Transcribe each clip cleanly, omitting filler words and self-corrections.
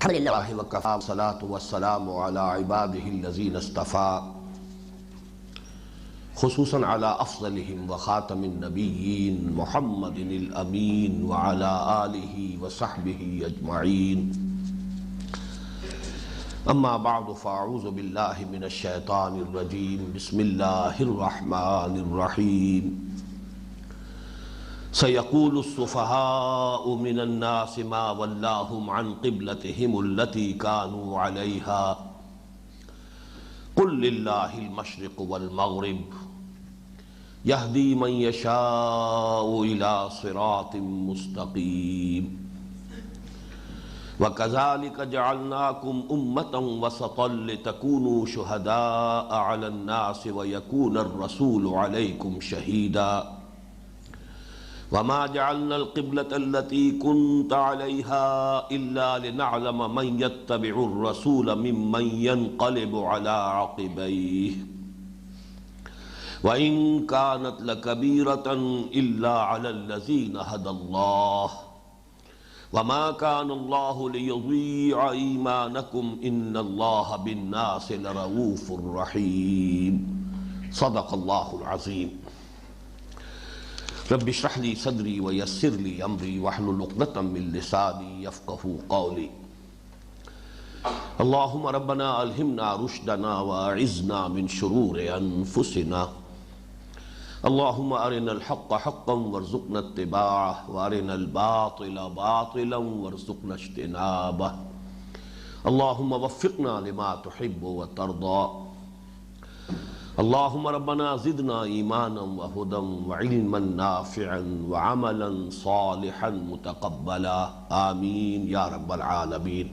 الحمدللہ وکفى والصلاة والسلام على عباده الذين اصطفى خصوصا على افضلهم وخاتم النبيين محمد الامين وعلى آله وصحبه اجمعين اما بعد فاعوذ بالله من الشيطان الرجيم بسم الله الرحمن الرحيم سيقول السفهاء من الناس ما ولاهم عن قبلتهم التي كانوا عليها قل لله المشرق والمغرب يهدي من يشاء إلى صراط مستقيم وكذلك جعلناكم أمة وسطا لتكونوا شهداء على الناس ويكون الرسول عليكم شهيدا وما جعلنا القبلة التي كنت عليها إلا لنعلم من يتبع الرسول ممن ينقلب على عقبيه وإن كانت لكبيرة إلا على الذين هدى الله وما كان الله ليضيع إيمانكم إن الله بالناس لرؤوف رحيم صدق الله العظيم رب اشرح لي صدري ويسر لي امري واحلل عقدة من لساني يفقهوا قولي اللهم ربنا الهمنا رشدنا واعذنا من شرور انفسنا اللهم ارنا الحق حقا وارزقنا اتباعه وارنا الباطل باطلا وارزقنا اجتنابه اللهم وفقنا لما تحب وترضى اللهم ربنا زدنا ایمانا وہدا وعلما نافعا وعملا صالحا متقبلا آمین یا رب العالمین۔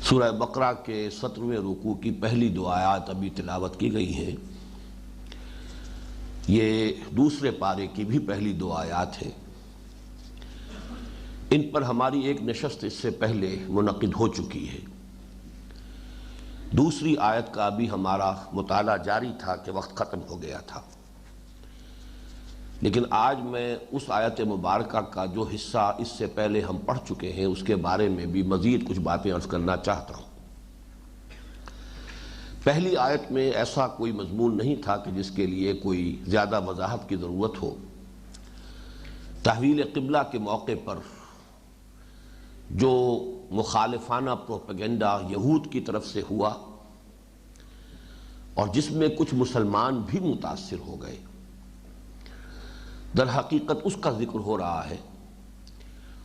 سورہ بقرہ کے 17ویں رکوع کی پہلی دو آیات ابھی تلاوت کی گئی ہیں۔ یہ دوسرے پارے کی بھی پہلی دو آیات ہیں۔ ان پر ہماری ایک نشست اس سے پہلے منعقد ہو چکی ہے۔ دوسری آیت کا بھی ہمارا مطالعہ جاری تھا کہ وقت ختم ہو گیا تھا، لیکن آج میں اس آیت مبارکہ کا جو حصہ اس سے پہلے ہم پڑھ چکے ہیں اس کے بارے میں بھی مزید کچھ باتیں عرض کرنا چاہتا ہوں۔ پہلی آیت میں ایسا کوئی مضمون نہیں تھا کہ جس کے لیے کوئی زیادہ وضاحت کی ضرورت ہو۔ تحویل قبلہ کے موقع پر جو مخالفانہ پروپیگنڈا یہود کی طرف سے ہوا اور جس میں کچھ مسلمان بھی متاثر ہو گئے، در حقیقت اس کا ذکر ہو رہا ہے،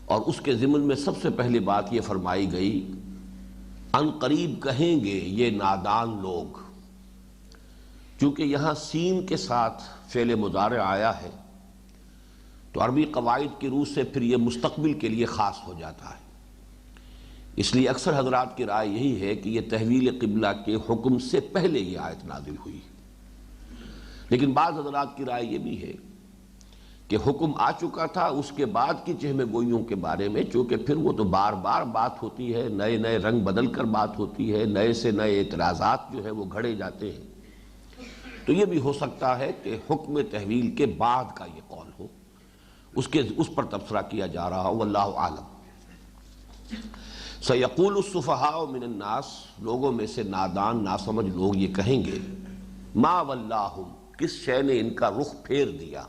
اور اس کے ضمن میں سب سے پہلی بات یہ فرمائی گئی ان قریب کہیں گے یہ نادان لوگ، چونکہ یہاں سین کے ساتھ فعل مضارع آیا ہے تو عربی قواعد کی روح سے پھر یہ مستقبل کے لیے خاص ہو جاتا ہے۔ اس لیے اکثر حضرات کی رائے یہی ہے کہ یہ تحویل قبلہ کے حکم سے پہلے یہ آیت نازل ہوئی، لیکن بعض حضرات کی رائے یہ بھی ہے کہ حکم آ چکا تھا اس کے بعد کی چہمہ گوئیوں کے بارے میں، چونکہ پھر وہ تو بار بار بات ہوتی ہے، نئے نئے رنگ بدل کر بات ہوتی ہے، نئے سے نئے اعتراضات جو ہے وہ گھڑے جاتے ہیں، تو یہ بھی ہو سکتا ہے کہ حکم تحویل کے بعد کا یہ قول ہو، اس پر تبصرہ کیا جا رہا ہو، واللہ اعلم۔ سَيَقُولُ السُّفَهَاءُ مِنَ النَّاسِ، لوگوں میں سے نادان ناسمجھ لوگ یہ کہیں گے مَا وَلَّاهُمْ، کس شے نے ان کا رخ پھیر دیا،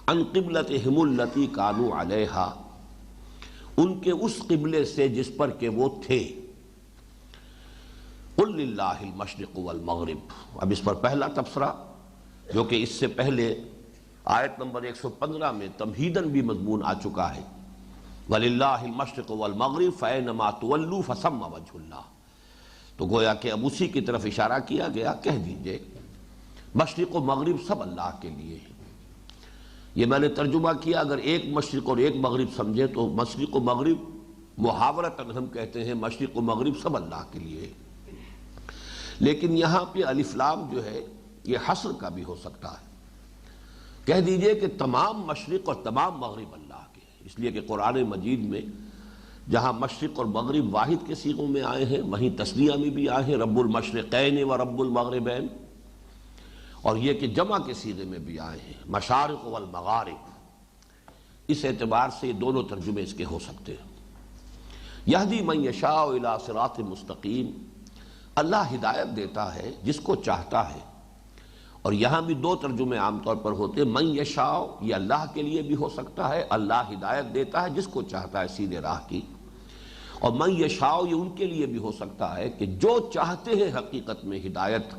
عَنْ قِبْلَتِهِمُ الَّتِي كَانُوا عَلَيْهَا، ان کے اس قبلے سے جس پر کہ وہ تھے۔ قُلْ لِلَّهِ الْمَشْرِقُ وَالْمَغْرِبُ، اب اس پر پہلا تبصرہ جو کہ اس سے پہلے آیت نمبر 115 میں تمہیداً بھی مضمون آ چکا ہے، وَلِلَّهِ الْمَشْرِقُ وَالْمَغْرِبُ فَأَيْنَمَا تُوَلُّوا فَثَمَّ وَجْهُ اللَّهِ، تو گویا کہ اب اسی کی طرف اشارہ کیا گیا، کہہ دیجئے مشرق و مغرب سب اللہ کے لیے ہیں۔ یہ میں نے ترجمہ کیا، اگر ایک مشرق اور ایک مغرب سمجھے تو مشرق و مغرب محاورتاً ہم کہتے ہیں مشرق و مغرب سب اللہ کے لیے ہے، لیکن یہاں پہ الف لام جو ہے یہ حصر کا بھی ہو سکتا ہے، کہہ دیجئے کہ تمام مشرق اور تمام مغرب اللہ کے، اس لیے کہ قرآن مجید میں جہاں مشرق اور مغرب واحد کے صیغوں میں آئے ہیں وہیں تسنیہ میں بھی آئے ہیں، رب المشرقین و رب المغربین، اور یہ کہ جمع کے صیغے میں بھی آئے ہیں مشارق والمغارب۔ اس اعتبار سے یہ دونوں ترجمے اس کے ہو سکتے ہیں۔ یہدی من یشاء الی صراط مستقیم، اللہ ہدایت دیتا ہے جس کو چاہتا ہے۔ اور یہاں بھی دو ترجمے عام طور پر ہوتے ہیں، من یشاء یہ اللہ کے لیے بھی ہو سکتا ہے، اللہ ہدایت دیتا ہے جس کو چاہتا ہے سیدھے راہ کی، اور من یشاء یہ ان کے لیے بھی ہو سکتا ہے کہ جو چاہتے ہیں حقیقت میں ہدایت،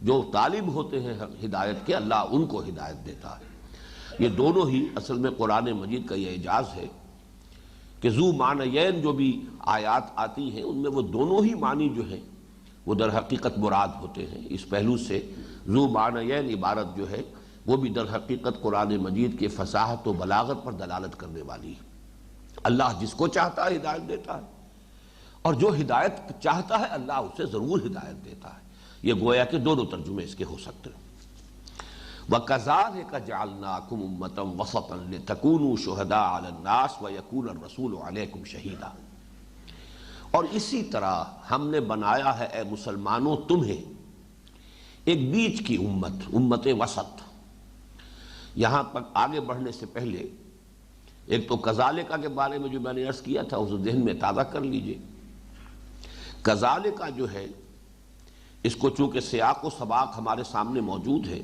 جو طالب ہوتے ہیں ہدایت کے، اللہ ان کو ہدایت دیتا ہے۔ یہ دونوں ہی اصل میں قرآن مجید کا یہ اعجاز ہے کہ ذو معنیین جو بھی آیات آتی ہیں ان میں وہ دونوں ہی معنی جو ہیں وہ در حقیقت مراد ہوتے ہیں۔ اس پہلو سے ذو معنیین عبارت جو ہے وہ بھی در حقیقت قرآن مجید کے فصاحت و بلاغت پر دلالت کرنے والی ہے۔ اللہ جس کو چاہتا ہے ہدایت دیتا ہے، اور جو ہدایت چاہتا ہے اللہ اسے ضرور ہدایت دیتا ہے۔ یہ گویا کہ دونوں ترجمے اس کے ہو سکتے ہیں۔ وَكَذَلِكَ جَعَلْنَاكُمْ أُمَّةً وَسَطًا لِتَكُونُوا شُهَدَاءَ عَلَى النَّاسِ وَيَكُونَ الرَّسُولُ عَلَيْكُمْ شَهِيدًا، اور اسی طرح ہم نے بنایا ہے اے مسلمانوں تمہیں ایک بیچ کی امت، امت وسط۔ یہاں پر آگے بڑھنے سے پہلے ایک تو کذالکا کے بارے میں جو میں نے عرض کیا تھا اسے ذہن میں تازہ کر لیجئے۔ کذالکا جو ہے اس کو چونکہ سیاق و سباق ہمارے سامنے موجود ہے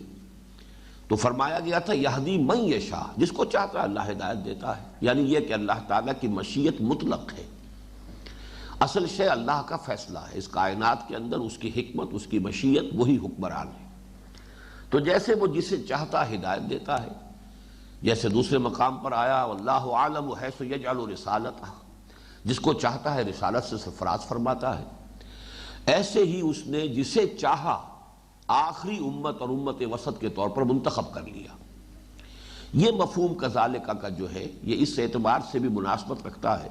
تو فرمایا گیا تھا یہدی من یشاء، جس کو چاہتا ہے اللہ ہدایت دیتا ہے، یعنی یہ کہ اللہ تعالیٰ کی مشیت مطلق ہے، اصل شے اللہ کا فیصلہ ہے، اس کائنات کے اندر اس کی حکمت، اس کی مشیت، وہی حکمران ہے۔ تو جیسے وہ جسے چاہتا ہدایت دیتا ہے، جیسے دوسرے مقام پر آیا واللہ اعلم حیث یجعل رسالتہ، جس کو چاہتا ہے رسالت سے سرفراز فرماتا ہے، ایسے ہی اس نے جسے چاہا آخری امت اور امت وسط کے طور پر منتخب کر لیا۔ یہ مفہوم کذالکا کا جو ہے یہ اس اعتبار سے بھی مناسبت رکھتا ہے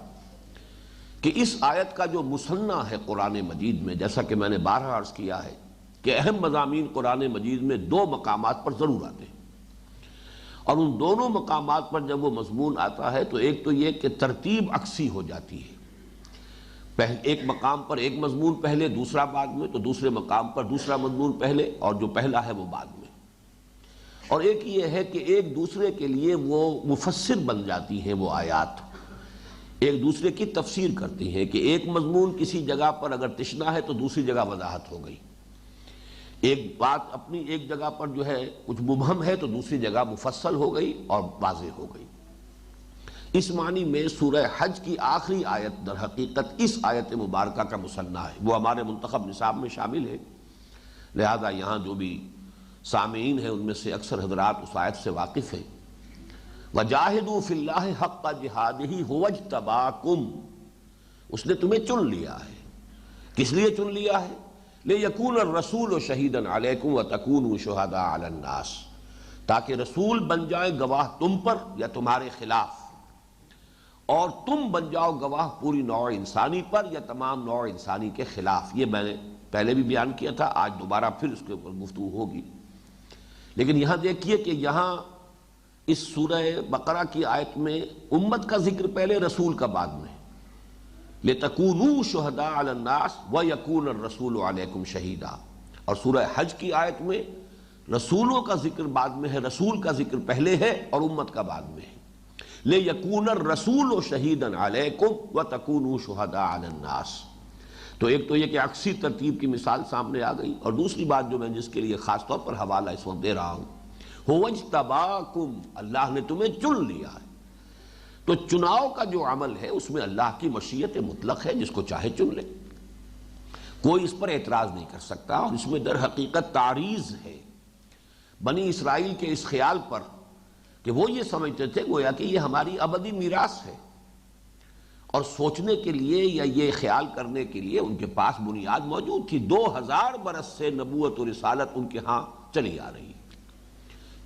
کہ اس آیت کا جو مثنیٰ ہے قرآن مجید میں، جیسا کہ میں نے بارہا عرض کیا ہے کہ اہم مضامین قرآن مجید میں دو مقامات پر ضرور آتے ہیں، اور ان دونوں مقامات پر جب وہ مضمون آتا ہے تو ایک تو یہ کہ ترتیب عکسی ہو جاتی ہے، ایک مقام پر ایک مضمون پہلے دوسرا بعد میں، تو دوسرے مقام پر دوسرا مضمون پہلے اور جو پہلا ہے وہ بعد میں، اور ایک یہ ہے کہ ایک دوسرے کے لیے وہ مفسر بن جاتی ہیں، وہ آیات ایک دوسرے کی تفسیر کرتی ہیں کہ ایک مضمون کسی جگہ پر اگر تشنا ہے تو دوسری جگہ وضاحت ہو گئی، ایک بات اپنی ایک جگہ پر جو ہے کچھ مبہم ہے تو دوسری جگہ مفصل ہو گئی اور واضح ہو گئی۔ اس معنی میں سورہ حج کی آخری آیت در حقیقت اس آیت مبارکہ کا مثنیٰ ہے، وہ ہمارے منتخب نصاب میں شامل ہے، لہذا یہاں جو بھی سامعین ہیں ان میں سے اکثر حضرات اس آیت سے واقف ہیں۔ وَجَاهِدُوا فِي اللَّهِ حَقَّ جِهَادِهِ هُوَ اجْتَبَاكُمْ، اس نے تمہیں چن لیا ہے، کس لیے چن لیا ہے؟ لِيَكُونَ الرَّسُولُ شَهِيدًا عَلَيْكُمْ وَتَكُونُوا شُهَدَاءَ عَلَى النَّاسِ، تاکہ رسول بن جائے گواہ تم پر یا تمہارے خلاف، اور تم بن جاؤ گواہ پوری نوع انسانی پر یا تمام نوع انسانی کے خلاف۔ یہ میں نے پہلے بھی بیان کیا تھا، آج دوبارہ پھر اس کے اوپر گفتگو ہوگی۔ لیکن یہاں دیکھیے کہ یہاں اس سورہ بقرہ کی آیت میں امت کا ذکر پہلے، رسول کا بعد میں، لِتَكُونُوا شُهَدَاءَ عَلَى النَّاسِ وَيَكُونَ الرَّسُولُ عَلَيْكُمْ شَهِيدًا، اور سورہ حج کی آیت میں رسولوں کا ذکر بعد میں ہے، رسول کا ذکر پہلے ہے اور امت کا بعد میں ہے۔ لِيَكُونَ الرَّسُولُ شَهِيدًا عَلَيْكُمْ وَتَكُونُوا شُهَدَاءَ عَلَى النَّاسِ۔ تو ایک تو یہ کہ عکسی ترتیب کی مثال سامنے آ گئی، اور دوسری بات جو میں جس کے لیے خاص طور پر حوالہ اس وقت دے رہا ہوں، هُوَ اجْتَبَاكُمْ، اللہ نے تمہیں چن لیا ہے۔ تو چناؤ کا جو عمل ہے اس میں اللہ کی مشیت مطلق ہے، جس کو چاہے چن لے، کوئی اس پر اعتراض نہیں کر سکتا، اور اس میں در حقیقت تعریض ہے بنی اسرائیل کے اس خیال پر کہ وہ یہ سمجھتے تھے گویا کہ یہ ہماری ابدی میراث ہے، اور سوچنے کے لیے یا یہ خیال کرنے کے لیے ان کے پاس بنیاد موجود تھی۔ 2000 برس سے نبوت و رسالت ان کے ہاں چلی آ رہی ہے،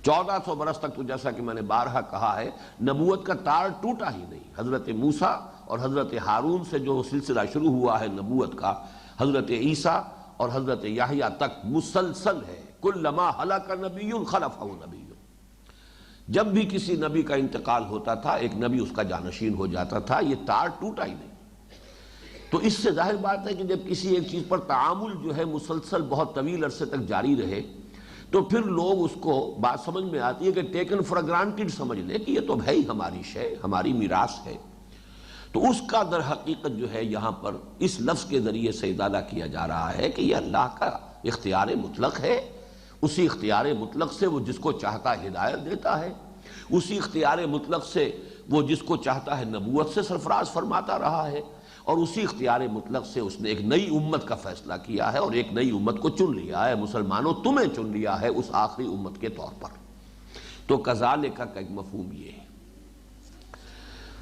1400 برس تک تو جیسا کہ میں نے بارہا کہا ہے نبوت کا تار ٹوٹا ہی نہیں۔ حضرت موسیٰ اور حضرت ہارون سے جو سلسلہ شروع ہوا ہے نبوت کا، حضرت عیسیٰ اور حضرت یحییٰ تک مسلسل ہے۔ کلما ہلک نبی خلفہ نبی، جب بھی کسی نبی کا انتقال ہوتا تھا ایک نبی اس کا جانشین ہو جاتا تھا، یہ تار ٹوٹا ہی نہیں۔ تو اس سے ظاہر بات ہے کہ جب کسی ایک چیز پر تعامل جو ہے مسلسل بہت طویل عرصے تک جاری رہے تو پھر لوگ اس کو بات سمجھ میں آتی ہے کہ ٹیکن فار گرانٹیڈ سمجھ لے کہ یہ تو ہے ہی ہماری شے، ہماری میراث ہے۔ تو اس کا در حقیقت جو ہے یہاں پر اس لفظ کے ذریعے سے ادالہ کیا جا رہا ہے کہ یہ اللہ کا اختیار مطلق ہے، اسی اختیار مطلق سے وہ جس کو چاہتا ہے ہدایت دیتا ہے، اسی اختیار مطلق سے وہ جس کو چاہتا ہے نبوت سے سرفراز فرماتا رہا ہے، اور اسی اختیار مطلق سے اس نے ایک نئی امت کا فیصلہ کیا ہے اور ایک نئی امت کو چن لیا ہے۔ مسلمانوں تمہیں چن لیا ہے اس آخری امت کے طور پر۔ تو کذالک کا ایک مفہوم یہ ہے،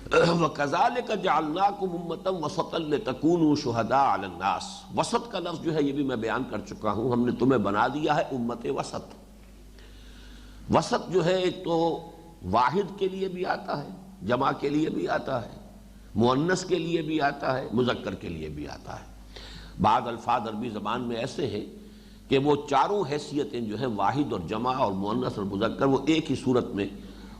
وَكَذَلِكَ جَعَلْنَاكُمْ أُمَّةً وَسَطًا لِتَكُونُوا شُهَدَاءَ عَلَى النَّاسِ۔ وسط کا لفظ جو ہے یہ بھی میں بیان کر چکا ہوں، ہم نے تمہیں بنا دیا ہے امت وسط۔ وسط جو ہے ایک تو واحد کے لیے بھی آتا ہے، جمع کے لیے بھی آتا ہے، مؤنث کے لیے بھی آتا ہے، مذکر کے لیے بھی آتا ہے۔ بعض الفاظ عربی زبان میں ایسے ہیں کہ وہ چاروں حیثیتیں جو ہیں واحد اور جمع اور مؤنث اور مذکر، وہ ایک ہی صورت میں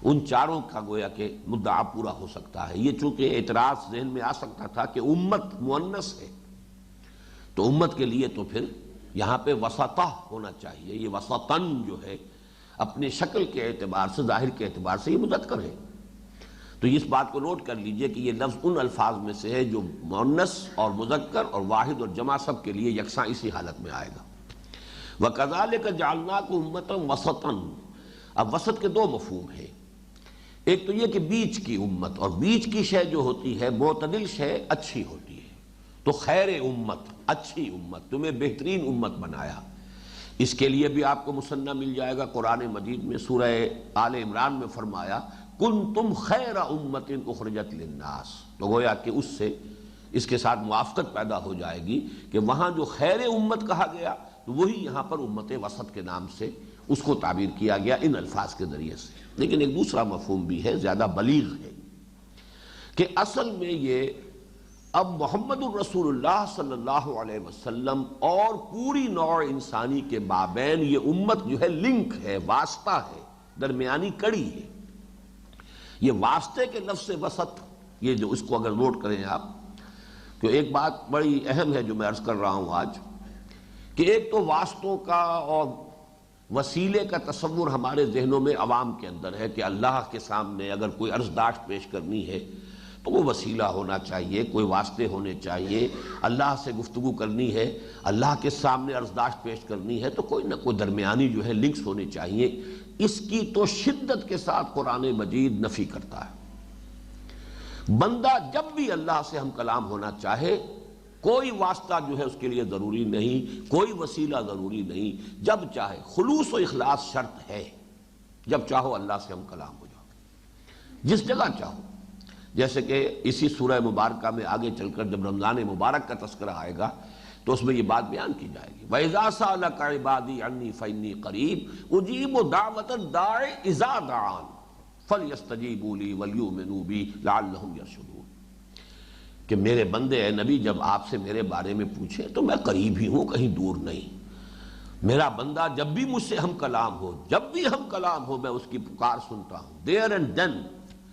ان چاروں کا گویا کہ مدعا پورا ہو سکتا ہے۔ یہ چونکہ اعتراض ذہن میں آ سکتا تھا کہ امت مؤنث ہے تو امت کے لیے تو پھر یہاں پہ وسطہ ہونا چاہیے، یہ وسطن جو ہے اپنے شکل کے اعتبار سے، ظاہر کے اعتبار سے یہ مذکر ہے۔ تو اس بات کو نوٹ کر لیجئے کہ یہ لفظ ان الفاظ میں سے ہے جو مؤنث اور مذکر اور واحد اور جمع سب کے لیے یکساں اسی حالت میں آئے گا۔ وَكَذَلِكَ جَعَلْنَاكُمْ أُمَّةً وَسَطًا۔ اب وسط کے دو مفہوم ہیں، ایک تو یہ کہ بیچ کی امت، اور بیچ کی شے جو ہوتی ہے معتدل شے اچھی ہوتی ہے، تو خیر امت، اچھی امت، تمہیں بہترین امت بنایا۔ اس کے لیے بھی آپ کو مسنہ مل جائے گا قرآن مجید میں، سورہ آل عمران میں فرمایا کنتم خیر امت اخرجت للناس۔ تو گویا کہ اس سے اس کے ساتھ موافقت پیدا ہو جائے گی کہ وہاں جو خیر امت کہا گیا تو وہی یہاں پر امت وسط کے نام سے اس کو تعبیر کیا گیا ان الفاظ کے ذریعے سے۔ لیکن ایک دوسرا مفہوم بھی ہے، زیادہ بلیغ ہے، کہ اصل میں یہ اب محمد الرسول اللہ صلی اللہ علیہ وسلم اور پوری نوع انسانی کے مابین یہ امت جو ہے لنک ہے، واسطہ ہے، درمیانی کڑی ہے۔ یہ واسطے کے لفظ وسط، یہ جو اس کو اگر نوٹ کریں آپ، تو ایک بات بڑی اہم ہے جو میں عرض کر رہا ہوں آج، کہ ایک تو واسطوں کا اور وسیلے کا تصور ہمارے ذہنوں میں عوام کے اندر ہے کہ اللہ کے سامنے اگر کوئی عرضداشت پیش کرنی ہے تو وہ وسیلہ ہونا چاہیے، کوئی واسطے ہونے چاہیے، اللہ سے گفتگو کرنی ہے، اللہ کے سامنے عرضداشت پیش کرنی ہے تو کوئی نہ کوئی درمیانی جو ہے لنکس ہونے چاہیے۔ اس کی تو شدت کے ساتھ قرآن مجید نفی کرتا ہے۔ بندہ جب بھی اللہ سے ہم کلام ہونا چاہے کوئی واسطہ جو ہے اس کے لیے ضروری نہیں، کوئی وسیلہ ضروری نہیں، جب چاہے، خلوص و اخلاص شرط ہے، جب چاہو اللہ سے ہم کلام ہو جاؤ جس جگہ چاہو۔ جیسے کہ اسی سورہ مبارکہ میں آگے چل کر جب رمضان مبارک کا تذکرہ آئے گا تو اس میں یہ بات بیان کی جائے گی، وَإِذَا سَأَلَكَ عِبَادِي عَنِّي فَإِنِّي قَرِيبٌ أُجِيبُ دَعْوَةَ الدَّاعِ إِذَا دَعَانِ فَلْيَسْتَجِيبُوا لِي وَلْيُؤْمِنُوا بِي لَعَلَّهُمْ يَرْشُدُونَ، کہ میرے بندے اے نبی جب آپ سے میرے بارے میں پوچھیں تو میں قریب ہی ہوں، کہیں دور نہیں۔ میرا بندہ جب بھی مجھ سے ہم کلام ہو، جب بھی ہم کلام ہو، میں اس کی پکار سنتا ہوں۔ دیر اینڈ دین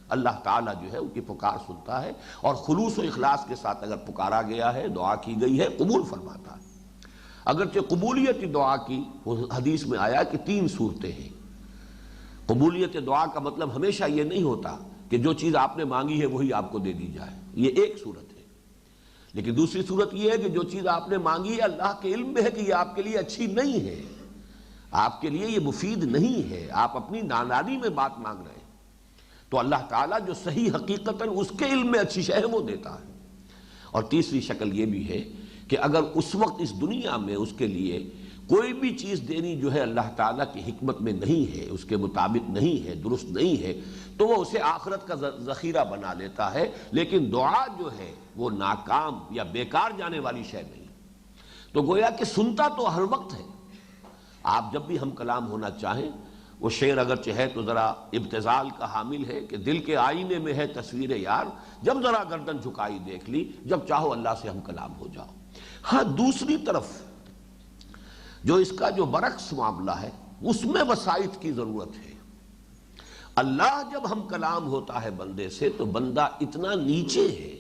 اللہ تعالیٰ جو ہے ان کی پکار سنتا ہے، اور خلوص و اخلاص کے ساتھ اگر پکارا گیا ہے، دعا کی گئی ہے، قبول فرماتا ہے۔ اگرچہ قبولیت دعا کی حدیث میں آیا کہ 3 صورتیں ہیں۔ قبولیت دعا کا مطلب ہمیشہ یہ نہیں ہوتا کہ جو چیز آپ نے مانگی ہے وہی آپ کو دے دی جائے، یہ ایک صورت ہے۔ لیکن دوسری صورت یہ ہے کہ جو چیز آپ نے مانگی ہے اللہ کے علم میں ہے کہ یہ آپ کے لیے اچھی نہیں ہے، آپ کے لیے یہ مفید نہیں ہے، آپ اپنی نادانی میں بات مانگ رہے ہیں، تو اللہ تعالیٰ جو صحیح حقیقتاً اس کے علم میں اچھی شے ہے وہ دیتا ہے۔ اور تیسری شکل یہ بھی ہے کہ اگر اس وقت اس دنیا میں اس کے لیے کوئی بھی چیز دینی جو ہے اللہ تعالیٰ کی حکمت میں نہیں ہے، اس کے مطابق نہیں ہے، درست نہیں ہے، تو وہ اسے آخرت کا ذخیرہ بنا لیتا ہے، لیکن دعا جو ہے وہ ناکام یا بیکار جانے والی شے نہیں۔ تو گویا کہ سنتا تو ہر وقت ہے۔ آپ جب بھی ہم کلام ہونا چاہیں، وہ شعر اگرچہ ہے تو ذرا ابتذال کا حامل ہے کہ دل کے آئینے میں ہے تصویر یار، جب ذرا گردن جھکائی دیکھ لی، جب چاہو اللہ سے ہم کلام ہو جاؤ۔ ہاں دوسری طرف جو اس کا جو برعکس معاملہ ہے اس میں وسائط کی ضرورت ہے۔ اللہ جب ہم کلام ہوتا ہے بندے سے تو بندہ اتنا نیچے ہے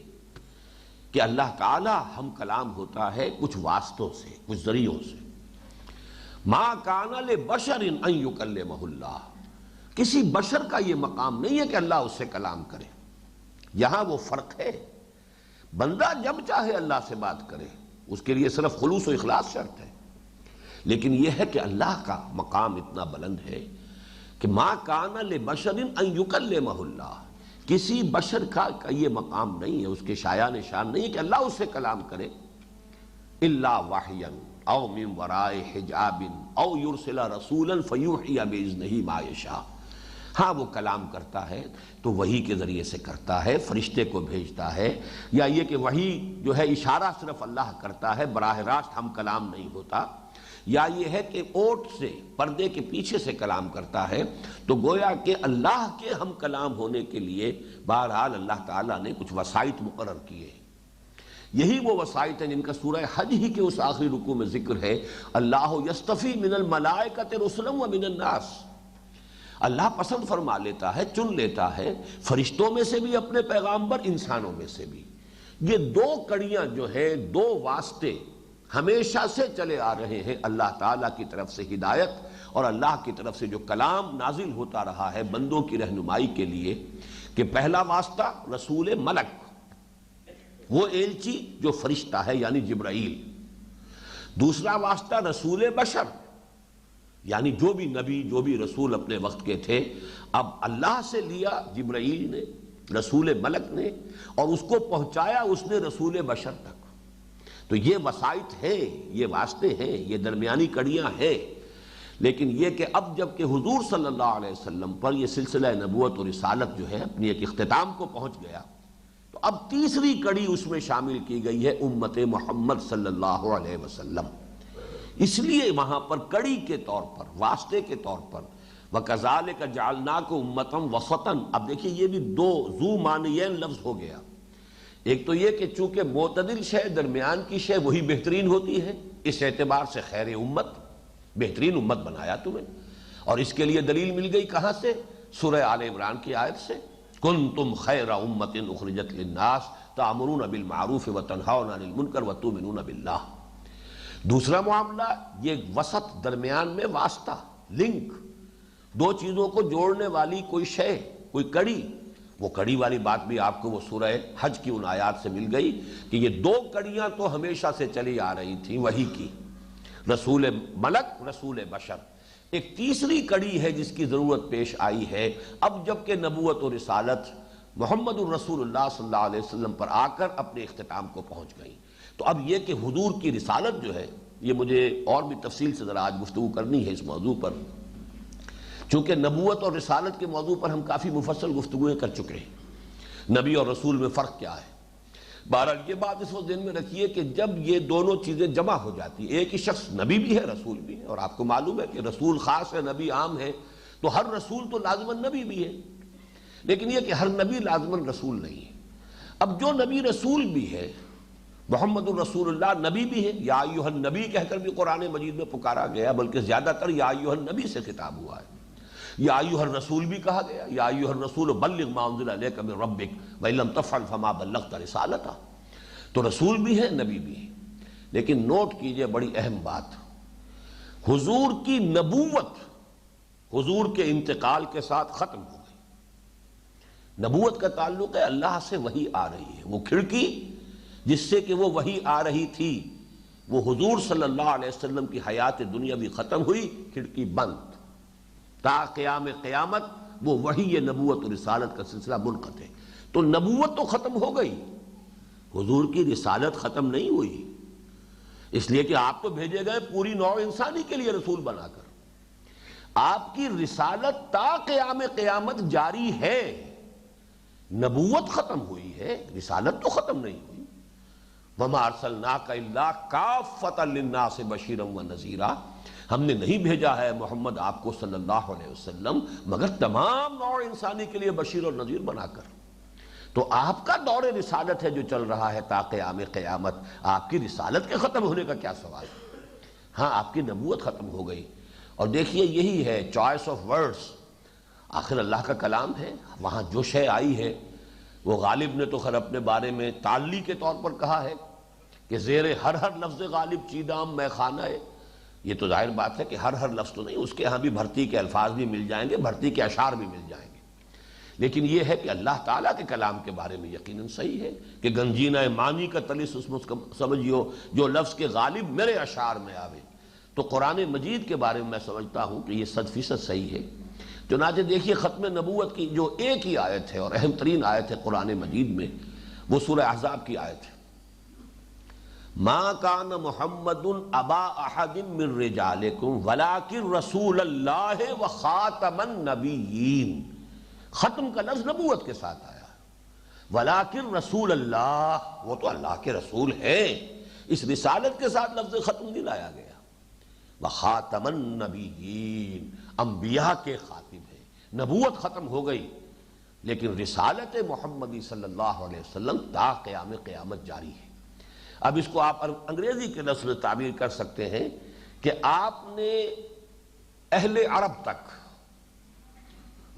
کہ اللہ تعالی ہم کلام ہوتا ہے کچھ واسطوں سے، کچھ ذریعوں سے۔ ما کان لبشر ان یکلمہ اللہ، کسی بشر کا یہ مقام نہیں ہے کہ اللہ اس سے کلام کرے۔ یہاں وہ فرق ہے بندہ جب چاہے اللہ سے بات کرے، اس کے لیے صرف خلوص و اخلاص شرط ہے، لیکن یہ ہے کہ اللہ کا مقام اتنا بلند ہے کہ ما کان لبشر ان یکلمہ اللہ، کسی بشر کا یہ مقام نہیں ہے، اس کے شایان شان نہیں ہے کہ اللہ اس سے کلام کرے، الا وحیا او من وراء حجاب او یرسل رسولا فیوحی باذنہ ما یشاء۔ ہاں وہ کلام کرتا ہے تو وحی کے ذریعے سے کرتا ہے، فرشتے کو بھیجتا ہے، یا یہ کہ وحی جو ہے اشارہ صرف اللہ کرتا ہے، براہ راست ہم کلام نہیں ہوتا، یا یہ ہے کہ اوٹ سے پردے کے پیچھے سے کلام کرتا ہے، تو گویا کہ اللہ کے ہم کلام ہونے کے لیے بہرحال اللہ تعالیٰ نے کچھ وسائط مقرر کیے ہیں۔ یہی وہ وسائط ہیں جن کا سورہ حج ہی کے اس آخری رکوع میں ذکر ہے، اللہ یصطفی من الملائکۃ رسلا ومن الناس، اللہ پسند فرما لیتا ہے، چن لیتا ہے فرشتوں میں سے بھی اپنے پیغامبر، انسانوں میں سے بھی۔ یہ دو کڑیاں جو ہیں، دو واسطے ہمیشہ سے چلے آ رہے ہیں اللہ تعالیٰ کی طرف سے ہدایت اور اللہ کی طرف سے جو کلام نازل ہوتا رہا ہے بندوں کی رہنمائی کے لیے، کہ پہلا واسطہ رسول ملک، وہ ایلچی جو فرشتہ ہے یعنی جبرائیل، دوسرا واسطہ رسول بشر یعنی جو بھی نبی جو بھی رسول اپنے وقت کے تھے، اب اللہ سے لیا جبرائیل نے، رسول ملک نے، اور اس کو پہنچایا اس نے رسول بشر تک۔ تو یہ وسائط ہیں، یہ واسطے ہیں، یہ درمیانی کڑیاں ہیں، لیکن یہ کہ اب جب کہ حضور صلی اللہ علیہ وسلم پر یہ سلسلہ نبوت اور رسالت جو ہے اپنی ایک اختتام کو پہنچ گیا، تو اب تیسری کڑی اس میں شامل کی گئی ہے امت محمد صلی اللہ علیہ وسلم۔ اس لیے وہاں پر کڑی کے طور پر، واسطے کے طور پر وَكَذَلِكَ جَعَلْنَاكُمْ أُمَّةً وَسَطًا، اب دیکھیے یہ بھی دو ذو معنیین لفظ ہو گیا۔ ایک تو یہ کہ چونکہ معتدل شے، درمیان کی شے وہی بہترین ہوتی ہے، اس اعتبار سے خیر امت، بہترین امت بنایا تمہیں، اور اس کے لیے دلیل مل گئی کہاں سے؟ سورہ آل عمران کی آیت سے، کنتم خیر امت اخرجت للناس تأمرون بالمعروف وتنہون عن المنکر وتؤمنون باللہ۔ دوسرا معاملہ یہ وسط، درمیان میں واسطہ، لنک، دو چیزوں کو جوڑنے والی کوئی شے، کوئی کڑی، وہ کڑی والی بات بھی آپ کو وہ سورہ حج کی ان آیات سے مل گئی کہ یہ دو کڑیاں تو ہمیشہ سے چلی آ رہی تھیں وحی کی، رسول ملک، رسول بشر۔ ایک تیسری کڑی ہے جس کی ضرورت پیش آئی ہے اب جب کہ نبوت و رسالت محمد الرسول اللہ صلی اللہ علیہ وسلم پر آ کر اپنے اختتام کو پہنچ گئی۔ تو اب یہ کہ حضور کی رسالت جو ہے، یہ مجھے اور بھی تفصیل سے ذرا آج گفتگو کرنی ہے اس موضوع پر، چونکہ نبوت اور رسالت کے موضوع پر ہم کافی مفصل گفتگویں کر چکے ہیں، نبی اور رسول میں فرق کیا ہے۔ بہرحال یہ بات اس وقت ذہن میں رکھیے کہ جب یہ دونوں چیزیں جمع ہو جاتی، ایک ہی شخص نبی بھی ہے رسول بھی ہے، اور آپ کو معلوم ہے کہ رسول خاص ہے نبی عام ہے، تو ہر رسول تو لازماً نبی بھی ہے، لیکن یہ کہ ہر نبی لازماً رسول نہیں ہے۔ اب جو نبی رسول بھی ہے، محمد الرسول اللہ نبی بھی ہے، یا ایھا النبی کہہ کر بھی قرآن مجید میں پکارا گیا، بلکہ زیادہ تر یا ایھا النبی سے خطاب ہوا ہے، یا ایھا الرسول بھی کہا گیا، یا ایھا الرسول بلغ ما انزل الیک من ربک وان لم تفعل فما بلغت رسالتہ۔ تو رسول بھی ہے، نبی بھی ہے، لیکن نوٹ کیجئے بڑی اہم بات، حضور کی نبوت حضور کے انتقال کے ساتھ ختم ہو گئی۔ نبوت کا تعلق ہے اللہ سے وحی آ رہی ہے، وہ کھڑکی جس سے کہ وہ وحی آ رہی تھی، وہ حضور صلی اللہ علیہ وسلم کی حیات دنیا بھی ختم ہوئی، کھڑکی بند، تا قیام قیامت وہ وحی نبوت و رسالت کا سلسلہ منقطع۔ تو نبوت تو ختم ہو گئی، حضور کی رسالت ختم نہیں ہوئی، اس لیے کہ آپ تو بھیجے گئے پوری نوع انسانی کے لیے رسول بنا کر، آپ کی رسالت تا قیام قیامت جاری ہے، نبوت ختم ہوئی ہے، رسالت تو ختم نہیں ہوئی۔ وَمَا أَرْسَلْنَاكَ إِلَّا كَافَّةً لِلنَّاسِ بَشِيرًا وَنَذِيرًا، ہم نے نہیں بھیجا ہے محمد آپ کو صلی اللہ علیہ وسلم مگر تمام نوع انسانی کے لیے بشیر اور نذیر بنا کر۔ تو آپ کا دور رسالت ہے جو چل رہا ہے تا قیام قیامت، آپ کی رسالت کے ختم ہونے کا کیا سوال ہے؟ ہاں آپ کی نبوت ختم ہو گئی، اور دیکھیے یہی ہے چوائس آف ورڈز، آخر اللہ کا کلام ہے، وہاں جو شے آئی ہے وہ غالب نے تو خیر اپنے بارے میں تعلی کے طور پر کہا ہے کہ زیر ہر لفظ غالب چیدام میں خانہ ہے۔ یہ تو ظاہر بات ہے کہ ہر لفظ تو نہیں، اس کے ہاں بھی بھرتی کے الفاظ بھی مل جائیں گے، بھرتی کے اشعار بھی مل جائیں گے، لیکن یہ ہے کہ اللہ تعالیٰ کے کلام کے بارے میں یقیناً صحیح ہے کہ گنجینہ معنی کا تلس اس میں سمجھیو جو لفظ کے غالب میرے اشعار میں آوے، تو قرآن مجید کے بارے میں میں سمجھتا ہوں کہ یہ 100% صحیح ہے۔ چنانچہ دیکھیے ختم نبوت کی جو ایک ہی آیت ہے اور اہم ترین آیت ہے قرآن مجید میں، وہ سورہ احزاب کی آیت ہے، ما کان محمد ابا احد من رجالکم ولکن رسول اللہ وخاتم النبیین۔ ختم کا لفظ نبوت کے ساتھ آیا، ولیکن رسول اللہ، وہ تو اللہ کے رسول ہیں، اس رسالت کے ساتھ لفظ ختم نہیں لایا گیا۔ وخاتم النبیین، انبیاء کے خاتم ہے، نبوت ختم ہو گئی لیکن رسالت محمدی صلی اللہ علیہ وسلم تا قیام قیامت جاری ہے۔ اب اس کو آپ انگریزی کے لفظ میں تعبیر کر سکتے ہیں کہ آپ نے اہل عرب تک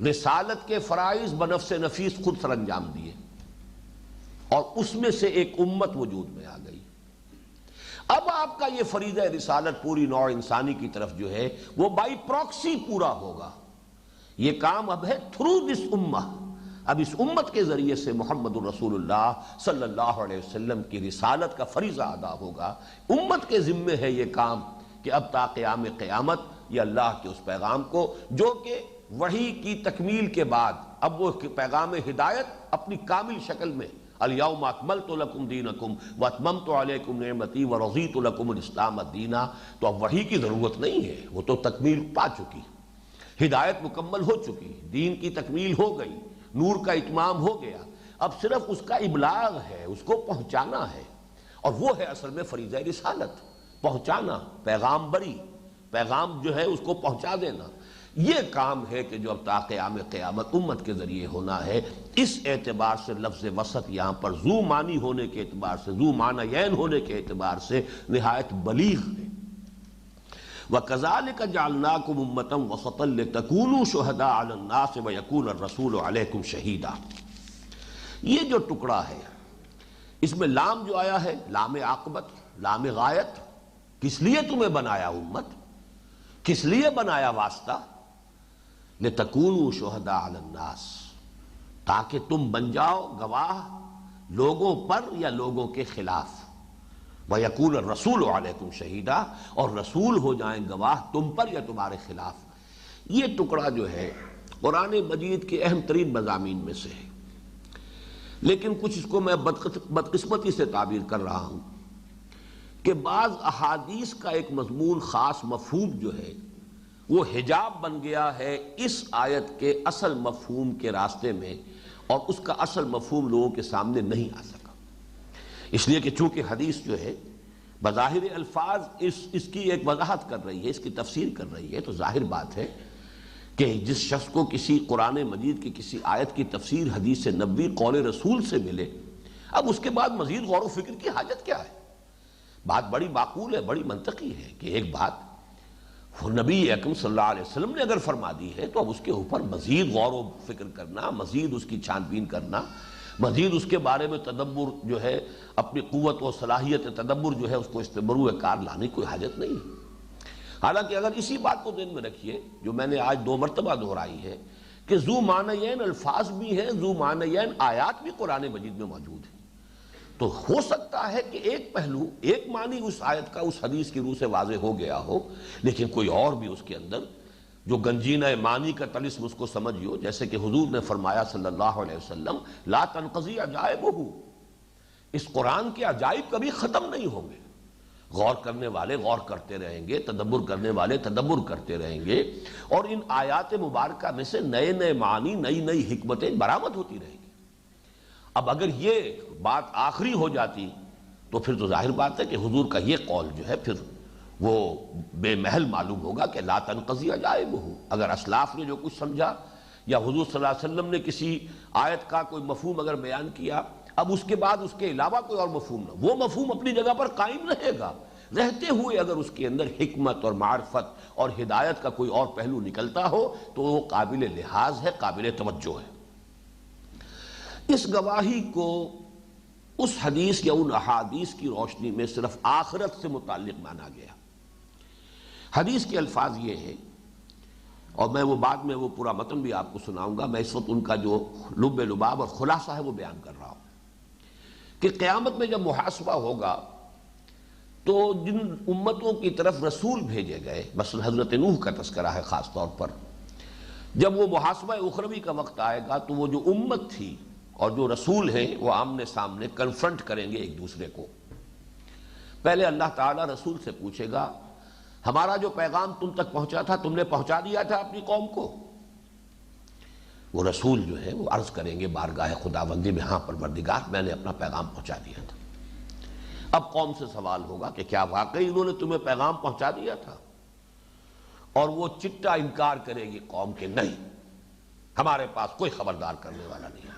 رسالت کے فرائض بنفس نفیس خود سر انجام دیے اور اس میں سے ایک امت وجود میں آ گئی۔ اب آپ کا یہ فریضہ رسالت پوری نوع انسانی کی طرف جو ہے وہ بائی پراکسی پورا ہوگا۔ یہ کام اب ہے تھرو دس امہ، اب اس امت کے ذریعے سے محمد الرسول اللہ صلی اللہ علیہ وسلم کی رسالت کا فریضہ ادا ہوگا۔ امت کے ذمے ہے یہ کام کہ اب تا قیام قیامت یہ اللہ کے اس پیغام کو، جو کہ وحی کی تکمیل کے بعد اب وہ پیغام ہدایت اپنی کامل شکل میں، الیوم اکملت لکم دینکم واتممت علیکم نعمتی ورضیت لکم الاسلام دینا، تو اب وحی کی ضرورت نہیں ہے، وہ تو تکمیل پا چکی، ہدایت مکمل ہو چکی، دین کی تکمیل ہو گئی، نور کا اتمام ہو گیا، اب صرف اس کا ابلاغ ہے، اس کو پہنچانا ہے، اور وہ ہے اصل میں فریضہ رسالت، پہنچانا، پیغام بری، پیغام جو ہے اس کو پہنچا دینا۔ یہ کام ہے کہ جو اب تا قیام قیامت امت کے ذریعے ہونا ہے۔ اس اعتبار سے لفظ وسط یہاں پر ذو معنی ہونے کے اعتبار سے، ذو معنیین ہونے کے اعتبار سے نہایت بلیغ ہے۔ وَكَذَلِكَ جَعَلْنَاكُمْ أُمَّةً وَسَطًا لِتَكُونُوا شُهَدَاءَ عَلَى النَّاسِ وَيَكُونَ الرَّسُولُ عَلَيْكُمْ شَهِيدًا۔ یہ جو ٹکڑا ہے اس میں لام جو آیا ہے، لام عاقبت، لام غایت، کس لیے تمہیں بنایا امت، کس لیے بنایا واسطہ؟ لِتَكُونُوا شُهَدَاءَ عَلَى النَّاسِ، تاکہ تم بن جاؤ گواہ لوگوں پر یا لوگوں کے خلاف، وَيَكُونَ الرَّسُولُ عَلَيْكُمْ شَهِيدًا، اور رسول ہو جائیں گواہ تم پر یا تمہارے خلاف۔ یہ ٹکڑا جو ہے قرآن مجید کے اہم ترین مضامین میں سے ہے، لیکن کچھ اس کو میں بدقسمتی سے تعبیر کر رہا ہوں کہ بعض احادیث کا ایک مضمون خاص مفہوم جو ہے وہ حجاب بن گیا ہے اس آیت کے اصل مفہوم کے راستے میں، اور اس کا اصل مفہوم لوگوں کے سامنے نہیں آ سکا، اس لیے کہ چونکہ حدیث جو ہے بظاہر الفاظ اس کی ایک وضاحت کر رہی ہے، اس کی تفسیر کر رہی ہے، تو ظاہر بات ہے کہ جس شخص کو کسی قرآن مجید کی کسی آیت کی تفسیر حدیث نبوی قول رسول سے ملے، اب اس کے بعد مزید غور و فکر کی حاجت کیا ہے؟ بات بڑی معقول ہے، بڑی منطقی ہے کہ ایک بات نبی اکرم صلی اللہ علیہ وسلم نے اگر فرما دی ہے تو اب اس کے اوپر مزید غور و فکر کرنا، مزید اس کی چھان بین کرنا، مزید اس کے بارے میں تدبر جو ہے، اپنی قوت و صلاحیت تدبر جو ہے اس کو استبروء کار لانے کوئی حاجت نہیں ہے۔ حالانکہ اگر اسی بات کو ذہن میں رکھیے جو میں نے آج 2 مرتبہ دہرائی ہے کہ ذو معنیین الفاظ بھی ہیں، ذو معنیین آیات بھی قرآن مجید میں موجود ہیں، تو ہو سکتا ہے کہ ایک پہلو، ایک معنی اس آیت کا اس حدیث کی روح سے واضح ہو گیا ہو، لیکن کوئی اور بھی اس کے اندر جو گنجینہ معنی کا طلسم اس کو سمجھیو، جیسے کہ حضور نے فرمایا صلی اللہ علیہ وسلم لا تنقضی عجائبہ، اس قرآن کے عجائب کبھی ختم نہیں ہوں گے، غور کرنے والے غور کرتے رہیں گے، تدبر کرنے والے تدبر کرتے رہیں گے، اور ان آیات مبارکہ میں سے نئے نئے معنی، نئی نئی حکمتیں برآمد ہوتی رہیں گی۔ اب اگر یہ بات آخری ہو جاتی تو پھر تو ظاہر بات ہے کہ حضور کا یہ قول جو ہے پھر وہ بے محل معلوم ہوگا کہ لا تنقضی عجائبہ، اگر اسلاف نے جو کچھ سمجھا یا حضور صلی اللہ علیہ وسلم نے کسی آیت کا کوئی مفہوم اگر بیان کیا، اب اس کے بعد اس کے علاوہ کوئی اور مفہوم نہ، وہ مفہوم اپنی جگہ پر قائم رہے گا، رہتے ہوئے اگر اس کے اندر حکمت اور معرفت اور ہدایت کا کوئی اور پہلو نکلتا ہو تو وہ قابل لحاظ ہے، قابل توجہ ہے۔ اس گواہی کو اس حدیث یا ان احادیث کی روشنی میں صرف آخرت سے متعلق مانا گیا۔ حدیث کے الفاظ یہ ہے اور میں وہ بعد میں وہ پورا متن بھی آپ کو سناؤں گا. میں اس وقت ان کا جو لب لباب اور خلاصہ ہے وہ بیان کر رہا ہوں کہ قیامت میں جب محاسبہ ہوگا تو جن امتوں کی طرف رسول بھیجے گئے، مثلا حضرت نوح کا تذکرہ ہے خاص طور پر، جب وہ محاسبہ اخروی کا وقت آئے گا تو وہ جو امت تھی اور جو رسول ہیں وہ آمنے سامنے کنفرنٹ کریں گے ایک دوسرے کو. پہلے اللہ تعالیٰ رسول سے پوچھے گا ہمارا جو پیغام تم تک پہنچا تھا تم نے پہنچا دیا تھا اپنی قوم کو؟ وہ رسول جو ہے وہ عرض کریں گے بارگاہ خداوندی میں ہاں پروردگار میں نے اپنا پیغام پہنچا دیا تھا. اب قوم سے سوال ہوگا کہ کیا واقعی انہوں نے تمہیں پیغام پہنچا دیا تھا؟ اور وہ چٹا انکار کرے گی قوم کے نہیں، ہمارے پاس کوئی خبردار کرنے والا نہیں ہے.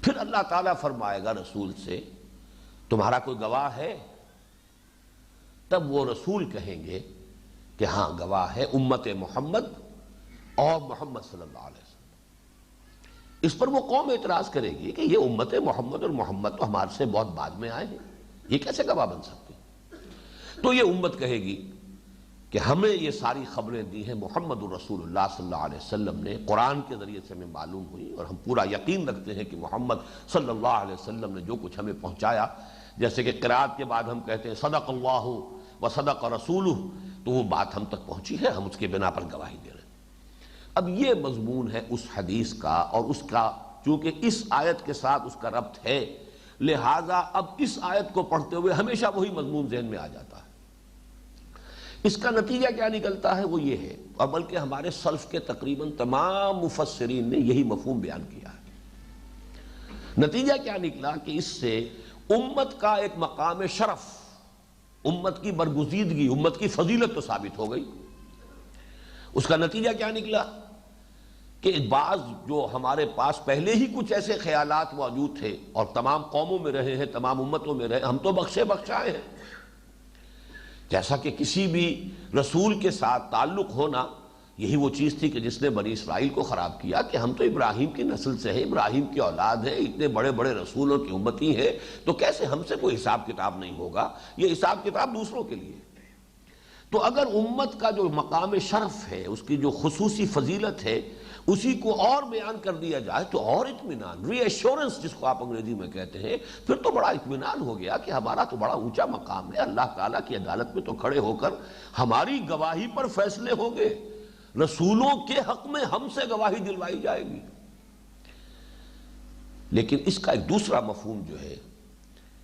پھر اللہ تعالیٰ فرمائے گا رسول سے تمہارا کوئی گواہ ہے؟ تب وہ رسول کہیں گے کہ ہاں گواہ ہے امت محمد اور محمد صلی اللہ علیہ وسلم. اس پر وہ قوم اعتراض کرے گی کہ یہ امت محمد اور محمد تو ہمارے سے بہت بعد میں آئے ہیں، یہ کیسے گواہ بن سکتے؟ تو یہ امت کہے گی کہ ہمیں یہ ساری خبریں دی ہیں محمد الرسول اللہ صلی اللہ علیہ وسلم نے، قرآن کے ذریعے سے ہمیں معلوم ہوئی، اور ہم پورا یقین رکھتے ہیں کہ محمد صلی اللہ علیہ وسلم نے جو کچھ ہمیں پہنچایا، جیسے کہ قرات کے بعد ہم کہتے ہیں صدق اللہ و صدق رسولہ، تو وہ بات ہم تک پہنچی ہے، ہم اس کے بنا پر گواہی دے رہے ہیں. اب یہ مضمون ہے اس حدیث کا، اور اس کا چونکہ اس آیت کے ساتھ اس کا ربط ہے، لہٰذا اب اس آیت کو پڑھتے ہوئے ہمیشہ وہی مضمون ذہن میں آ جاتا ہے. اس کا نتیجہ کیا نکلتا ہے وہ یہ ہے، اور بلکہ ہمارے سلف کے تقریباً تمام مفسرین نے یہی مفہوم بیان کیا ہے. نتیجہ کیا نکلا کہ اس سے امت کا ایک مقام شرف، امت کی برگزیدگی، امت کی فضیلت تو ثابت ہو گئی. اس کا نتیجہ کیا نکلا کہ بعض جو ہمارے پاس پہلے ہی کچھ ایسے خیالات موجود تھے اور تمام قوموں میں رہے ہیں، تمام امتوں میں رہے، ہم تو بخشے بخشائے ہیں. جیسا کہ کسی بھی رسول کے ساتھ تعلق ہونا یہی وہ چیز تھی کہ جس نے بنی اسرائیل کو خراب کیا، کہ ہم تو ابراہیم کی نسل سے ہیں، ابراہیم کی اولاد ہے، اتنے بڑے بڑے رسولوں کی امتی ہے، تو کیسے ہم سے کوئی حساب کتاب نہیں ہوگا، یہ حساب کتاب دوسروں کے لیے. تو اگر امت کا جو مقام شرف ہے، اس کی جو خصوصی فضیلت ہے، اسی کو اور بیان کر دیا جائے تو اور اطمینان، ری ایشورنس جس کو آپ انگریزی میں کہتے ہیں، پھر تو بڑا اطمینان ہو گیا کہ ہمارا تو بڑا اونچا مقام ہے، اللہ تعالیٰ کی عدالت میں تو کھڑے ہو کر ہماری گواہی پر فیصلے ہوں گے، رسولوں کے حق میں ہم سے گواہی دلوائی جائے گی. لیکن اس کا ایک دوسرا مفہوم جو ہے،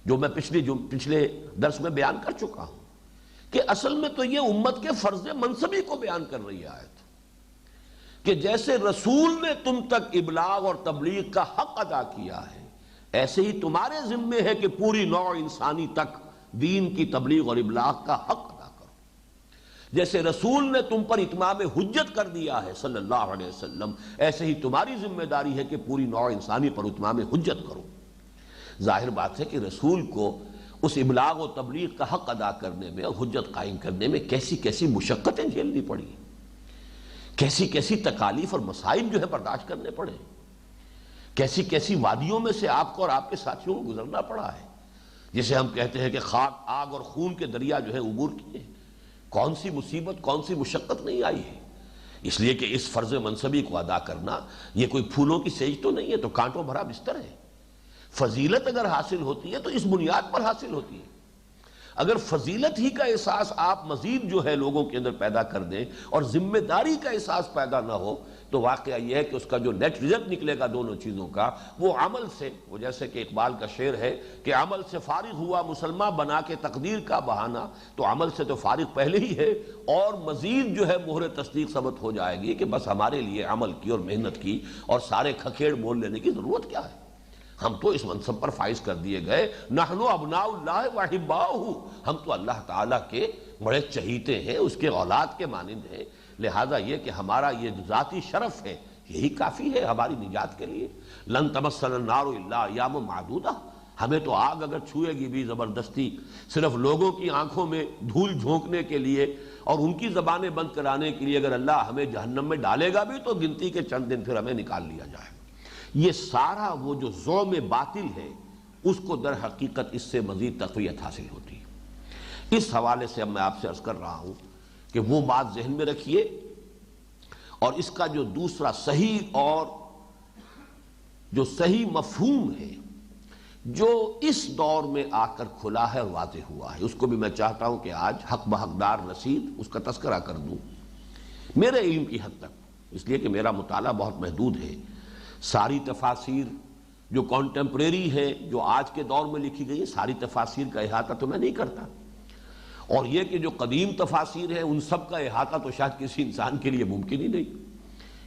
جو میں پچھلے درس میں بیان کر چکا ہوں، کہ اصل میں تو یہ امت کے فرض منصبی کو بیان کر رہی آیت، کہ جیسے رسول نے تم تک ابلاغ اور تبلیغ کا حق ادا کیا ہے، ایسے ہی تمہارے ذمے ہے کہ پوری نوع انسانی تک دین کی تبلیغ اور ابلاغ کا حق ادا کرو. جیسے رسول نے تم پر اتمام حجت کر دیا ہے صلی اللہ علیہ وسلم، ایسے ہی تمہاری ذمہ داری ہے کہ پوری نوع انسانی پر اتمام حجت کرو. ظاہر بات ہے کہ رسول کو اس ابلاغ و تبلیغ کا حق ادا کرنے میں اور حجت قائم کرنے میں کیسی کیسی مشقتیں جھیلنی پڑی، کیسی کیسی تکالیف اور مصائب جو ہے برداشت کرنے پڑے، کیسی کیسی وادیوں میں سے آپ کو اور آپ کے ساتھیوں کو گزرنا پڑا ہے، جسے ہم کہتے ہیں کہ خاک، آگ اور خون کے دریا جو ہے عبور کیے. کون سی مصیبت، کون سی مشقت نہیں آئی ہے. اس لیے کہ اس فرض منصبی کو ادا کرنا یہ کوئی پھولوں کی سیج تو نہیں ہے، تو کانٹوں بھرا بستر ہے. فضیلت اگر حاصل ہوتی ہے تو اس بنیاد پر حاصل ہوتی ہے. اگر فضیلت ہی کا احساس آپ مزید جو ہے لوگوں کے اندر پیدا کر دیں اور ذمہ داری کا احساس پیدا نہ ہو، تو واقعہ یہ ہے کہ اس کا جو نیٹ رزلٹ نکلے گا دونوں چیزوں کا، وہ عمل سے، وہ جیسے کہ اقبال کا شعر ہے کہ عمل سے فارغ ہوا مسلمہ بنا کے تقدیر کا بہانہ، تو عمل سے تو فارغ پہلے ہی ہے، اور مزید جو ہے مہر تصدیق ثبت ہو جائے گی کہ بس ہمارے لیے عمل کی اور محنت کی اور سارے کھکھیڑ مول لینے کی ضرورت کیا ہے. ہم تو اس منصب پر فائز کر دیے گئے، نحن ابناء اللہ واحباؤہ، ہم تو اللہ تعالیٰ کے بڑے چہیتے ہیں، اس کے اولاد کے مانند ہیں. لہذا یہ کہ ہمارا یہ ذاتی شرف ہے یہی کافی ہے ہماری نجات کے لیے. لن تمسنا النار الا ایاما معدودہ، ہمیں تو آگ اگر چھوئے گی بھی زبردستی صرف لوگوں کی آنکھوں میں دھول جھونکنے کے لیے اور ان کی زبانیں بند کرانے کے لیے، اگر اللہ ہمیں جہنم میں ڈالے گا بھی تو گنتی کے چند دن پھر ہمیں نکال لیا جائے گا. یہ سارا وہ جو زوم باطل ہے اس کو در حقیقت اس سے مزید تقویت حاصل ہوتی ہے. اس حوالے سے اب میں آپ سے عرض کر رہا ہوں کہ وہ بات ذہن میں رکھیے اور اس کا جو دوسرا صحیح اور جو صحیح مفہوم ہے جو اس دور میں آ کر کھلا ہے اور واضح ہوا ہے، اس کو بھی میں چاہتا ہوں کہ آج حق بحقدار رسید اس کا تذکرہ کر دوں میرے علم کی حد تک، اس لیے کہ میرا مطالعہ بہت محدود ہے۔ ساری تفاسیر جو کانٹمپریری ہے، جو آج کے دور میں لکھی گئی ہے، ساری تفاسیر کا احاطہ تو میں نہیں کرتا، اور یہ کہ جو قدیم تفاسیر ہیں ان سب کا احاطہ تو شاید کسی انسان کے لیے ممکن ہی نہیں،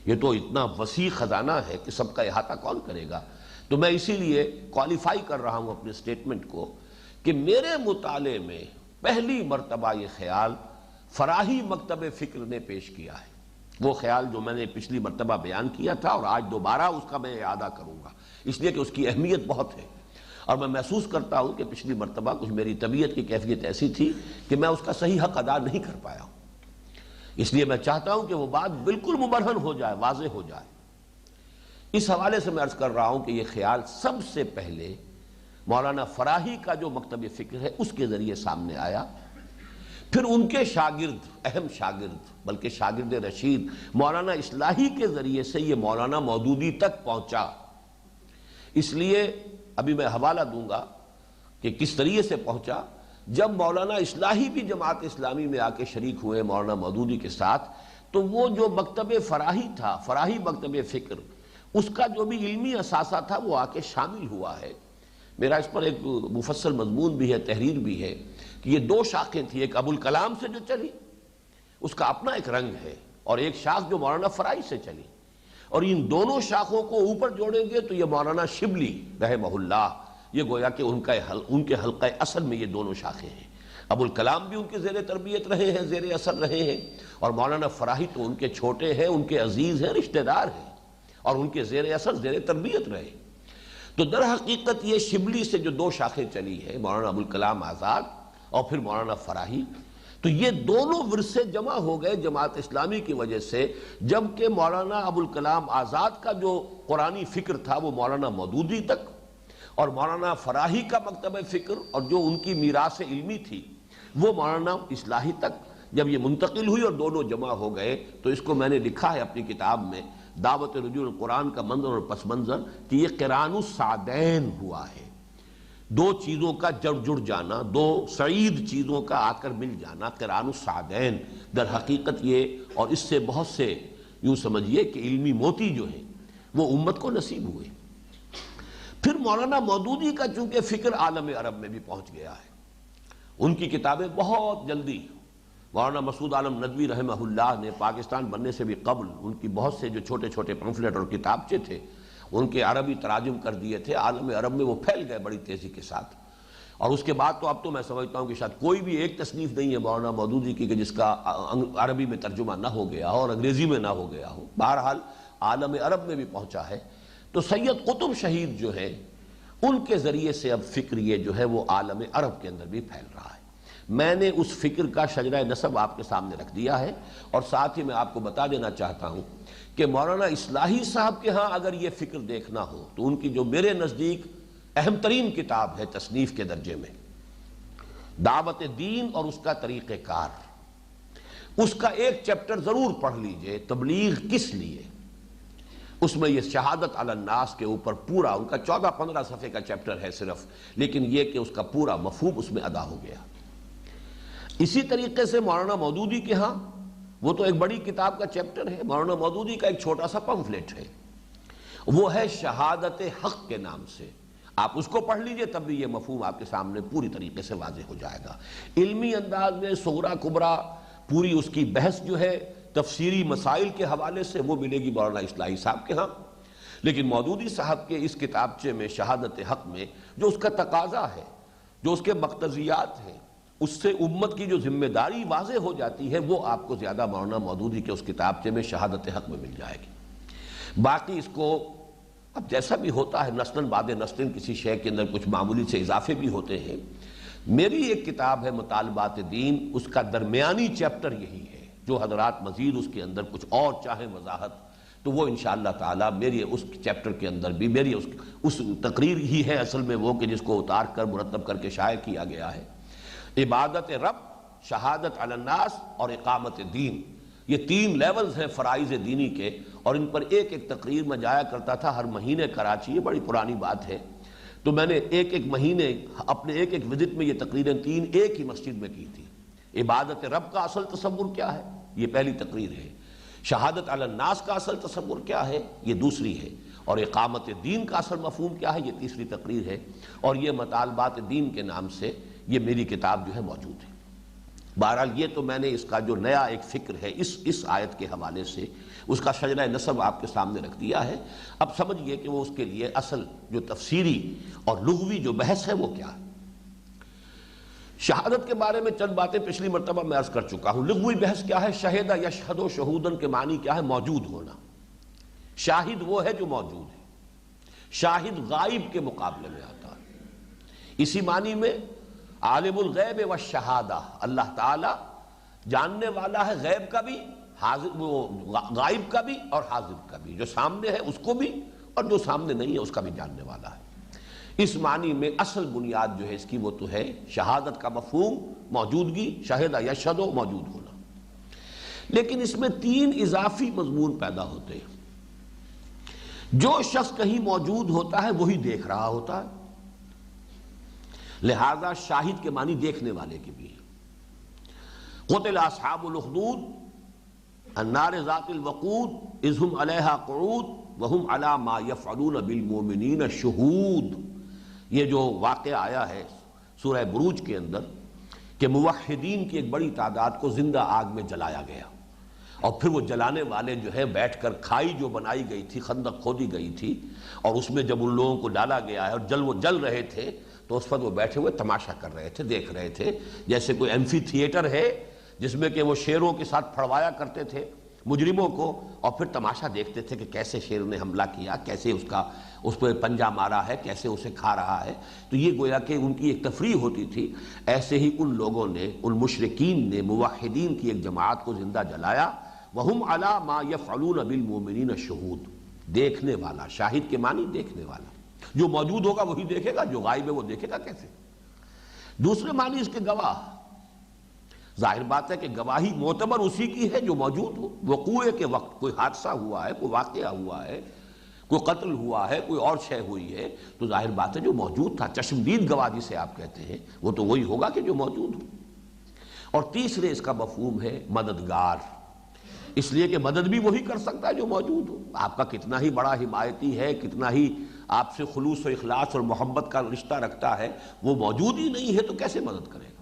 یہ تو اتنا وسیع خزانہ ہے کہ سب کا احاطہ کون کرے گا۔ تو میں اسی لیے کوالیفائی کر رہا ہوں اپنے سٹیٹمنٹ کو کہ میرے مطالعے میں پہلی مرتبہ یہ خیال فراہی مکتب فکر نے پیش کیا ہے، وہ خیال جو میں نے پچھلی مرتبہ بیان کیا تھا، اور آج دوبارہ اس کا میں اعادہ کروں گا، اس لیے کہ اس کی اہمیت بہت ہے، اور میں محسوس کرتا ہوں کہ پچھلی مرتبہ کچھ میری طبیعت کی کیفیت ایسی تھی کہ میں اس کا صحیح حق ادا نہیں کر پایا ہوں، اس لیے میں چاہتا ہوں کہ وہ بات بالکل مبرہن ہو جائے، واضح ہو جائے۔ اس حوالے سے میں عرض کر رہا ہوں کہ یہ خیال سب سے پہلے مولانا فراہی کا جو مکتب فکر ہے اس کے ذریعے سامنے آیا، پھر ان کے شاگرد، اہم شاگرد بلکہ شاگرد رشید مولانا اصلاحی کے ذریعے سے یہ مولانا مودودی تک پہنچا۔ اس لیے ابھی میں حوالہ دوں گا کہ کس طریقے سے پہنچا۔ جب مولانا اصلاحی بھی جماعت اسلامی میں آ کے شریک ہوئے مولانا مودودی کے ساتھ، تو وہ جو مکتب فراہی تھا، فراہی مکتب فکر، اس کا جو بھی علمی اثاثہ تھا وہ آ کے شامل ہوا ہے۔ میرا اس پر ایک مفصل مضمون بھی ہے، تحریر بھی ہے، کہ یہ دو شاخیں تھیں، ایک ابوالکلام سے جو چلی اس کا اپنا ایک رنگ ہے، اور ایک شاخ جو مولانا فراہی سے چلی، اور ان دونوں شاخوں کو اوپر جوڑیں گے تو یہ مولانا شبلی رحمہ اللہ، یہ گویا کہ ان کے حلقہ اصل میں یہ دونوں شاخیں ہیں۔ ابوالکلام بھی ان کے زیر تربیت رہے ہیں، زیر اثر رہے ہیں، اور مولانا فراہی تو ان کے چھوٹے ہیں، ان کے عزیز ہیں، رشتہ دار ہیں، اور ان کے زیر اثر زیر تربیت رہے۔ تو در حقیقت یہ شبلی سے جو دو شاخیں چلی ہے، مولانا ابوالکلام آزاد اور پھر مولانا فراہی، تو یہ دونوں ورثے جمع ہو گئے جماعت اسلامی کی وجہ سے، جبکہ مولانا ابوالکلام آزاد کا جو قرآنی فکر تھا وہ مولانا مودودی تک، اور مولانا فراہی کا مکتب فکر اور جو ان کی میراث علمی تھی وہ مولانا اصلاحی تک جب یہ منتقل ہوئی اور دونوں جمع ہو گئے، تو اس کو میں نے لکھا ہے اپنی کتاب میں، دعوت رجوع القرآن کا منظر اور پس منظر، کہ یہ قران السعدین ہوا ہے، دو چیزوں کا جڑ جانا، دو سعید چیزوں کا آ کر مل جانا، قران السعدین در حقیقت یہ، اور اس سے بہت سے یوں سمجھیے کہ علمی موتی جو ہیں وہ امت کو نصیب ہوئے۔ پھر مولانا مودودی کا چونکہ فکر عالم عرب میں بھی پہنچ گیا ہے، ان کی کتابیں بہت جلدی، مولانا مسعود عالم ندوی رحمہ اللہ نے پاکستان بننے سے بھی قبل ان کی بہت سے جو چھوٹے چھوٹے پمفلٹ اور کتابچے تھے ان کے عربی تراجم کر دیے تھے، عالم عرب میں وہ پھیل گئے بڑی تیزی کے ساتھ، اور اس کے بعد تو اب تو میں سمجھتا ہوں کہ شاید کوئی بھی ایک تصنیف نہیں ہے مولانا مودودی کی کہ جس کا عربی میں ترجمہ نہ ہو گیا ہو اور انگریزی میں نہ ہو گیا ہو، بہرحال عالم عرب میں بھی پہنچا ہے۔ تو سید قطب شہید جو ہے ان کے ذریعے سے اب فکر یہ جو ہے وہ عالم عرب کے اندر بھی پھیل رہا ہے۔ میں نے اس فکر کا شجرہ نسب آپ کے سامنے رکھ دیا ہے، اور ساتھ ہی میں آپ کو بتا دینا چاہتا ہوں کہ مولانا اصلاحی صاحب کے ہاں اگر یہ فکر دیکھنا ہو تو ان کی جو میرے نزدیک اہم ترین کتاب ہے تصنیف کے درجے میں، دعوت دین اور اس کا طریقہ کار، اس کا ایک چیپٹر ضرور پڑھ لیجئے، تبلیغ کس لیے۔ اس میں یہ شہادت علی الناس کے اوپر پورا ان کا 14-15 صفحے کا چیپٹر ہے صرف، لیکن یہ کہ اس کا پورا مفہوم اس میں ادا ہو گیا۔ اسی طریقے سے مولانا مودودی کے ہاں وہ تو ایک بڑی کتاب کا چیپٹر ہے، مولانا مودودی کا ایک چھوٹا سا پمفلٹ ہے، وہ ہے شہادت حق کے نام سے، آپ اس کو پڑھ لیجئے تب بھی یہ مفہوم آپ کے سامنے پوری طریقے سے واضح ہو جائے گا۔ علمی انداز میں صغرا کبرا پوری اس کی بحث جو ہے تفسیری مسائل کے حوالے سے وہ ملے گی مولانا اصلاحی صاحب کے ہاں، لیکن مودودی صاحب کے اس کتابچے میں شہادت حق میں جو اس کا تقاضا ہے، جو اس کے مقتضیات ہیں، اس سے امت کی جو ذمہ داری واضح ہو جاتی ہے، وہ آپ کو زیادہ مولانا مودودی کے اس کتابچے میں شہادت حق میں مل جائے گی۔ باقی اس کو اب جیسا بھی ہوتا ہے نسلاً بعد نسلاً کسی شے کے اندر کچھ معمولی سے اضافے بھی ہوتے ہیں۔ میری ایک کتاب ہے مطالبات دین، اس کا درمیانی چیپٹر یہی ہے، جو حضرات مزید اس کے اندر کچھ اور چاہیں وضاحت تو وہ انشاءاللہ تعالی میری اس چیپٹر کے اندر بھی میری اس تقریر ہی ہے اصل میں وہ کہ جس کو اتار کر مرتب کر کے شائع کیا گیا ہے۔ عبادت رب، شہادت علی الناس اور اقامت دین، یہ 3 لیولز ہیں فرائض دینی کے، اور ان پر ایک ایک تقریر میں جایا کرتا تھا ہر مہینے کراچی، یہ بڑی پرانی بات ہے، تو میں نے ایک ایک مہینے اپنے ایک ایک وزٹ میں یہ تقریریں 3 ایک ہی مسجد میں کی تھی۔ عبادت رب کا اصل تصور کیا ہے، یہ پہلی تقریر ہے۔ شہادت علی الناس کا اصل تصور کیا ہے، یہ دوسری ہے۔ اور اقامت دین کا اصل مفہوم کیا ہے، یہ تیسری تقریر ہے۔ اور یہ مطالبات دین کے نام سے یہ میری کتاب جو ہے موجود ہے۔ بہرحال یہ تو میں نے اس کا جو نیا ایک فکر ہے اس آیت کے حوالے سے اس کا شجرہ نسب آپ کے سامنے رکھ دیا ہے۔ اب سمجھئے کہ وہ اس کے لیے اصل جو تفسیری اور لغوی جو بحث ہے وہ کیا ہے۔ شہادت کے بارے میں چند باتیں پچھلی مرتبہ میں عرض کر چکا ہوں۔ لغوی بحث کیا ہے؟ شہدہ یشہد شہودن کے معنی کیا ہے؟ موجود ہونا۔ شاہد وہ ہے جو موجود ہے، شاہد غائب کے مقابلے میں آتا ہے۔ اسی معنی میں عالم الغیب والشہادہ، اللہ تعالی جاننے والا ہے غیب کا بھی، غائب کا بھی اور حاضر کا بھی، جو سامنے ہے اس کو بھی اور جو سامنے نہیں ہے اس کا بھی جاننے والا ہے۔ اس معنی میں اصل بنیاد جو ہے اس کی وہ تو ہے شہادت کا مفہوم، موجودگی، شہدہ یشہد، موجود ہونا۔ لیکن اس میں 3 اضافی مضمون پیدا ہوتے ہیں۔ جو شخص کہیں موجود ہوتا ہے وہی دیکھ رہا ہوتا ہے، لہذا شاہد کے معنی دیکھنے والے کے بھی ہیں۔ قتل اصحاب الاخدود النار ذات الوقود اذ هم علیہا قعود وهم علی ما یفعلون بالمؤمنین شہود۔ یہ جو واقعہ آیا ہے سورہ بروج کے اندر کہ موحدین کی ایک بڑی تعداد کو زندہ آگ میں جلایا گیا، اور پھر وہ جلانے والے جو ہے بیٹھ کر کھائی جو بنائی گئی تھی، خندق کھودی گئی تھی، اور اس میں جب ان لوگوں کو ڈالا گیا ہے اور وہ جل رہے تھے تو اس پر وہ بیٹھے ہوئے تماشا کر رہے تھے، دیکھ رہے تھے، جیسے کوئی ایمفی تھیٹر ہے جس میں کہ وہ شیروں کے ساتھ پھڑوایا کرتے تھے مجرموں کو، اور پھر تماشا دیکھتے تھے کہ کیسے شیر نے حملہ کیا، کیسے اس پہ پنجہ مارا ہے، کیسے اسے کھا رہا ہے۔ تو یہ گویا کہ ان کی ایک تفریح ہوتی تھی۔ ایسے ہی ان لوگوں نے، ان مشرکین نے موحدین کی ایک جماعت کو زندہ جلایا۔ وَهُمْ عَلَى مَا يَفْعَلُونَ بِالْمُؤْمِنِينَ شُهُود، دیکھنے والا، شاہد کے معنی دیکھنے والا، جو موجود ہوگا وہی دیکھے گا، جو غائب ہے وہ دیکھے گا کیسے۔ دوسرے معنی اس کے گواہ، ظاہر بات ہے کہ گواہی معتبر اسی کی ہے جو موجود ہو۔ وقوع کے وقت کوئی حادثہ ہوا ہے، کوئی واقعہ ہوا ہے، کوئی قتل ہوا ہے، کوئی اور شے ہوئی ہے، تو ظاہر بات ہے جو موجود تھا، چشمدید گواہ جسے آپ کہتے ہیں، وہ تو وہی ہوگا کہ جو موجود ہو۔ اور تیسرے اس کا مفہوم ہے مددگار، اس لیے کہ مدد بھی وہی کر سکتا ہے جو موجود ہو۔ آپ کا کتنا ہی بڑا حمایتی ہے، کتنا ہی آپ سے خلوص و اخلاص اور محبت کا رشتہ رکھتا ہے، وہ موجود ہی نہیں ہے تو کیسے مدد کرے گا۔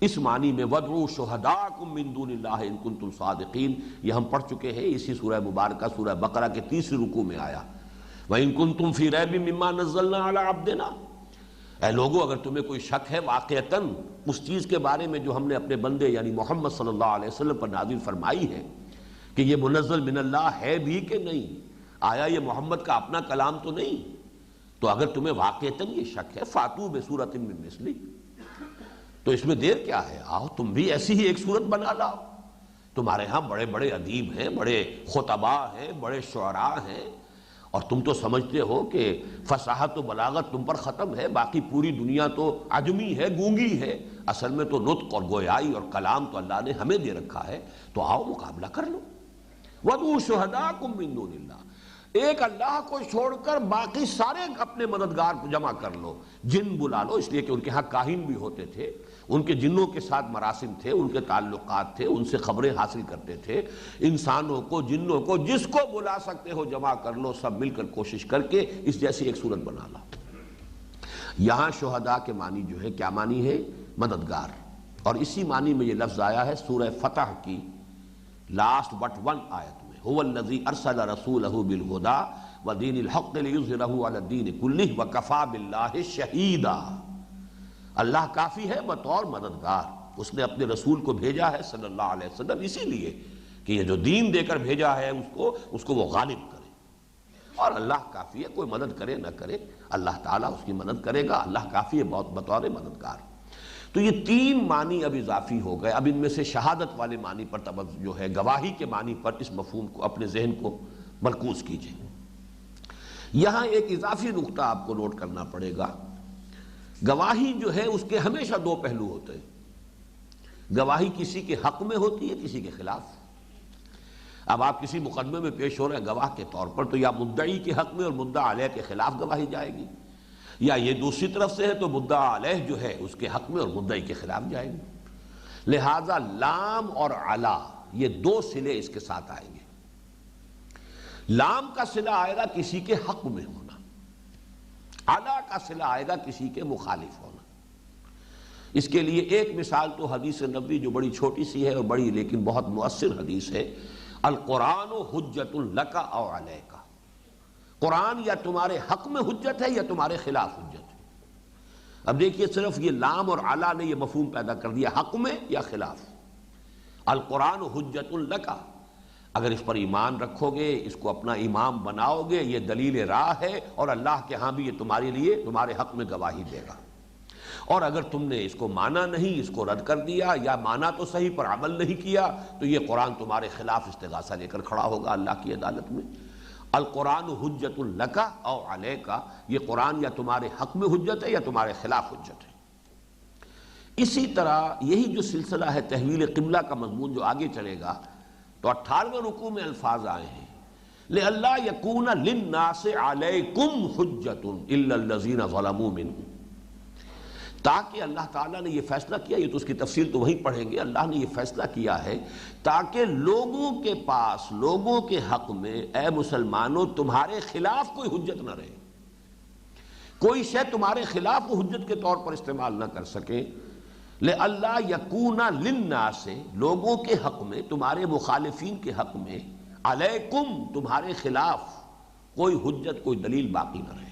اس معنی میں وَادْعُوا شُهَدَاءَكُم مِّن دُونِ اللَّهِ إِن كُنتُمْ صَادِقِينَ، یہ ہم پڑھ چکے ہیں اسی سورہ مبارکہ سورہ بقرہ کے 3 رکوع میں آیا، وَإِن كُنتُمْ فِي رَيْبٍ مِّمَّا نَزَّلْنَا عَلَىٰ عَبْدِنَا، اے لوگو اگر تمہیں کوئی شک ہے واقعتاً اس چیز کے بارے میں جو ہم نے اپنے بندے یعنی محمد صلی اللہ علیہ وسلم پر نازل فرمائی ہے کہ یہ منزل من اللہ ہے بھی کہ نہیں، آیا یہ محمد کا اپنا کلام تو نہیں، تو اگر تمہیں واقعتاً یہ شک ہے فاتو بسورۃ من مثلہ، تو اس میں دیر کیا ہے، آؤ تم بھی ایسی ہی ایک صورت بنا لاؤ۔ تمہارے ہاں بڑے بڑے ادیب ہیں، بڑے خطباء ہیں، بڑے شعراء ہیں، اور تم تو سمجھتے ہو کہ فصاحت و بلاغت تم پر ختم ہے، باقی پوری دنیا تو عجمی ہے، گونگی ہے، اصل میں تو نطق اور گویائی اور کلام تو اللہ نے ہمیں دے رکھا ہے، تو آؤ مقابلہ کر لو۔ وَادْعُوا شُهَدَاءَكُم مِّن دُونِ اللَّهِ، ایک اللہ کو چھوڑ کر باقی سارے اپنے مددگار جمع کر لو، جن بلا لو، اس لیے کہ ان کے ہاں کاہن بھی ہوتے تھے، ان کے جنوں کے ساتھ مراسم تھے، ان کے تعلقات تھے، ان سے خبریں حاصل کرتے تھے، انسانوں کو، جنوں کو، جس کو بلا سکتے ہو جمع کر لو، سب مل کر کوشش کر کے اس جیسی ایک صورت بنا لا۔ یہاں شہداء کے معنی جو ہے کیا معنی ہے؟ مددگار، اور اسی معنی میں یہ لفظ آیا ہے سورہ فتح کی لاسٹ بٹ 1 آیت میں، هو الذی ارسل رسولہ بالہدی ودین الحق لیظہرہ علی الدین کلہ وکفی باللہ شہیدا۔ اللہ کافی ہے بطور مددگار، اس نے اپنے رسول کو بھیجا ہے صلی اللہ علیہ وسلم اسی لیے کہ یہ جو دین دے کر بھیجا ہے اس کو وہ غالب کرے، اور اللہ کافی ہے، کوئی مدد کرے نہ کرے اللہ تعالیٰ اس کی مدد کرے گا، اللہ کافی ہے بطور مددگار۔ تو یہ 3 معنی اب اضافی ہو گئے۔ اب ان میں سے شہادت والے معنی پر توجہ ہے، گواہی کے معنی پر اس مفہوم کو اپنے ذہن کو مرکوز کیجئے۔ یہاں ایک اضافی نقطہ آپ کو نوٹ کرنا پڑے گا، گواہی جو ہے اس کے ہمیشہ 2 پہلو ہوتے ہیں، گواہی کسی کے حق میں ہوتی ہے، کسی کے خلاف۔ اب آپ کسی مقدمے میں پیش ہو رہے ہیں گواہ کے طور پر، تو یا مدعی کے حق میں اور مدعا علیہ کے خلاف گواہی جائے گی، یا یہ دوسری طرف سے ہے تو مدعا علیہ جو ہے اس کے حق میں اور مدعی کے خلاف جائے گی۔ لہذا لام اور علا یہ دو صلے اس کے ساتھ آئیں گے۔ لام کا صلہ آئے گا کسی کے حق میں ہونا، علا کا صلہ آئے گا کسی کے مخالف ہونا۔ اس کے لیے ایک مثال تو حدیث نبوی جو بڑی چھوٹی سی ہے اور بڑی لیکن بہت مؤثر حدیث ہے، القرآن حجت لک او علیک، قرآن یا تمہارے حق میں حجت ہے یا تمہارے خلاف حجت ہے۔ اب دیکھیے صرف یہ لام اور علا نے یہ مفہوم پیدا کر دیا، حق میں یا خلاف۔ القرآن حجت لک، اگر اس پر ایمان رکھو گے، اس کو اپنا امام بناؤ گے، یہ دلیل راہ ہے اور اللہ کے ہاں بھی یہ تمہارے لیے تمہارے حق میں گواہی دے گا۔ اور اگر تم نے اس کو مانا نہیں، اس کو رد کر دیا، یا مانا تو صحیح پر عمل نہیں کیا، تو یہ قرآن تمہارے خلاف استغاثہ لے کر کھڑا ہوگا اللہ کی عدالت میں۔ القرآن حجت لک او علیک، یہ قرآن یا تمہارے حق میں حجت ہے یا تمہارے خلاف حجت ہے۔ اسی طرح یہی جو سلسلہ ہے تحویل قبلہ کا مضمون جو آگے چلے گا، تو 18ویں رکوع میں الفاظ آئے ہیں لئلا یکون للناس علیکم حجت الا الذین ظلموا منکم، تاکہ اللہ تعالیٰ نے یہ فیصلہ کیا، یہ تو اس کی تفصیل تو وہیں پڑھیں گے، اللہ نے یہ فیصلہ کیا ہے تاکہ لوگوں کے پاس، لوگوں کے حق میں اے مسلمانوں تمہارے خلاف کوئی حجت نہ رہے، کوئی شے تمہارے خلاف وہ حجت کے طور پر استعمال نہ کر سکے۔ لئلا یکون للناس، لوگوں کے حق میں، تمہارے مخالفین کے حق میں، علیکم تمہارے خلاف کوئی حجت، کوئی دلیل باقی نہ رہے۔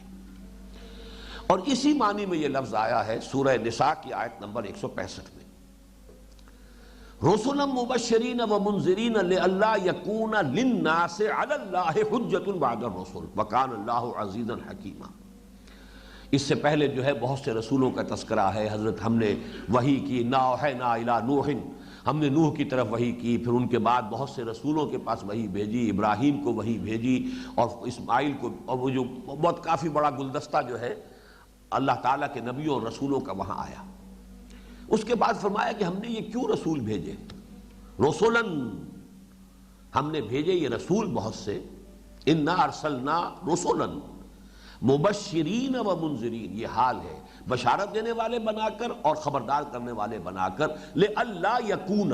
اور اسی معنی میں یہ لفظ آیا ہے سورہ نساء کی آیت نمبر 165 میں، رسلا مبشرین ومنذرین لئلا یکون للناس علی اللہ حجت بعد الرسل وکان اللہ عزیزا حکیما۔ اس سے پہلے جو ہے بہت سے رسولوں کا تذکرہ ہے، حضرت ہم نے وحی کی، انا اوحینا الی نوح، ہم نے نوح کی طرف وحی کی، پھر ان کے بعد بہت سے رسولوں کے پاس وحی بھیجی، ابراہیم کو وحی بھیجی اور اسماعیل کو، اور وہ جو بہت کافی بڑا گلدستہ جو ہے اللہ تعالیٰ کے نبیوں اور رسولوں کا وہاں آیا۔ اس کے بعد فرمایا کہ ہم نے یہ کیوں رسول بھیجے، رسولاً، ہم نے بھیجے یہ رسول بہت سے، انا ارسلنا رسولاً مبشرین و منذرین، یہ حال ہے، بشارت دینے والے بنا کر اور خبردار کرنے والے بنا کر، لئلا یکون،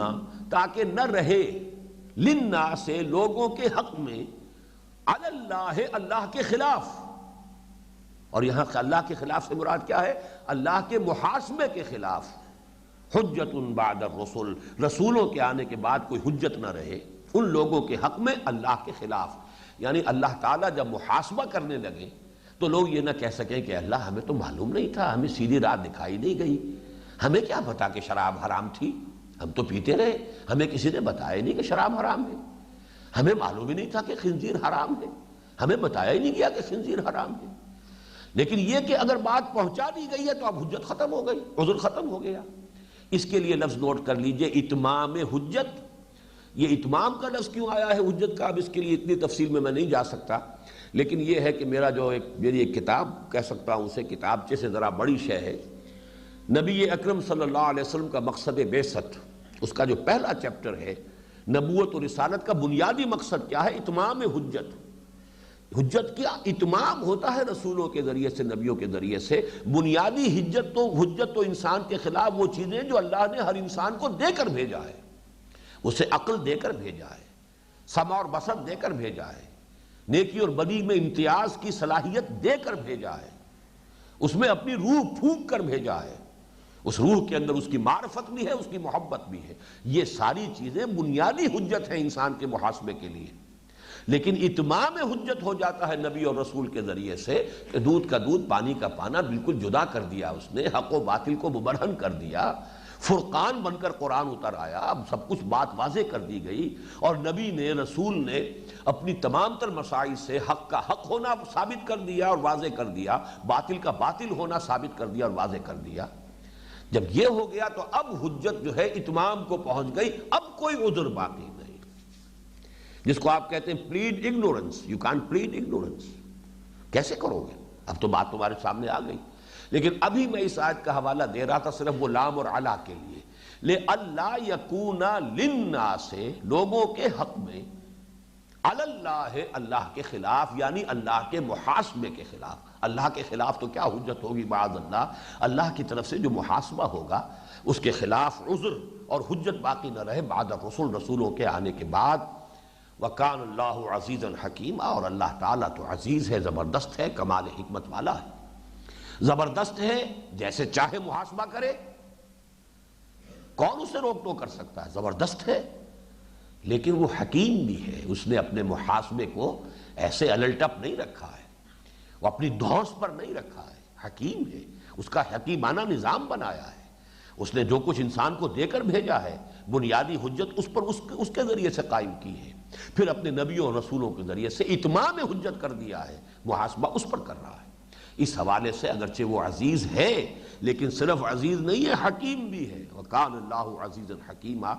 تاکہ نہ رہے، للناس، لوگوں کے حق میں، علی اللہ، اللہ کے خلاف، اور یہاں اللہ کے خلاف سے مراد کیا ہے؟ اللہ کے محاسبے کے خلاف، حجت بعد الرسل، رسولوں کے آنے کے بعد کوئی حجت نہ رہے ان لوگوں کے حق میں اللہ کے خلاف۔ یعنی اللہ تعالیٰ جب محاسبہ کرنے لگے تو لوگ یہ نہ کہہ سکیں کہ اللہ ہمیں تو معلوم نہیں تھا، ہمیں سیدھی راہ دکھائی نہیں گئی، ہمیں کیا پتا کہ شراب حرام تھی، ہم تو پیتے رہے، ہمیں کسی نے بتایا نہیں کہ شراب حرام ہے، ہمیں معلوم ہی نہیں تھا کہ خنزیر حرام ہے، ہمیں بتایا ہی نہیں گیا کہ خنزیر حرام ہے۔ لیکن یہ کہ اگر بات پہنچا دی گئی ہے تو اب حجت ختم ہو گئی، عذر ختم ہو گیا۔ اس کے لیے لفظ نوٹ کر لیجئے، اتمام حجت۔ یہ اتمام کا لفظ کیوں آیا ہے حجت کا، اب اس کے لیے اتنی تفصیل میں نہیں جا سکتا، لیکن یہ ہے کہ میری ایک کتاب کہہ سکتا ہوں اسے، کتابچے سے ذرا بڑی شے ہے، نبی اکرم صلی اللہ علیہ وسلم کا مقصد بعثت، اس کا جو پہلا چیپٹر ہے، نبوت و رسالت کا بنیادی مقصد کیا ہے؟ اتمام حجت۔ حجت کیا اتمام ہوتا ہے رسولوں کے ذریعے سے، نبیوں کے ذریعے سے۔ بنیادی حجت تو انسان کے خلاف وہ چیزیں جو اللہ نے ہر انسان کو دے کر بھیجا ہے، اسے عقل دے کر بھیجا ہے، سمع اور بصر دے کر بھیجا ہے، نیکی اور بدی میں امتیاز کی صلاحیت دے کر بھیجا ہے، اس میں اپنی روح پھونک کر بھیجا ہے، اس روح کے اندر اس کی معرفت بھی ہے، اس کی محبت بھی ہے۔ یہ ساری چیزیں بنیادی حجت ہیں انسان کے محاسبے کے لیے۔ لیکن اتمام حجت ہو جاتا ہے نبی اور رسول کے ذریعے سے کہ دودھ کا دودھ، پانی کا پانا بالکل جدا کر دیا، اس نے حق و باطل کو مبرہن کر دیا، فرقان بن کر قرآن اتر آیا، اب سب کچھ بات واضح کر دی گئی، اور نبی نے، رسول نے اپنی تمام تر مسائل سے حق کا حق ہونا ثابت کر دیا اور واضح کر دیا، باطل کا باطل ہونا ثابت کر دیا اور واضح کر دیا۔ جب یہ ہو گیا تو اب حجت جو ہے اتمام کو پہنچ گئی، اب کوئی عذر باقی نہیں، جس کو آپ کہتے ہیں plead ignorance, you can't plead ignorance, کیسے کرو گے؟ اب تو بات تمہارے سامنے آ گئی۔ لیکن ابھی میں اس آیت کا حوالہ دے رہا تھا صرف وہ لام اور علا کے لیے، لِأَلَّا يَكُونَ لِلنَّاسِ، لوگوں کے حق میں، علی اللہ، اللہ کے خلاف، یعنی اللہ کے محاسبے کے خلاف۔ اللہ کے خلاف تو کیا حجت ہوگی معاذ اللہ، اللہ کی طرف سے جو محاسبہ ہوگا اس کے خلاف عذر اور حجت باقی نہ رہے بعد الرسل، رسولوں کے آنے کے بعد۔ وَكَانَ اللَّهُ عَزِيزًا حَكِيمًا، اور اللہ تعالیٰ تو عزیز ہے، زبردست ہے، کمال حکمت والا ہے، زبردست ہے، جیسے چاہے محاسبہ کرے، کون اسے روک ٹوک کر سکتا ہے، زبردست ہے، لیکن وہ حکیم بھی ہے، اس نے اپنے محاسبے کو ایسے الٹپ نہیں رکھا ہے، وہ اپنی دھوس پر نہیں رکھا ہے، حکیم ہے، اس کا حکیمانہ نظام بنایا ہے، اس نے جو کچھ انسان کو دے کر بھیجا ہے بنیادی حجت اس پر اس کے ذریعے سے قائم کی ہے، پھر اپنے نبیوں اور رسولوں کے ذریعے سے اتمام حجت کر دیا ہے، محاسبہ اس پر کر رہا ہے۔ اس حوالے سے اگرچہ وہ عزیز ہے لیکن صرف عزیز نہیں ہے، حکیم بھی ہے۔ وَكَانَ اللَّهُ عَزِيزًا حَكِيمًا،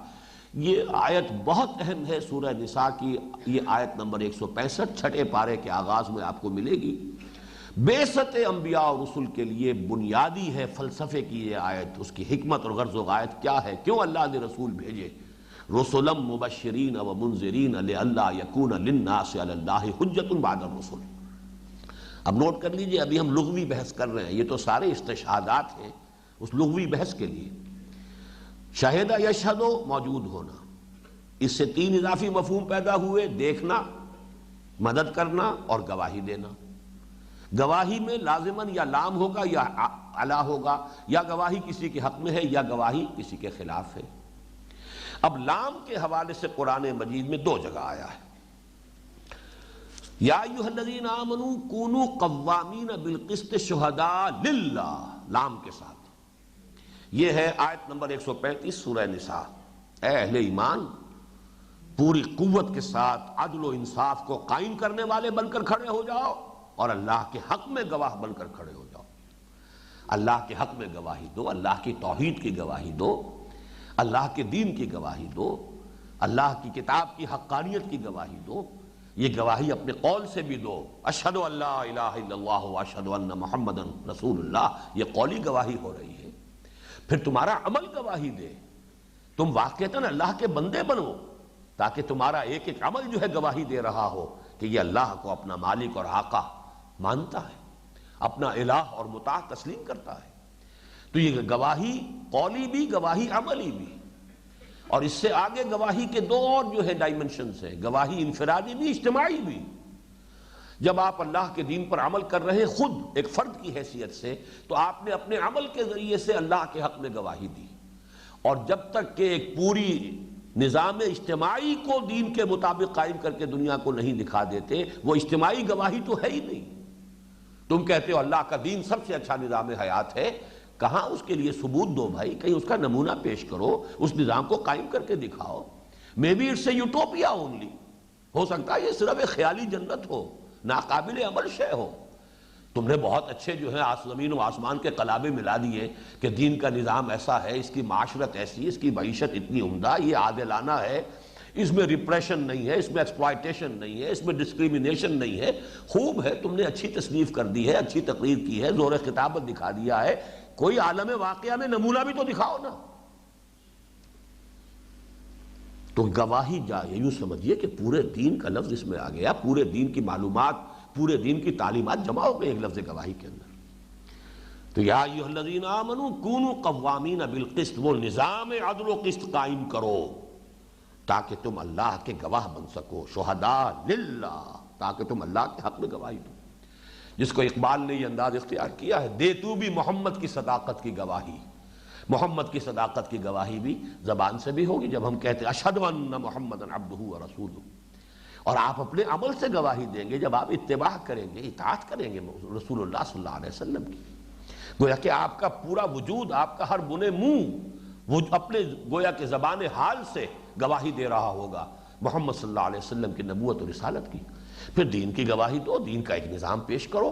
یہ آیت بہت اہم ہے، سورہ نساء کی یہ آیت نمبر 165 چھٹے پارے کے آغاز میں آپ کو ملے گی۔ بعثت انبیاء اور رسل کے لیے بنیادی ہے فلسفے کی یہ آیت، اس کی حکمت اور غرض و غایت کیا ہے، کیوں اللہ نے رسول بھیجے؟ رسلا مبشرین ومنذرین لئلا یکون للناس علی اللہ حجۃ بعد الرسل۔ اب نوٹ کر لیجئے، ابھی ہم لغوی بحث کر رہے ہیں، یہ تو سارے استشہادات ہیں اس لغوی بحث کے لیے۔ شہدہ یشہد موجود ہونا، اس سے 3 اضافی مفہوم پیدا ہوئے، دیکھنا، مدد کرنا اور گواہی دینا۔ گواہی میں لازماً یا لام ہوگا یا علا ہوگا، یا گواہی کسی کے حق میں ہے یا گواہی کسی کے خلاف ہے۔ اب لام کے حوالے سے قرآن مجید میں 2 جگہ آیا ہے، یا ایھا الذین آمنوا کونوا قوامین بالقسط شہداء للہ، لام کے ساتھ۔ یہ ہے آیت نمبر 135 سورہ نساء۔ اے اہل ایمان، پوری قوت کے ساتھ عدل و انصاف کو قائم کرنے والے بن کر کھڑے ہو جاؤ اور اللہ کے حق میں گواہ بن کر کھڑے ہو جاؤ۔ اللہ کے حق میں گواہی دو، اللہ کی توحید کی گواہی دو، اللہ کے دین کی گواہی دو، اللہ کی کتاب کی حقانیت کی گواہی دو۔ یہ گواہی اپنے قول سے بھی دو، اشہد ان لا الہ الا اللہ واشہد ان محمدا رسول اللہ، یہ قولی گواہی ہو رہی ہے۔ پھر تمہارا عمل گواہی دے، تم واقعتاً اللہ کے بندے بنو، تاکہ تمہارا ایک ایک عمل جو ہے گواہی دے رہا ہو کہ یہ اللہ کو اپنا مالک اور آقا مانتا ہے، اپنا الہ اور مطاع تسلیم کرتا ہے۔ تو یہ گواہی قولی بھی، گواہی عملی بھی، اور اس سے آگے گواہی کے 2 اور جو ہے ڈائمنشنز ہیں، گواہی انفرادی بھی، اجتماعی بھی۔ جب آپ اللہ کے دین پر عمل کر رہے خود ایک فرد کی حیثیت سے، تو آپ نے اپنے عمل کے ذریعے سے اللہ کے حق میں گواہی دی، اور جب تک کہ ایک پوری نظام اجتماعی کو دین کے مطابق قائم کر کے دنیا کو نہیں دکھا دیتے، وہ اجتماعی گواہی تو ہے ہی نہیں۔ تم کہتے ہو اللہ کا دین سب سے اچھا نظام حیات ہے، کہاں اس کے لیے ثبوت دو بھائی، کہیں اس کا نمونہ پیش کرو، اس نظام کو قائم کر کے دکھاؤ۔ May be it's a utopia only, ہو سکتا ہے یہ صرف ایک خیالی جنت ہو، ناقابل عمل شے ہو۔ تم نے بہت اچھے جو ہے زمین و آسمان کے قلابے ملا دیے کہ دین کا نظام ایسا ہے، اس کی معاشرت ایسی، اس کی معیشت اتنی عمدہ، یہ عادلانہ ہے، اس میں ریپریشن نہیں ہے، اس میں ایکسپلائٹیشن نہیں ہے، اس میں ڈسکریمنیشن نہیں ہے۔ خوب ہے، تم نے اچھی تصنیف کر دی ہے، اچھی تقریر کی ہے، زور خطابت دکھا دیا ہے، کوئی عالم واقعہ میں نمونہ بھی تو دکھاؤ نا۔ تو گواہی جائے، یوں سمجھیے کہ پورے دین کا لفظ اس میں آ گیا، پورے دین کی معلومات، پورے دین کی تعلیمات جمع ہو گئے ایک لفظ گواہی کے اندر۔ تو یا ایھا الذین آمنوا کونوا قوامین بالقسط، وہ نظام عدل و قسط قائم کرو تاکہ تم اللہ کے گواہ بن سکو، شہداء للہ، تاکہ تم اللہ کے حق میں گواہی دو۔ جس کو اقبال نے یہ انداز اختیار کیا ہے، دے تو بھی محمد کی صداقت کی گواہی۔ محمد کی صداقت کی گواہی بھی زبان سے بھی ہوگی، جب ہم کہتے ہیں اشہد ان محمدا عبدہ ورسولہ، اور آپ اپنے عمل سے گواہی دیں گے جب آپ اتباع کریں گے، اطاعت کریں گے رسول اللہ صلی اللہ علیہ وسلم کی۔ گویا کہ آپ کا پورا وجود، آپ کا ہر بنے منہ وہ اپنے گویا کہ زبان حال سے گواہی دے رہا ہوگا محمد صلی اللہ علیہ وسلم کی نبوت و رسالت کی۔ پھر دین کی گواہی دو، دین کا ایک نظام پیش کرو،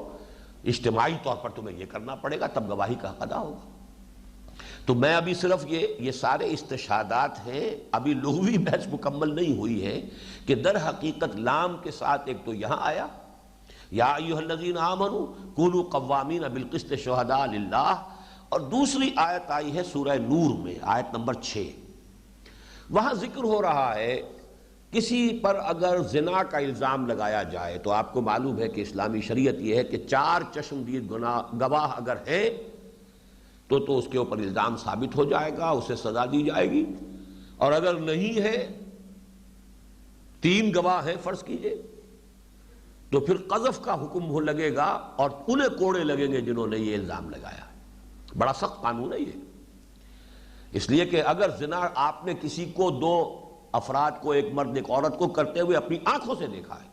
اجتماعی طور پر تمہیں یہ کرنا پڑے گا، تب گواہی کا حق ادا ہوگا۔ تو میں ابھی صرف یہ سارے استشہادات ہیں، ابھی لغوی بحث مکمل نہیں ہوئی ہے کہ در حقیقت لام کے ساتھ ایک تو یہاں آیا یا ایھا الذین آمنوا کونوا قوامین بالقسط شہداء للہ، اور دوسری آیت آئی ہے سورہ نور میں، آیت نمبر 6۔ وہاں ذکر ہو رہا ہے کسی پر اگر زنا کا الزام لگایا جائے تو آپ کو معلوم ہے کہ اسلامی شریعت یہ ہے کہ 4 چشمدید گواہ اگر ہیں تو اس کے اوپر الزام ثابت ہو جائے گا، اسے سزا دی جائے گی، اور اگر نہیں ہے 3 گواہ ہیں فرض کیجئے تو پھر قذف کا حکم ہو لگے گا اور انہیں کوڑے لگیں گے جنہوں نے یہ الزام لگایا ہے۔ بڑا سخت قانون ہے یہ، اس لیے کہ اگر زنا آپ نے کسی کو 2 افراد کو، ایک مرد ایک عورت کو کرتے ہوئے اپنی آنکھوں سے دیکھا ہے،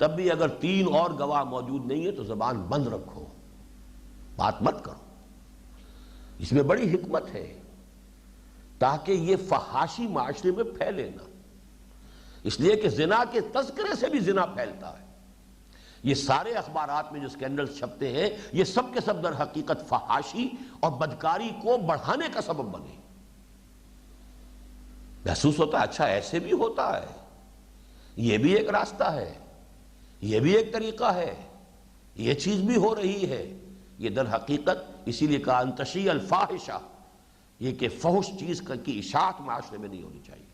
تب بھی اگر 3 اور گواہ موجود نہیں ہے تو زبان بند رکھو، بات مت کرو۔ اس میں بڑی حکمت ہے تاکہ یہ فحاشی معاشرے میں پھیلے نہ، اس لیے کہ زنا کے تذکرے سے بھی زنا پھیلتا ہے۔ یہ سارے اخبارات میں جو سکینڈل چھپتے ہیں یہ سب کے سب در حقیقت فحاشی اور بدکاری کو بڑھانے کا سبب بنے۔ محسوس ہوتا ہے اچھا ایسے بھی ہوتا ہے، یہ بھی ایک راستہ ہے، یہ بھی ایک طریقہ ہے، یہ چیز بھی ہو رہی ہے۔ یہ در حقیقت اسی لیے کہا ان تشیع الفاحشہ، یہ کہ فحش چیز کی اشاعت معاشرے میں نہیں ہونی چاہیے۔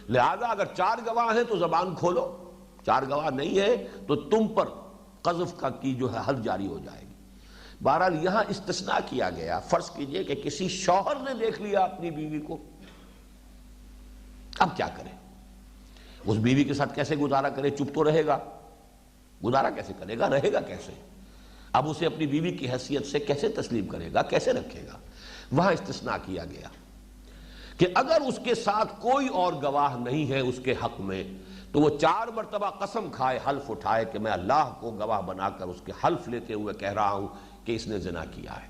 لہذا اگر 4 گواہ ہیں تو زبان کھولو، 4 گواہ نہیں ہے تو تم پر قذف کی جو ہے حد جاری ہو جائے گی۔ بہرحال یہاں استثناء کیا گیا، فرض کیجئے کہ کسی شوہر نے دیکھ لیا اپنی بیوی کو، اب کیا کرے؟ اس بیوی کے ساتھ کیسے گزارا کرے؟ چپ تو رہے گا؟ گزارا کیسے کرے گا؟ رہے گا کیسے؟ اب اسے اپنی بیوی کی حیثیت سے کیسے تسلیم کرے گا؟ کیسے رکھے گا؟ وہاں استثناء کیا گیا کہ اگر اس کے ساتھ کوئی اور گواہ نہیں ہے اس کے حق میں تو وہ 4 مرتبہ قسم کھائے، حلف اٹھائے کہ میں اللہ کو گواہ بنا کر اس کے حلف لیتے ہوئے کہہ رہا ہوں کہ اس نے زنا کیا ہے،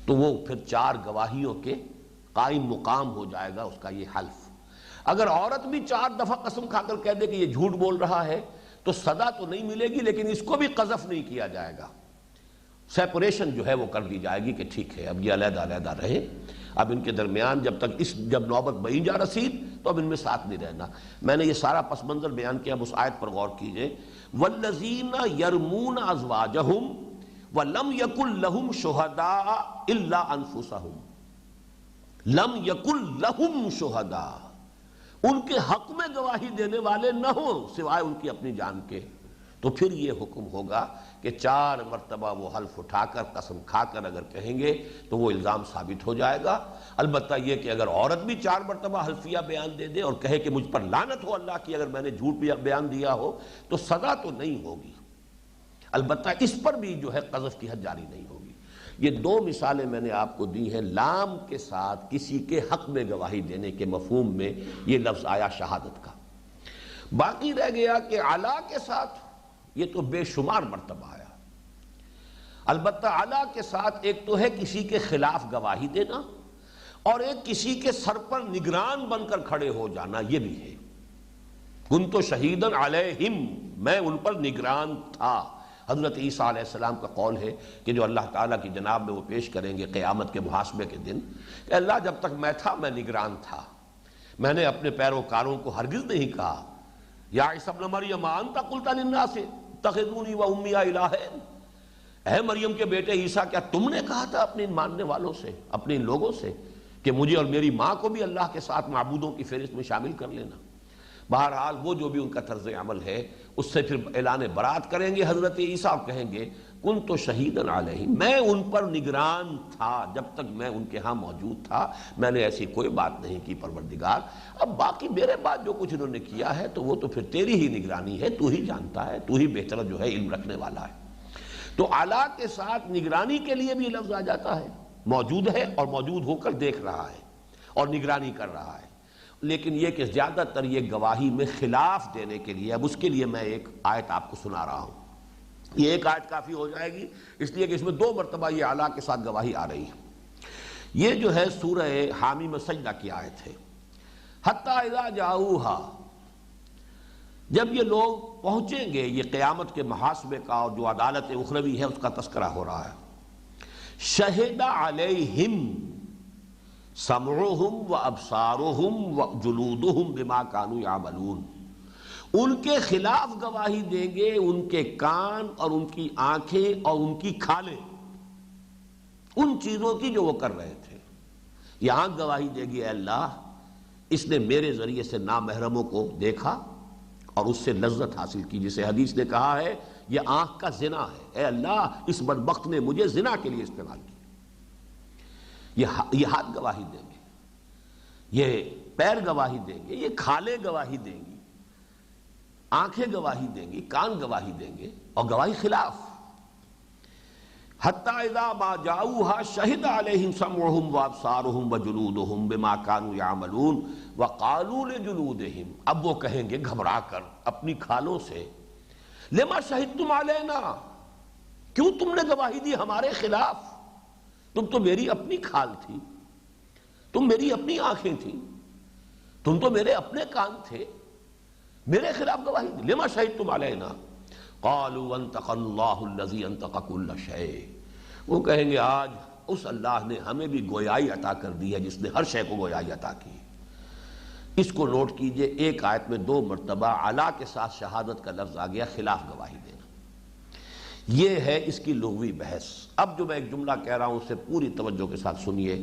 تو وہ پھر 4 گواہیوں کے قائم مقام ہو جائے گا اس کا یہ حلف۔ اگر عورت بھی 4 دفعہ قسم کھا کر کہہ دے کہ یہ جھوٹ بول رہا ہے تو سزا تو نہیں ملے گی، لیکن اس کو بھی قذف نہیں کیا جائے گا، سیپریشن جو ہے وہ کر دی جائے گی کہ ٹھیک ہے اب یہ علیحدہ علیحدہ رہے، اب ان کے درمیان جب نوبت بئی جا رسید تو اب ان میں ساتھ نہیں رہنا۔ میں نے یہ سارا پس منظر بیان کیا، اب اس آیت پر غور کیجئے، وَالَّذِينَ يَرْمُونَ أَزْوَاجَهُمْ وَلَمْ يَكُنْ لَهُمْ شُهَدَاءَ إِلَّا أَنفُسَهُمْ لَمْ يَكُنْ لَهُمْ شُهَدَاءَ، ان کے حق میں گواہی دینے والے نہ ہوں سوائے ان کی اپنی جان کے، تو پھر یہ حکم ہوگا کہ 4 مرتبہ وہ حلف اٹھا کر قسم کھا کر اگر کہیں گے تو وہ الزام ثابت ہو جائے گا۔ البتہ یہ کہ اگر عورت بھی 4 مرتبہ حلفیہ بیان دے دے اور کہے کہ مجھ پر لعنت ہو اللہ کی اگر میں نے جھوٹ بیان دیا ہو، تو سزا تو نہیں ہوگی، البتہ اس پر بھی جو ہے قذف کی حد جاری نہیں ہوگی۔ یہ 2 مثالیں میں نے آپ کو دی ہیں، لام کے ساتھ کسی کے حق میں گواہی دینے کے مفہوم میں یہ لفظ آیا شہادت کا۔ باقی رہ گیا کہ علا کے ساتھ، یہ تو بے شمار مرتبہ آیا۔ البتہ علا کے ساتھ ایک تو ہے کسی کے خلاف گواہی دینا، اور ایک کسی کے سر پر نگران بن کر کھڑے ہو جانا، یہ بھی ہے۔ کنت شہیداً علیہم، میں ان پر نگران تھا۔ حضرت عیسیٰ علیہ السلام کا قول ہے کہ جو اللہ تعالیٰ کی جناب میں وہ پیش کریں گے قیامت کے محاسبے کے دن کہ اللہ جب تک میں تھا میں نگران تھا، میں نے اپنے پیروکاروں کو ہرگز نہیں کہا یا عیسیٰ ابن مریم انت قلت للناس اتخذونی و امی الہین، اے مریم کے بیٹے عیسیٰ کیا تم نے کہا تھا اپنے ان ماننے والوں سے، اپنے ان لوگوں سے کہ مجھے اور میری ماں کو بھی اللہ کے ساتھ معبودوں کی فہرست میں شامل کر لینا؟ بہرحال وہ جو بھی ان کا طرز عمل ہے اس سے پھر اعلان برات کریں گے حضرت عیسیٰ اور کہیں گے کنت شہیداً علیہم، میں ان پر نگران تھا، جب تک میں ان کے ہاں موجود تھا میں نے ایسی کوئی بات نہیں کی پروردگار، اب باقی میرے بعد جو کچھ انہوں نے کیا ہے تو وہ تو پھر تیری ہی نگرانی ہے، تو ہی جانتا ہے، تو ہی بہتر جو ہے علم رکھنے والا ہے۔ تو اعلیٰ کے ساتھ نگرانی کے لیے بھی لفظ آ جاتا ہے، موجود ہے اور موجود ہو کر دیکھ رہا ہے اور نگرانی کر رہا ہے، لیکن یہ کہ زیادہ تر یہ گواہی میں خلاف دینے کے لیے، اب اس کے لیے میں ایک آیت آپ کو سنا رہا ہوں، یہ ایک آیت کافی ہو جائے گی اس لیے کہ اس میں 2 مرتبہ یہ اعلیٰ کے ساتھ گواہی آ رہی ہے۔ یہ جو ہے سورہ حامیم سجدہ کی آیت ہے، حتی اذا جاؤہا، جب یہ لوگ پہنچیں گے، یہ قیامت کے محاسبے کا اور جو عدالت اخروی ہے اس کا تذکرہ ہو رہا ہے، شہد علیہم سمعہم و ابصارہم و جلودہم بما کانوا یعملون، ان کے خلاف گواہی دیں گے ان کے کان اور ان کی آنکھیں اور ان کی کھالیں، ان چیزوں کی جو وہ کر رہے تھے۔ یہاں گواہی دے گی اے اللہ اس نے میرے ذریعے سے نامحرموں کو دیکھا اور اس سے لذت حاصل کی، جسے حدیث نے کہا ہے یہ آنکھ کا زنا ہے، اے اللہ اس بدبخت نے مجھے زنا کے لیے استعمال کیا۔ یہ ہاتھ گواہی دیں گے، یہ پیر گواہی دیں گے، یہ کھالیں گواہی دیں گی، آنکھیں گواہی دیں گی، کان گواہی دیں گے، اور گواہی خلاف۔ حتی اذا ما جاؤوها شہد علیہم سمعہم وابصارہم وجلودہم بما کانوا یعملون وقالوا لجلودہم، اب وہ کہیں گے گھبرا کر اپنی کھالوں سے، لما شہدتم علینا، کیوں تم نے گواہی دی ہمارے خلاف؟ تم تو میری اپنی کھال تھی، تم میری اپنی آنکھیں تھیں، تم تو میرے اپنے کان تھے، میرے خلاف گواہی دی، لما شہدتم علینا؟ قالوا انطق اللہ الذی انطق کل شیء، وہ کہیں گے آج اس اللہ نے ہمیں بھی گویائی عطا کر دی ہے جس نے ہر شے کو گویائی عطا کی۔ اس کو نوٹ کیجئے، ایک آیت میں 2 مرتبہ علا کے ساتھ شہادت کا لفظ آ گیا، خلاف گواہی دینا۔ یہ ہے اس کی لغوی بحث۔ اب جو میں ایک جملہ کہہ رہا ہوں اسے پوری توجہ کے ساتھ سنیے۔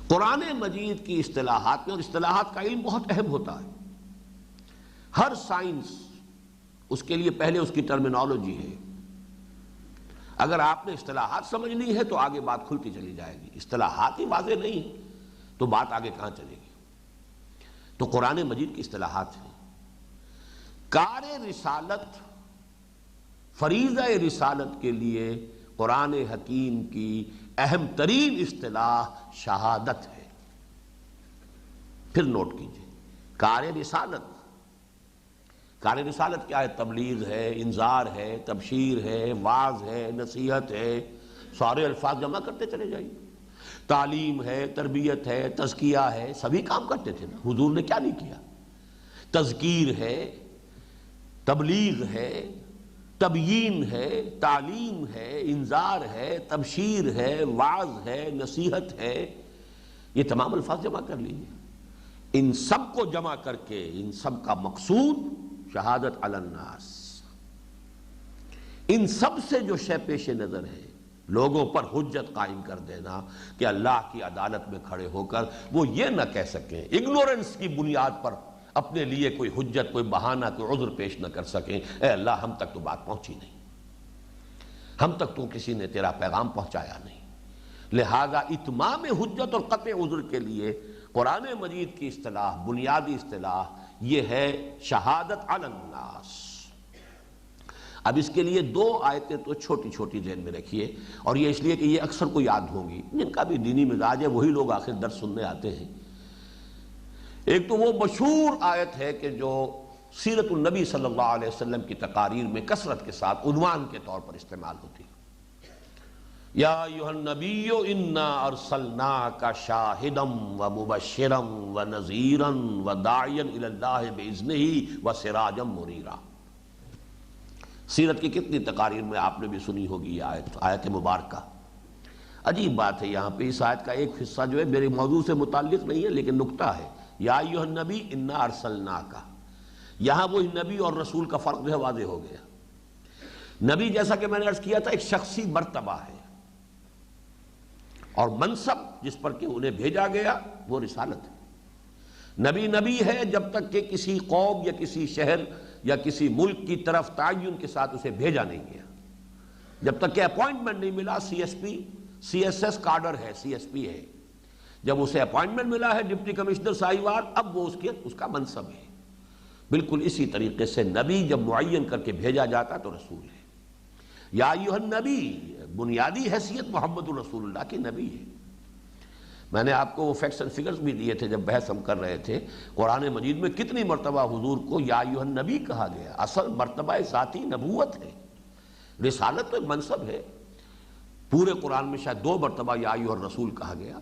قرآن مجید کی اصطلاحات میں، اور اصطلاحات کا علم بہت اہم ہوتا ہے، ہر سائنس اس کے لیے پہلے اس کی ٹرمینالوجی ہے۔ اگر آپ نے اصطلاحات سمجھ لی ہے تو آگے بات کھلتی چلی جائے گی، اصطلاحات ہی واضح نہیں ہے تو بات آگے کہاں چلے گی؟ تو قرآن مجید کی اصطلاحات ہیں۔ کار رسالت، فریضہ رسالت کے لیے قرآن حکیم کی اہم ترین اصطلاح شہادت ہے۔ پھر نوٹ کیجئے، کار رسالت، کار رسالت کیا ہے؟ تبلیغ ہے، انذار ہے، تبشیر ہے، واعظ ہے، نصیحت ہے، سارے الفاظ جمع کرتے چلے جائیے، تعلیم ہے، تربیت ہے، تزکیہ ہے، سبھی کام کرتے تھے نا، حضور نے کیا نہیں کیا؟ تذکیر ہے، تبلیغ ہے، تبیین ہے، تعلیم ہے، انذار ہے، تبشیر ہے، واعظ ہے، نصیحت ہے، یہ تمام الفاظ جمع کر لیجیے۔ ان سب کو جمع کر کے ان سب کا مقصود شہادت علی الناس، ان سب سے جو شے پیش نظر ہے لوگوں پر حجت قائم کر دینا کہ اللہ کی عدالت میں کھڑے ہو کر وہ یہ نہ کہہ سکیں، اگنورنس کی بنیاد پر اپنے لیے کوئی حجت، کوئی بہانہ، کوئی عذر پیش نہ کر سکیں، اے اللہ ہم تک تو بات پہنچی نہیں، ہم تک تو کسی نے تیرا پیغام پہنچایا نہیں۔ لہذا اتمام حجت اور قطع عذر کے لیے قرآن مجید کی اصطلاح، بنیادی اصطلاح یہ ہے شہادت علی الناس۔ اب اس کے لیے 2 آیتیں تو چھوٹی چھوٹی ذہن میں رکھیے، اور یہ اس لیے کہ یہ اکثر کو یاد ہوں گی، جن کا بھی دینی مزاج ہے وہی لوگ آخر درس سننے آتے ہیں۔ ایک تو وہ مشہور آیت ہے کہ جو سیرت النبی صلی اللہ علیہ وسلم کی تقاریر میں کثرت کے ساتھ عنوان کے طور پر استعمال ہوتی ہے، یا ایھا النبی انا ارسلناک شاہدا ومبشرا ونذیرا وداعیا الی اللہ باذنہ وسراجا منیرا۔ سیرت کی کتنی تقاریر میں آپ نے بھی سنی ہوگی یہ آیت مبارکہ۔ عجیب بات ہے، یہاں پہ اس آیت کا ایک حصہ جو ہے میرے موضوع سے متعلق نہیں ہے لیکن نکتہ ہے، یا ایھا النبی انا ارسلناک، یہاں وہ نبی اور رسول کا فرق جو ہے واضح ہو گیا۔ نبی جیسا کہ میں نے عرض کیا تھا ایک شخصی مرتبہ ہے، اور منصب جس پر کہ انہیں بھیجا گیا وہ رسالت ہے۔ نبی نبی ہے جب تک کہ کسی قوم یا کسی شہر یا کسی ملک کی طرف تعین کے ساتھ اسے بھیجا نہیں گیا، جب تک کہ اپوائنٹمنٹ نہیں ملا۔ C S P, C S S cadre ہے، سی ایس پی ہے، جب اسے اپوائنٹمنٹ ملا ہے ڈپٹی کمشنر ساہی وار، اب وہ اس کا منصب ہے۔ بالکل اسی طریقے سے نبی جب معین کر کے بھیجا جاتا تو رسول ہے۔ یا ایھا النبی، بنیادی حیثیت محمد الرسول اللہ کی نبی ہے۔ میں نے آپ کو وہ فیکٹس اینڈ فگرز بھی دیے تھے جب بحث ہم کر رہے تھے، قرآن مجید میں کتنی مرتبہ حضور کو یا ایھا النبی کہا گیا۔ اصل مرتبہ ذاتی نبوت ہے، رسالت تو ایک منصب ہے۔ پورے قرآن میں شاید 2 مرتبہ یا ایھا الرسول کہا گیا،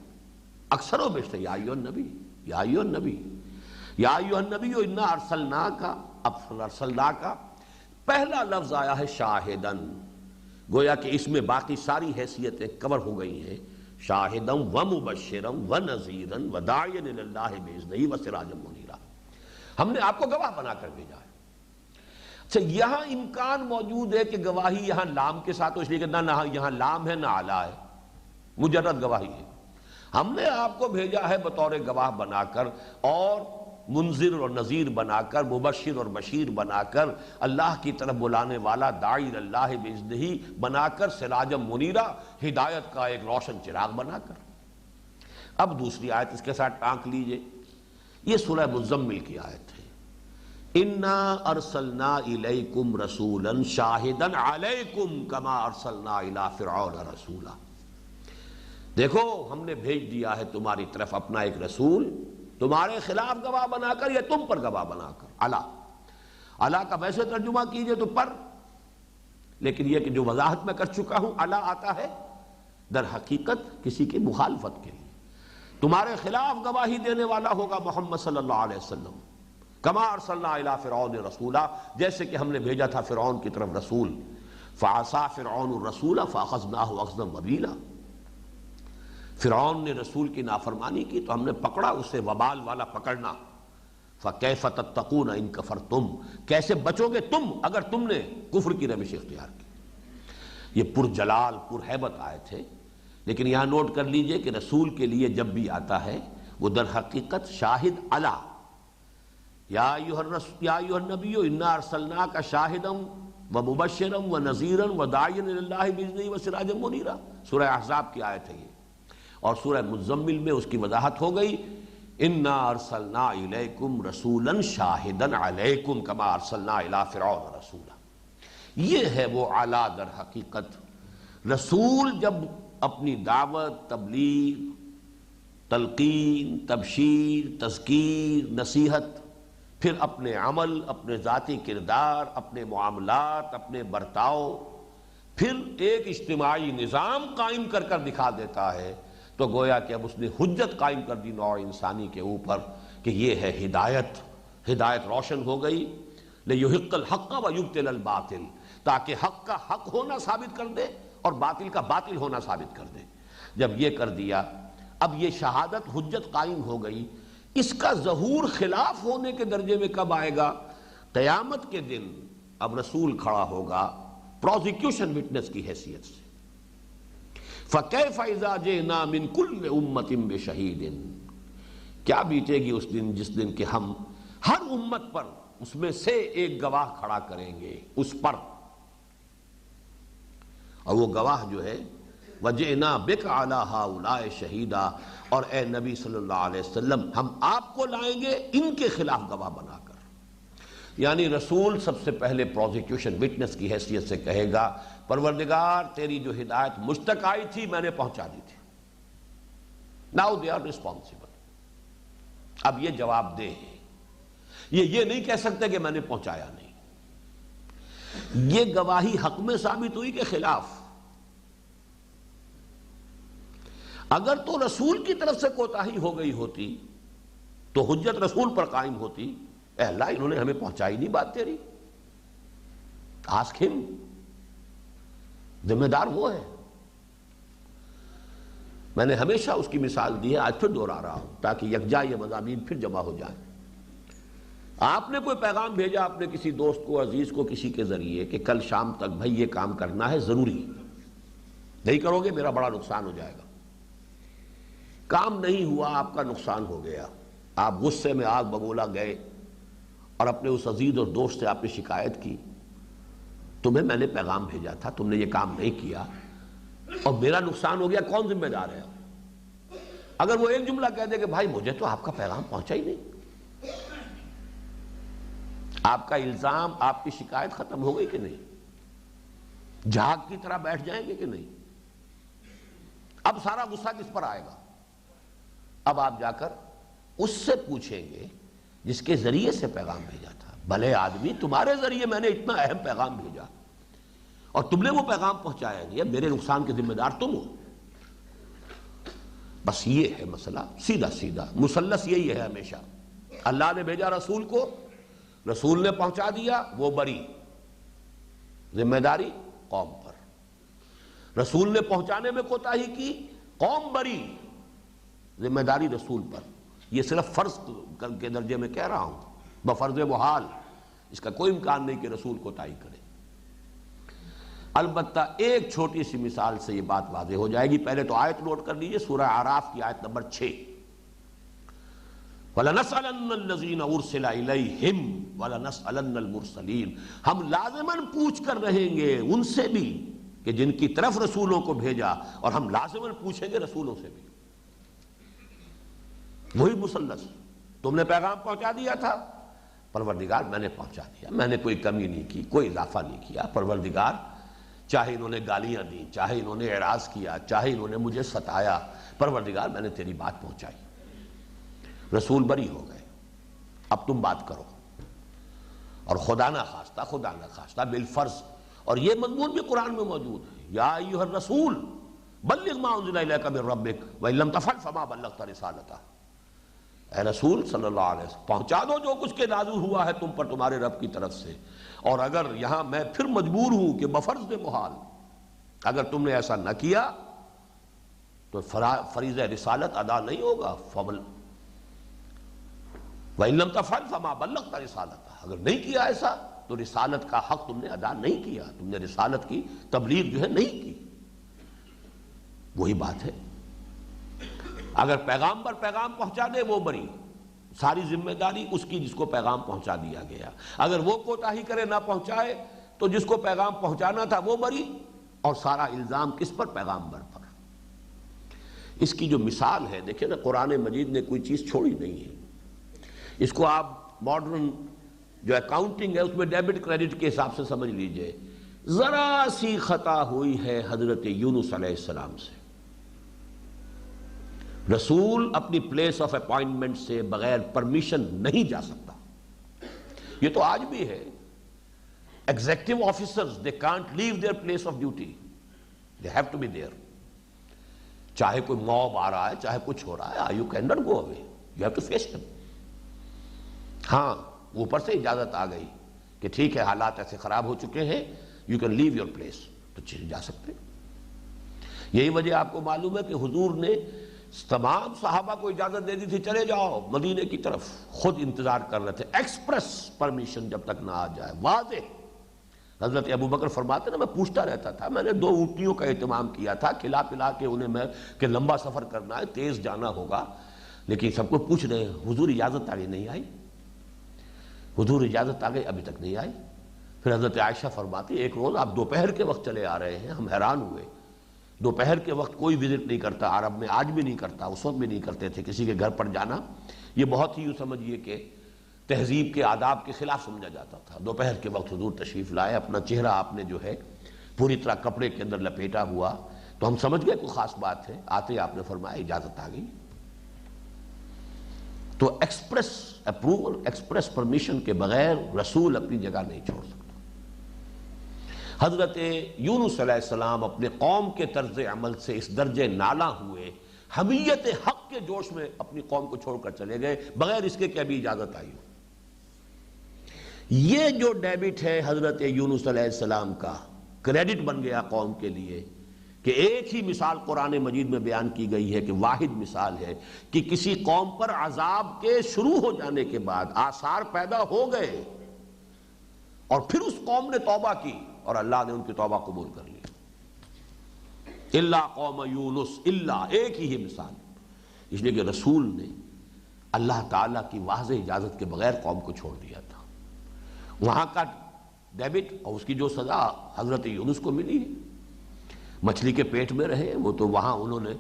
اکثر و بیشتر یا ایھا النبی، یا ایھا النبی، یا ایھا النبی انا ارسلناک، ارسلناک پہلا لفظ آیا ہے شاہدن، گویا کہ اس میں باقی ساری حیثیتیں کور ہو گئی ہیں، شاہدا ومبشرا ونذیرا وداعیا الی اللہ باذنہ وسراجا منیرا، ہم نے آپ کو گواہ بنا کر بھیجا ہے۔ اچھا، یہاں امکان موجود ہے کہ گواہی یہاں لام کے ساتھ ہو، اس لیے کہ نہ یہاں لام ہے نہ علا ہے، مجرد گواہی ہے۔ ہم نے آپ کو بھیجا ہے بطور گواہ بنا کر اور منذر اور نذیر بنا کر، مبشر اور بشیر بنا کر، اللہ کی طرف بلانے والا داعی اللہ باذنہ بنا کر، سراجا منیرا ہدایت کا ایک روشن چراغ بنا کر۔ اب دوسری آیت اس کے ساتھ ٹانک لیجئے، یہ سورہ مزمل کی آیت ہے۔ انا ارسلنا الیکم رسولا شاہدا علیکم کما ارسلنا الی فرعون رسولا۔ دیکھو ہم نے بھیج دیا ہے تمہاری طرف اپنا ایک رسول، تمہارے خلاف گواہ بنا کر یا تم پر گواہ بنا کر۔ الا کا ویسے ترجمہ کیجئے تو پر، لیکن یہ کہ جو وضاحت میں کر چکا ہوں، الا آتا ہے در حقیقت کسی کی مخالفت کے لیے، تمہارے خلاف گواہی دینے والا ہوگا محمد صلی اللہ علیہ وسلم، کما ارسلنا الی فرعون رسولا، جیسے کہ ہم نے بھیجا تھا فرعون کی طرف رسول۔ فعصى فرعون الرسول فاخذناه اخذا وبیلا، فرعون نے رسول کی نافرمانی کی تو ہم نے پکڑا اسے وبال والا پکڑنا۔ فَكَيْفَ تَتَّقُونَ إِن كَفَرْتُمْ، کیسے بچو گے تم اگر تم نے کفر کی روش اختیار کی۔ یہ پر جلال پر ہیبت آیت ہے، لیکن یہاں نوٹ کر لیجئے کہ رسول کے لیے جب بھی آتا ہے وہ در حقیقت شاہد علی، یا ایھا النبی انا ارسلناک شاہدا ومبشرا ونذیرا وداعیا الی اللہ باذنہ وسراجا منیرا، سورہ احزاب کی آیت ہے یہ۔ اور سورہ مزمل میں اس کی وضاحت ہو گئی، انا ارسلنا الیکم رسولا شاہدا علیکم کما ارسلنا الی فرعون رسولا۔ یہ ہے وہ اعلیٰ در حقیقت۔ رسول جب اپنی دعوت، تبلیغ، تلقین، تبشیر، تذکیر، نصیحت، پھر اپنے عمل، اپنے ذاتی کردار، اپنے معاملات، اپنے برتاؤ، پھر ایک اجتماعی نظام قائم کر کر دکھا دیتا ہے، تو گویا کہ اب اس نے حجت قائم کر دی نوع انسانی کے اوپر کہ یہ ہے ہدایت۔ ہدایت روشن ہو گئی، لِيُحِقَّ الْحَقَّ وَيُبْطِلَ الْبَاطِلَ، تاکہ حق کا حق ہونا ثابت کر دے اور باطل کا باطل ہونا ثابت کر دے۔ جب یہ کر دیا، اب یہ شہادت حجت قائم ہو گئی۔ اس کا ظہور خلاف ہونے کے درجے میں کب آئے گا؟ قیامت کے دن اب رسول کھڑا ہوگا پروزیکیوشن وٹنس کی حیثیت سے۔ فَكَيْفَ إِذَا جِئْنَا مِن كُلِّ أُمَّةٍ بِشَهِيدٍ، کیا بیتے گی اس دن جس دن کہ ہم ہر امت پر اس میں سے ایک گواہ کھڑا کریں گے اس پر، اور وہ گواہ جو ہے وَجِئْنَا بِكَ عَلَىٰ هَٰؤُلَاءِ شَهِيدًا، اور اے نبی صلی اللہ علیہ وسلم ہم آپ کو لائیں گے ان کے خلاف گواہ بنا کر۔ یعنی رسول سب سے پہلے پروزیکیوشن وٹنس کی حیثیت سے کہے گا پروردگار تیری جو ہدایت مجھ تک آئی تھی میں نے پہنچا دی تھی۔ ناؤ دے آر ریسپانسبل، اب یہ جواب دہ ہے، یہ نہیں کہہ سکتے کہ میں نے پہنچایا نہیں۔ یہ گواہی حق میں ثابت ہوئی کہ خلاف؟ اگر تو رسول کی طرف سے کوتاہی ہو گئی ہوتی تو حجت رسول پر قائم ہوتی، اے اللہ انہوں نے ہمیں پہنچائی نہیں بات تیری، آسک ہم، ذمہ دار وہ ہے۔ میں نے ہمیشہ اس کی مثال دی ہے، آج پھر دہرا رہا ہوں تاکہ یکجا یہ مضامین پھر جمع ہو جائیں۔ آپ نے کوئی پیغام بھیجا اپنے کسی دوست کو، عزیز کو، کسی کے ذریعے کہ کل شام تک بھائی یہ کام کرنا ہے، ضروری، نہیں کرو گے میرا بڑا نقصان ہو جائے گا۔ کام نہیں ہوا، آپ کا نقصان ہو گیا، آپ غصے میں آگ بگولا گئے اور اپنے اس عزیز اور دوست سے آپ نے شکایت کی، تمہیں میں نے پیغام بھیجا تھا، تم نے یہ کام نہیں کیا اور میرا نقصان ہو گیا، کون ذمہ دار ہے؟ اگر وہ ایک جملہ کہہ دے کہ بھائی مجھے تو آپ کا پیغام پہنچا ہی نہیں، آپ کا الزام، آپ کی شکایت ختم ہو گئی کہ نہیں؟ جھاگ کی طرح بیٹھ جائیں گے کہ نہیں؟ اب سارا غصہ کس پر آئے گا؟ اب آپ جا کر اس سے پوچھیں گے جس کے ذریعے سے پیغام بھیجا تھا، بھلے آدمی تمہارے ذریعے میں نے اتنا اہم پیغام بھیجا اور تم نے وہ پیغام پہنچایا نہیں، اب میرے نقصان کے ذمہ دار تم ہو۔ بس یہ ہے مسئلہ، سیدھا سیدھا مثلث یہی ہے ہمیشہ۔ اللہ نے بھیجا رسول کو، رسول نے پہنچا دیا، وہ بری، ذمہ داری قوم پر۔ رسول نے پہنچانے میں کوتاہی کی، قوم بری، ذمہ داری رسول پر۔ یہ صرف فرض کے درجے میں کہہ رہا ہوں، بفرض محال، اس کا کوئی امکان نہیں کہ رسول کوتاہی کرے۔ البتہ ایک چھوٹی سی مثال سے یہ بات واضح ہو جائے گی. پہلے تو آیت نوٹ کر لیجئے، سورہ اعراف کی آیت نمبر 6. وَلَنَسْأَلَنَّ الَّذِينَ أُرْسِلَ إِلَيْهِمْ وَلَنَسْأَلَنَّ الْمُرْسَلِينَ. ہم لازماً پوچھ کر رہیں گے ان سے بھی کہ جن کی طرف رسولوں کو بھیجا، اور ہم لازماً پوچھیں گے رسولوں سے بھی. وہی مثلث، تم نے پیغام پہنچا دیا تھا، پروردگار میں نے پہنچا دیا، میں نے کوئی کمی نہیں کی، کوئی اضافہ نہیں کیا. پروردگار چاہے انہوں نے گالیاں دیں، چاہے انہوں نے اعراض کیا، چاہے انہوں نے مجھے ستایا، پروردگار میں نے تیری بات پہنچائی. رسول بری ہو گئے، اب تم بات کرو. اور خدا نہ خواستہ بالفرض، اور یہ مضمون بھی قرآن میں موجود ہے. یا ایھا الرسول بلغ ما انزل الیک من ربک وان لم تفعل فما بلغت رسالتہ. اے رسول صلی اللہ علیہ وسلم، پہنچا دو جو کچھ کے نازل ہوا ہے تم پر تمہارے رب کی طرف سے. اور اگر یہاں میں پھر مجبور ہوں کہ بفرض محال، اگر تم نے ایسا نہ کیا تو فریضہ رسالت ادا نہیں ہوگا. وَإِن لَمْ تَفْعَلْ فَمَا بَلَّغْتَ رِسَالَتَهُ. اگر نہیں کیا ایسا تو رسالت کا حق تم نے ادا نہیں کیا، تم نے رسالت کی تبلیغ جو ہے نہیں کی. وہی بات ہے، اگر پیغام پر پیغام پہنچا دے وہ بری، ساری ذمہ داری اس کی جس کو پیغام پہنچا دیا گیا. اگر وہ کوتاہی کرے نہ پہنچائے تو جس کو پیغام پہنچانا تھا وہ بری، اور سارا الزام کس پر؟ پیغامبر پر. اس کی جو مثال ہے دیکھیں نا، قرآن مجید نے کوئی چیز چھوڑی نہیں ہے. اس کو آپ ماڈرن جو اکاؤنٹنگ ہے اس میں ڈیبٹ کریڈٹ کے حساب سے سمجھ لیجئے. ذرا سی خطا ہوئی ہے حضرت یونس علیہ السلام سے، رسول اپنی پلیس آف اپوائنٹمنٹ سے بغیر پرمیشن نہیں جا سکتا. یہ تو آج بھی ہے. Executive officers they can't leave their place of duty, they have to be there. چاہے کوئی موب آ رہا ہے، چاہے کچھ ہو رہا ہے، you cannot go away, you have to face them. ہاں اوپر سے اجازت آ گئی کہ ٹھیک ہے حالات ایسے خراب ہو چکے ہیں، you can leave your place، تو چلے جا سکتے. یہی وجہ آپ کو معلوم ہے کہ حضور نے تمام صحابہ کو اجازت دے دی تھی چلے جاؤ مدینے کی طرف، خود انتظار کر رہے تھے ایکسپریس پرمیشن جب تک نہ آ جائے واضح. حضرت ابو بکر فرماتے نا، میں پوچھتا رہتا تھا، میں نے 2 اونٹنیوں کا اہتمام کیا تھا، کھلا پلا کے انہیں میں کہ لمبا سفر کرنا ہے، تیز جانا ہوگا، لیکن سب کو پوچھ رہے ہیں حضور اجازت آگے نہیں آئی، حضور اجازت آگے ابھی تک نہیں آئی. پھر حضرت عائشہ فرماتی ایک روز آپ دوپہر کے وقت چلے آ رہے ہیں، ہم حیران ہوئے. دوپہر کے وقت کوئی وزٹ نہیں کرتا عرب میں، آج بھی نہیں کرتا، اس وقت بھی نہیں کرتے تھے. کسی کے گھر پر جانا یہ بہت ہی یوں سمجھیے کہ تہذیب کے آداب کے خلاف سمجھا جاتا تھا. دوپہر کے وقت حضور تشریف لائے، اپنا چہرہ آپ نے جو ہے پوری طرح کپڑے کے اندر لپیٹا ہوا، تو ہم سمجھ گئے کوئی خاص بات ہے. آتے آپ نے فرمایا اجازت آ گئی. تو ایکسپریس اپروول، ایکسپریس پرمیشن کے بغیر رسول اپنی جگہ نہیں چھوڑ سکتا. حضرت یونس علیہ السلام اپنے قوم کے طرز عمل سے اس درجے نالاں ہوئے، حمیت حق کے جوش میں اپنی قوم کو چھوڑ کر چلے گئے بغیر اس کے کہ ابھی اجازت آئی ہو. یہ جو ڈیبٹ ہے حضرت یونس علیہ السلام کا، کریڈٹ بن گیا قوم کے لیے کہ ایک ہی مثال قرآن مجید میں بیان کی گئی ہے کہ واحد مثال ہے کہ کسی قوم پر عذاب کے شروع ہو جانے کے بعد آثار پیدا ہو گئے اور پھر اس قوم نے توبہ کی اور اللہ نے ان کی توبہ قبول کر لی. الا قوم یونس، الا ایک ہی مثال، اس لیے کہ رسول نے اللہ تعالیٰ کی واضح اجازت کے بغیر قوم کو چھوڑ دیا تھا. وہاں کا ڈیبٹ اور اس کی جو سزا حضرت یونس کو ملی ہے، مچھلی کے پیٹ میں رہے وہ تو وہاں انہوں نے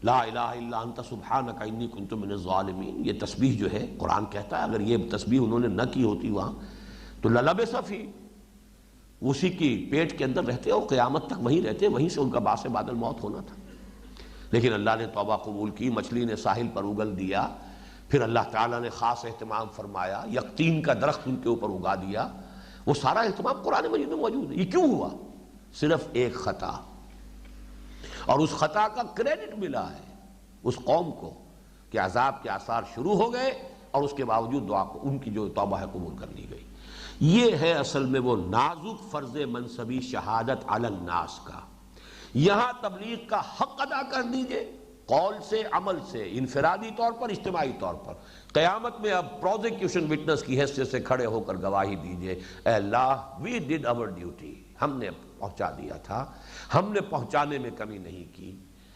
لا الہ الا انت سبحانک انی کنت من الظالمین، یہ تسبیح جو ہے قرآن کہتا ہے اگر یہ تسبیح انہوں نے نہ کی ہوتی وہاں تو للبث فی، اسی کی پیٹ کے اندر رہتے اور قیامت تک وہیں رہتے، وہیں سے ان کا باعث بادل موت ہونا تھا. لیکن اللہ نے توبہ قبول کی، مچھلی نے ساحل پر اگل دیا، پھر اللہ تعالیٰ نے خاص اہتمام فرمایا، یقطین کا درخت ان کے اوپر اگا دیا. وہ سارا اہتمام قرآن مجید میں موجود ہے. یہ کیوں ہوا؟ صرف ایک خطا، اور اس خطا کا کریڈٹ ملا ہے اس قوم کو کہ عذاب کے آثار شروع ہو گئے اور اس کے باوجود دعا کو ان کی جو توبہ ہے قبول کر لی گئی. یہ ہے اصل میں وہ نازک فرض منصبی شہادت علی الناس کا. یہاں تبلیغ کا حق ادا کر دیجئے قول سے، عمل سے، انفرادی طور پر، اجتماعی طور پر۔ قیامت میں اب پروزیکیوشن وٹنس کی حیثیت سے کھڑے ہو کر گواہی دیجئے، اے اللہ وی ڈیڈ آور ڈیوٹی، ہم نے پہنچا دیا تھا، ہم نے پہنچانے میں کمی نہیں کی۔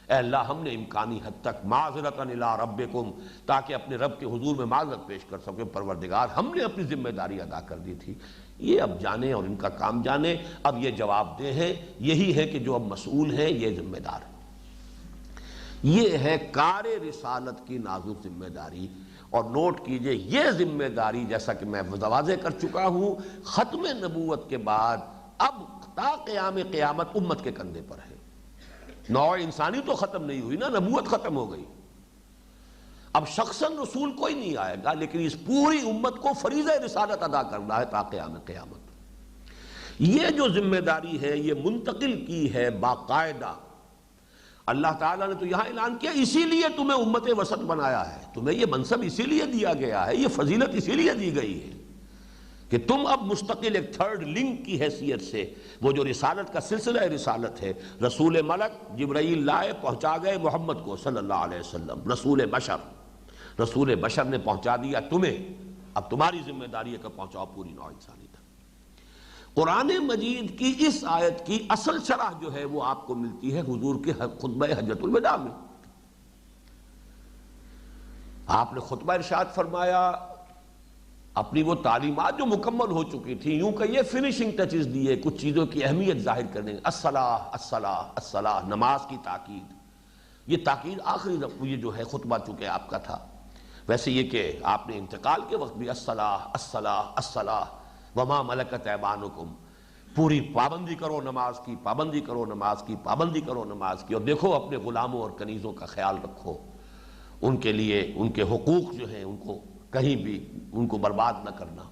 اے اللہ ہم نے امکانی حد تک معذرتاً الی ربکم، تاکہ اپنے رب کے حضور میں معذرت پیش کر سکیں، پروردگار ہم نے اپنی ذمہ داری ادا کر دی تھی۔ یہ اب جانیں اور ان کا کام جانیں، اب یہ جواب دہ ہیں، یہی ہے کہ جو اب مسئول ہیں یہ ذمہ دار ہیں۔ یہ ہے کار رسالت کی نازک ذمہ داری۔ اور نوٹ کیجئے یہ ذمہ داری، جیسا کہ میں واضح کر چکا ہوں، ختم نبوت کے بعد اب تا قیام قیامت امت کے کندھے پر ہے۔ نوع انسانی تو ختم نہیں ہوئی نا، نبوت ختم ہو گئی، اب شخصاً رسول کوئی نہیں آئے گا، لیکن اس پوری امت کو فریضہ رسالت ادا کرنا ہے تا قیام قیامت۔ یہ جو ذمہ داری ہے یہ منتقل کی ہے باقاعدہ۔ اللہ تعالیٰ نے تو یہاں اعلان کیا اسی لیے تمہیں امت وسط بنایا ہے، تمہیں یہ منصب اسی لیے دیا گیا ہے، یہ فضیلت اسی لیے دی گئی ہے کہ تم اب مستقل ایک تھرڈ لنک کی حیثیت سے، وہ جو رسالت کا سلسلہ رسالت ہے، رسول ملک جبرائیل لائے، پہنچا گئے محمد کو صلی اللہ علیہ وسلم، رسول بشر نے پہنچا دیا تمہیں، اب تمہاری ذمہ داری ہے کہ پہنچاؤ پوری نوع انسانی تک۔ قرآن مجید کی اس آیت کی اصل شرح جو ہے وہ آپ کو ملتی ہے حضور کے خطبہ حجۃ الوداع میں۔ آپ نے خطبہ ارشاد فرمایا، اپنی وہ تعلیمات جو مکمل ہو چکی تھی، یوں کہ یہ فنیشنگ ٹچز دیے کچھ چیزوں کی اہمیت ظاہر کرنے، الصلاۃ الصلاۃ الصلاۃ، نماز کی تاکید۔ یہ تاکید آخری یہ جو ہے خطبہ چونکہ آپ کا تھا، ویسے یہ کہ آپ نے انتقال کے وقت بھی الصلاۃ الصلاۃ الصلاۃ وما ملکت ایمانکم، پوری پابندی کرو نماز کی، پابندی کرو نماز کی، پابندی کرو نماز کی، اور دیکھو اپنے غلاموں اور کنیزوں کا خیال رکھو، ان کے لیے ان کے حقوق جو ہیں ان کو کہیں بھی ان کو برباد نہ کرنا۔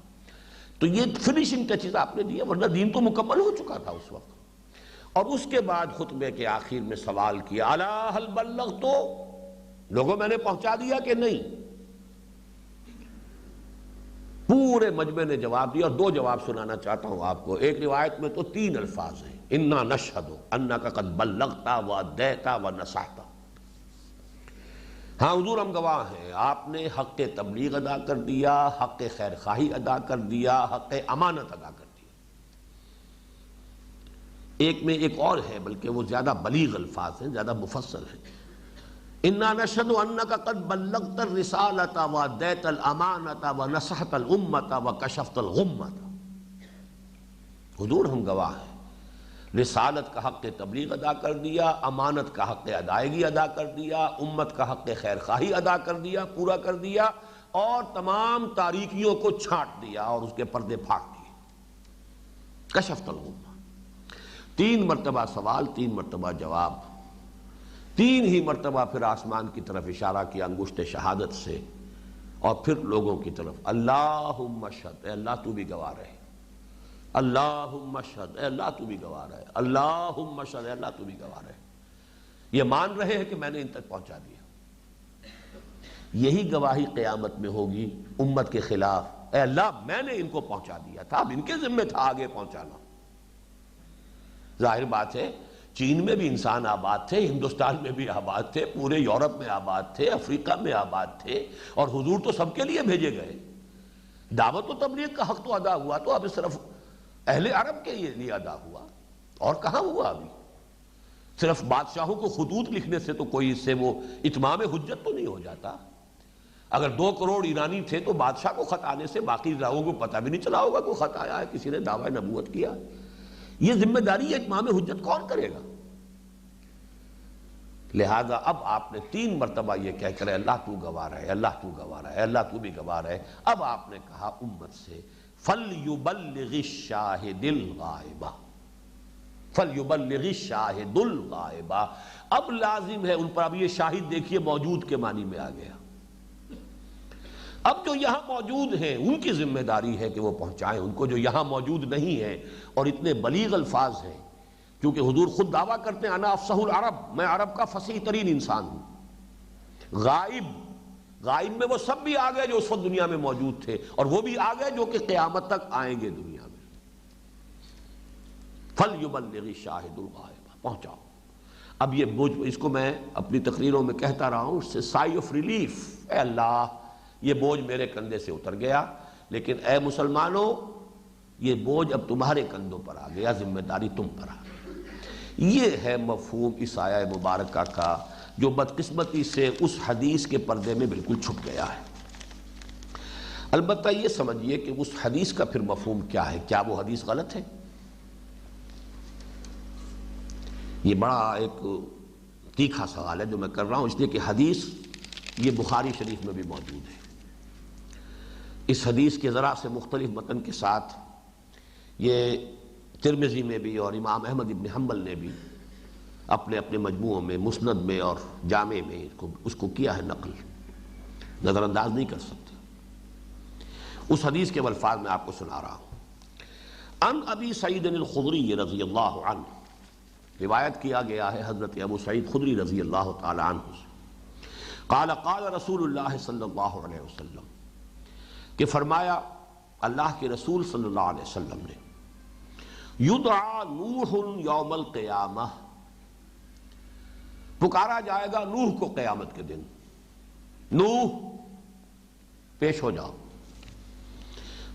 تو یہ فنیشنگ ٹچز آپ نے دیے، ورنہ دین تو مکمل ہو چکا تھا اس وقت۔ اور اس کے بعد خطبے کے آخر میں سوال کیا، الا هل بلغت، لوگوں میں نے پہنچا دیا کہ نہیں؟ پورے مجمع نے جواب دیا، اور دو جواب سنانا چاہتا ہوں آپ کو۔ ایک روایت میں تو 3 الفاظ ہیں، انا نشہد انک قد بلغت وادیت ونصحت، ہاں حضور ہم گواہ ہیں آپ نے حق تبلیغ ادا کر دیا، حق خیر خواہی ادا کر دیا، حق امانت ادا کر دیا۔ ایک میں ایک اور ہے، بلکہ وہ زیادہ بلیغ الفاظ ہیں، زیادہ مفصل ہیں، انا نشہد انک قد بلغت الرسالۃ وادیت الامانۃ ونصحت الامۃ وکشفت الغمۃ، حضور ہم گواہ ہیں رسالت کا حق تبلیغ ادا کر دیا، امانت کا حق ادائیگی ادا کر دیا، امت کا حق خیر خواہی ادا کر دیا، پورا کر دیا، اور تمام تاریکیوں کو چھانٹ دیا اور اس کے پردے پھاڑ دیے۔ کشفت الغمہ، 3 مرتبہ سوال، 3 مرتبہ جواب، 3 ہی مرتبہ پھر آسمان کی طرف اشارہ کیا انگشت شہادت سے، اور پھر لوگوں کی طرف، اللہم اشہد، اے اللہ تو بھی گواہ رہے، اللہم اشہد، اے اللہ تو بھی گواہ رہے، اللہم اشہد، اے اللہ تو بھی گواہ رہے۔ یہ مان رہے ہیں کہ میں نے ان تک پہنچا دیا۔ یہی گواہی قیامت میں ہوگی امت کے خلاف، اے اللہ میں نے ان کو پہنچا دیا تھا، اب ان کے ذمہ تھا آگے پہنچانا۔ ظاہر بات ہے چین میں بھی انسان آباد تھے، ہندوستان میں بھی آباد تھے، پورے یورپ میں آباد تھے، افریقہ میں آباد تھے، اور حضور تو سب کے لیے بھیجے گئے۔ دعوت و تبلیغ کا حق تو ادا ہوا، تو اب صرف اہل عرب کے لیے ادا ہوا، اور کہاں ہوا ابھی؟ صرف بادشاہوں کو خطوط لکھنے سے تو کوئی اس سے وہ اتمام حجت تو نہیں ہو جاتا۔ اگر 2 کروڑ ایرانی تھے تو بادشاہ کو خط آنے سے باقی لوگوں کو پتہ بھی نہیں چلا ہوگا کوئی خط آیا ہے، کسی نے دعویٰ نبوت کیا۔ یہ ذمہ داری اتمام حجت کون کرے گا؟ لہذا اب آپ نے 3 مرتبہ یہ کہہ کر اللہ تو گواہ رہے، اللہ تو گواہ رہے، اللہ تو بھی گواہ رہے، اب آپ نے کہا امت سے فَلْيُبَلِّغِ الشَّاهِدِ الْغَائِبَ، فَلْيُبَلِّغِ الشَّاهِدُ الْغَائِبَ، اب لازم ہے ان پر، اب یہ شاہد دیکھیے موجود کے معنی میں آ گیا، اب جو یہاں موجود ہیں ان کی ذمہ داری ہے کہ وہ پہنچائیں ان کو، جو یہاں موجود نہیں ہیں، اور اتنے بلیغ الفاظ ہیں، کیونکہ حضور خود دعویٰ کرتے ہیں انا افصح العرب، میں عرب کا فصیح ترین انسان ہوں۔ غائب میں وہ سب بھی آ گئے جو اس وقت دنیا میں موجود تھے، اور وہ بھی آ گئے جو کہ قیامت تک آئیں گے دنیا میں۔ فَلْيُبَلِّغِ الشَّاهِدُ الْغَائِبَ، پہنچاؤ۔ اب یہ بوجھ، اس کو میں اپنی تقریروں میں کہتا رہا ہوں، اس سے سائی آف ریلیف، اے اللہ یہ بوجھ میرے کندھے سے اتر گیا، لیکن اے مسلمانوں یہ بوجھ اب تمہارے کندھوں پر آ گیا، ذمہ داری تم پر آ گئی۔ یہ ہے مفہوم اس آیہ مبارکہ کا جو بدقسمتی سے اس حدیث کے پردے میں بالکل چھپ گیا ہے۔ البتہ یہ سمجھیے کہ اس حدیث کا پھر مفہوم کیا ہے، کیا وہ حدیث غلط ہے؟ یہ بڑا ایک تیکھا سوال ہے جو میں کر رہا ہوں، اس لیے کہ حدیث یہ بخاری شریف میں بھی موجود ہے۔ اس حدیث کے ذرا سے مختلف متن کے ساتھ یہ ترمذی میں بھی اور امام احمد ابن حنبل نے بھی اپنے اپنے مجموعوں میں، مسند میں اور جامع میں اس کو کیا ہے نقل، نظر انداز نہیں کر سکتے۔ اس حدیث کے الفاظ میں آپ کو سنا رہا ہوں۔ ان ابی سعید الخدری رضی اللہ عنہ، روایت کیا گیا ہے حضرت ابو سعید خدری رضی اللہ تعالی عنہ سے، قال قال رسول اللہ صلی اللہ علیہ وسلم، کہ فرمایا اللہ کے رسول صلی اللہ علیہ وسلم نے، یدعا نوح یوم القیامہ، پکارا جائے گا نوح کو قیامت کے دن، نوح پیش ہو جاؤ،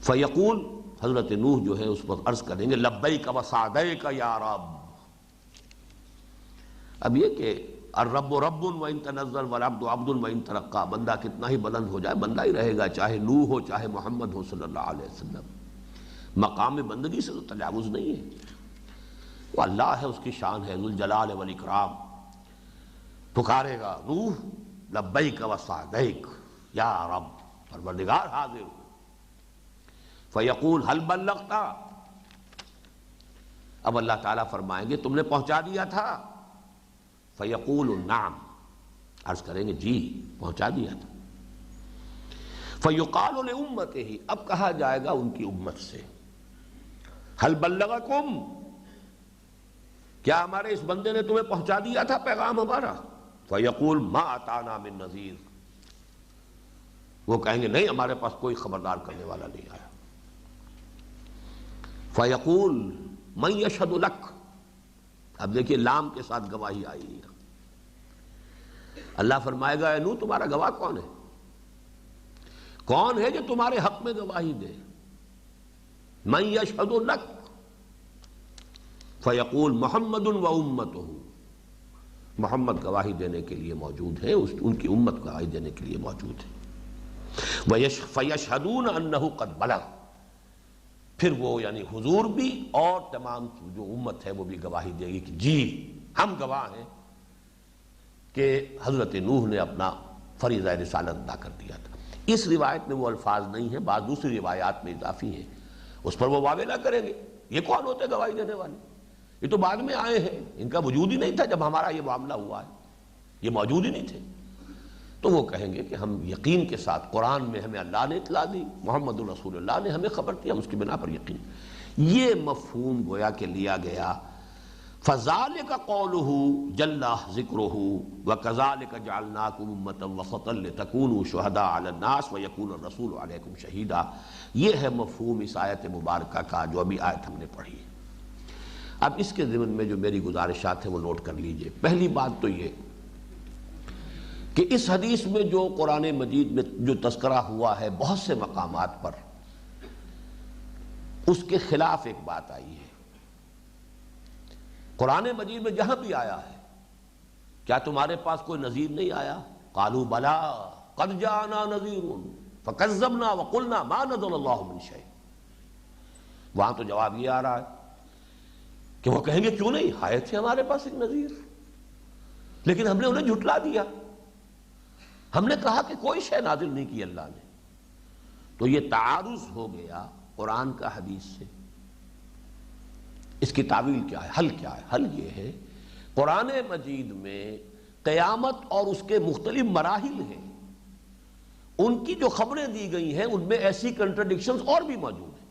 فیقول، حضرت نوح جو ہے اس وقت عرض کریں گے لبیک و سعدیک یا رب۔ اب یہ کہ الرب رب وان تنزل والعبد عبد وان ترقى، بندہ کتنا ہی بلند ہو جائے بندہ ہی رہے گا، چاہے نوح ہو چاہے محمد ہو صلی اللہ علیہ وسلم، مقام بندگی سے تو تجاوز نہیں ہے، وہ اللہ ہے، اس کی شان ہے، ذو الجلال والاکرام۔ پکارے گا نوح لبیک و سعدیک یا رب، پروردگار حاضر ہو، فیقول هل بلغت، اب اللہ تعالیٰ فرمائیں گے تم نے پہنچا دیا تھا، فیقول نعم، عرض کریں گے جی پہنچا دیا تھا، فیقال لامتہ، اب کہا جائے گا ان کی امت سے، هل بلغکم، کیا ہمارے اس بندے نے تمہیں پہنچا دیا تھا پیغام ہمارا؟ فیقول ما اتانا من نذیر، وہ کہیں گے نہیں ہمارے پاس کوئی خبردار کرنے والا نہیں آیا۔ فیقول من یشہد لک، اب دیکھیے لام کے ساتھ گواہی آئی ہے، اللہ فرمائے گا اے نوح تمہارا گواہ کون ہے؟ کون ہے جو تمہارے حق میں گواہی دے؟ من یشہد لک، فیقول محمد و امتہ، محمد گواہی دینے کے لیے موجود ہے، ان کی امت گواہی دینے کے لیے موجود ہے۔ فیشہدون انہ قد بلغ، پھر وہ یعنی حضور بھی اور تمام جو امت ہے وہ بھی گواہی دے گی کہ جی ہم گواہ ہیں کہ حضرت نوح نے اپنا فریضہ رسالت ادا کر دیا تھا۔ اس روایت میں وہ الفاظ نہیں ہیں، بعض دوسری روایات میں اضافی ہیں، اس پر وہ واویلا کریں گے، یہ کون ہوتے گواہی دینے والے؟ یہ تو بعد میں آئے ہیں، ان کا وجود ہی نہیں تھا جب ہمارا یہ معاملہ ہوا ہے، یہ موجود ہی نہیں تھے۔ تو وہ کہیں گے کہ ہم یقین کے ساتھ، قرآن میں ہمیں اللہ نے اطلاع دی، محمد رسول اللہ نے ہمیں خبر دی، ہم اس کی بنا پر یقین۔ یہ مفہوم گویا کہ لیا گیا، فَذَلِكَ قَوْلُهُ جَلَّ ذِكْرُهُ وَكَذَلِكَ جَعَلْنَاكُمْ أُمَّةً وَسَطًا لِتَكُونُوا شُهَدَاءَ عَلَى النَّاسِ وَيَكُونَ الرَّسُولُ عَلَيْكُمْ شَهِيدًا۔ یہ ہے مفہوم اس آیت مبارکہ کا جو ابھی آیت ہم نے پڑھی ہے۔ اب اس کے ضمن میں جو میری گزارشات ہیں وہ نوٹ کر لیجئے۔ پہلی بات تو یہ کہ اس حدیث میں جو قرآن مجید میں جو تذکرہ ہوا ہے بہت سے مقامات پر، اس کے خلاف ایک بات آئی ہے۔ قرآن مجید میں جہاں بھی آیا ہے، کیا تمہارے پاس کوئی نذیر نہیں آیا؟ قالوا بلا قد جاءنا نذیر فکذبنا وقلنا ما نزل اللہ من شیء، وہاں تو جواب یہ آ رہا ہے کہ وہ کہیں گے کیوں نہیں، آئے تھے ہمارے پاس ایک نذیر، لیکن ہم نے انہیں جھٹلا دیا، ہم نے کہا کہ کوئی شے نازل نہیں کی اللہ نے۔ تو یہ تعارض ہو گیا قرآن کا حدیث سے۔ اس کی تعویل کیا ہے، حل کیا ہے؟ حل یہ ہے قرآن مجید میں قیامت اور اس کے مختلف مراحل ہیں، ان کی جو خبریں دی گئی ہیں ان میں ایسی کنٹرڈکشنز اور بھی موجود ہیں۔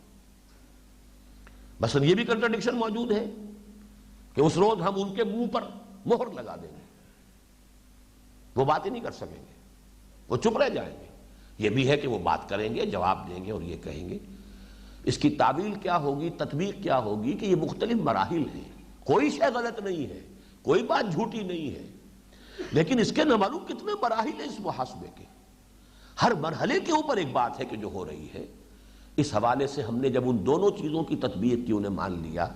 مثلا یہ بھی کنٹرڈکشن موجود ہے کہ اس روز ہم ان کے منہ پر مہر لگا دیں گے، وہ بات ہی نہیں کر سکیں گے، وہ چپ رہ جائیں گے۔ یہ بھی ہے کہ وہ بات کریں گے، جواب دیں گے اور یہ کہیں گے۔ اس کی تعویل کیا ہوگی، تطبیق کیا ہوگی کہ یہ مختلف مراحل ہیں، کوئی شے غلط نہیں ہے، کوئی بات جھوٹی نہیں ہے، لیکن اس کے نہ معلوم کتنے مراحل ہیں اس محاسبے کے، ہر مرحلے کے اوپر ایک بات ہے کہ جو ہو رہی ہے۔ اس حوالے سے ہم نے جب ان دونوں چیزوں کی تطبیق کی، انہیں مان لیا،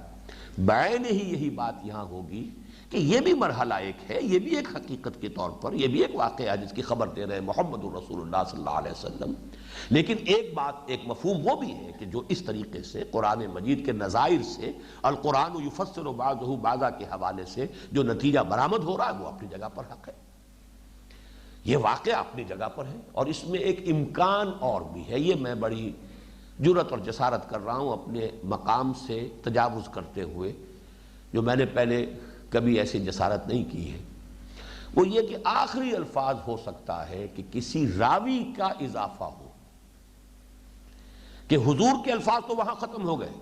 بعین ہی یہی بات یہاں ہوگی کہ یہ بھی مرحلہ ایک ہے، یہ بھی ایک حقیقت کے طور پر، یہ بھی ایک واقعہ ہے جس کی خبر دے رہے ہیں محمد الرسول اللہ صلی اللہ علیہ وسلم، لیکن ایک بات، ایک مفہوم وہ بھی ہے کہ جو اس طریقے سے قرآن مجید کے نظائر سے القرآن یفسر بعضہ بعضا کے حوالے سے جو نتیجہ برآمد ہو رہا ہے وہ اپنی جگہ پر حق ہے، یہ واقعہ اپنی جگہ پر ہے، اور اس میں ایک امکان اور بھی ہے۔ یہ میں بڑی جرأت اور جسارت کر رہا ہوں اپنے مقام سے تجاوز کرتے ہوئے، جو میں نے پہلے کبھی ایسی جسارت نہیں کی ہے، وہ یہ کہ آخری الفاظ ہو سکتا ہے کہ کسی راوی کا اضافہ ہو، کہ حضور کے الفاظ تو وہاں ختم ہو گئے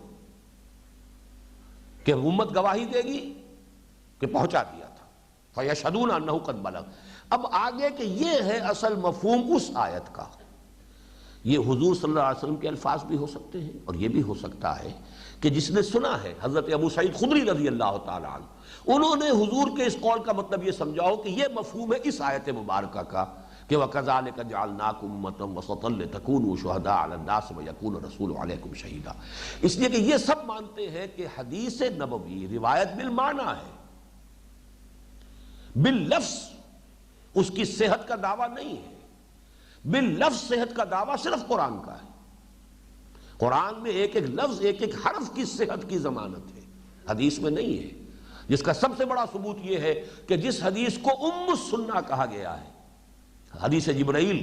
کہ امت گواہی دے گی کہ پہنچا دیا تھا، فَيَشْهَدُونَ أَنَّهُ قَدْ بَلَغَ۔ اب آگے کہ یہ ہے اصل مفہوم اس آیت کا، یہ حضور صلی اللہ علیہ وسلم کے الفاظ بھی ہو سکتے ہیں، اور یہ بھی ہو سکتا ہے کہ جس نے سنا ہے، حضرت ابو سعید خدری رضی اللہ تعالی عنہ، انہوں نے حضور کے اس قول کا مطلب یہ سمجھا ہو کہ یہ مفہوم ہے اس آیت مبارکہ کا کہ وَكَذَلِكَ جَعَلْنَاكُمْ أُمَّةً وَسَطًا لِتَكُونُوا شُهَدَاءَ عَلَى النَّاسِ وَيَكُونَ الرَّسُولُ عَلَيْكُمْ شَهِيدًا۔ اس لیے کہ یہ سب مانتے ہیں کہ حدیث نبوی روایت بالمعنی ہے، باللفظ اس کی صحت کا دعویٰ نہیں ہے، باللفظ صحت کا دعویٰ صرف قرآن کا ہے، قرآن میں ایک ایک لفظ، ایک ایک حرف کی صحت کی ضمانت ہے، حدیث میں نہیں ہے، جس کا سب سے بڑا ثبوت یہ ہے کہ جس حدیث کو ام السنہ کہا گیا ہے، حدیث جبرائیل،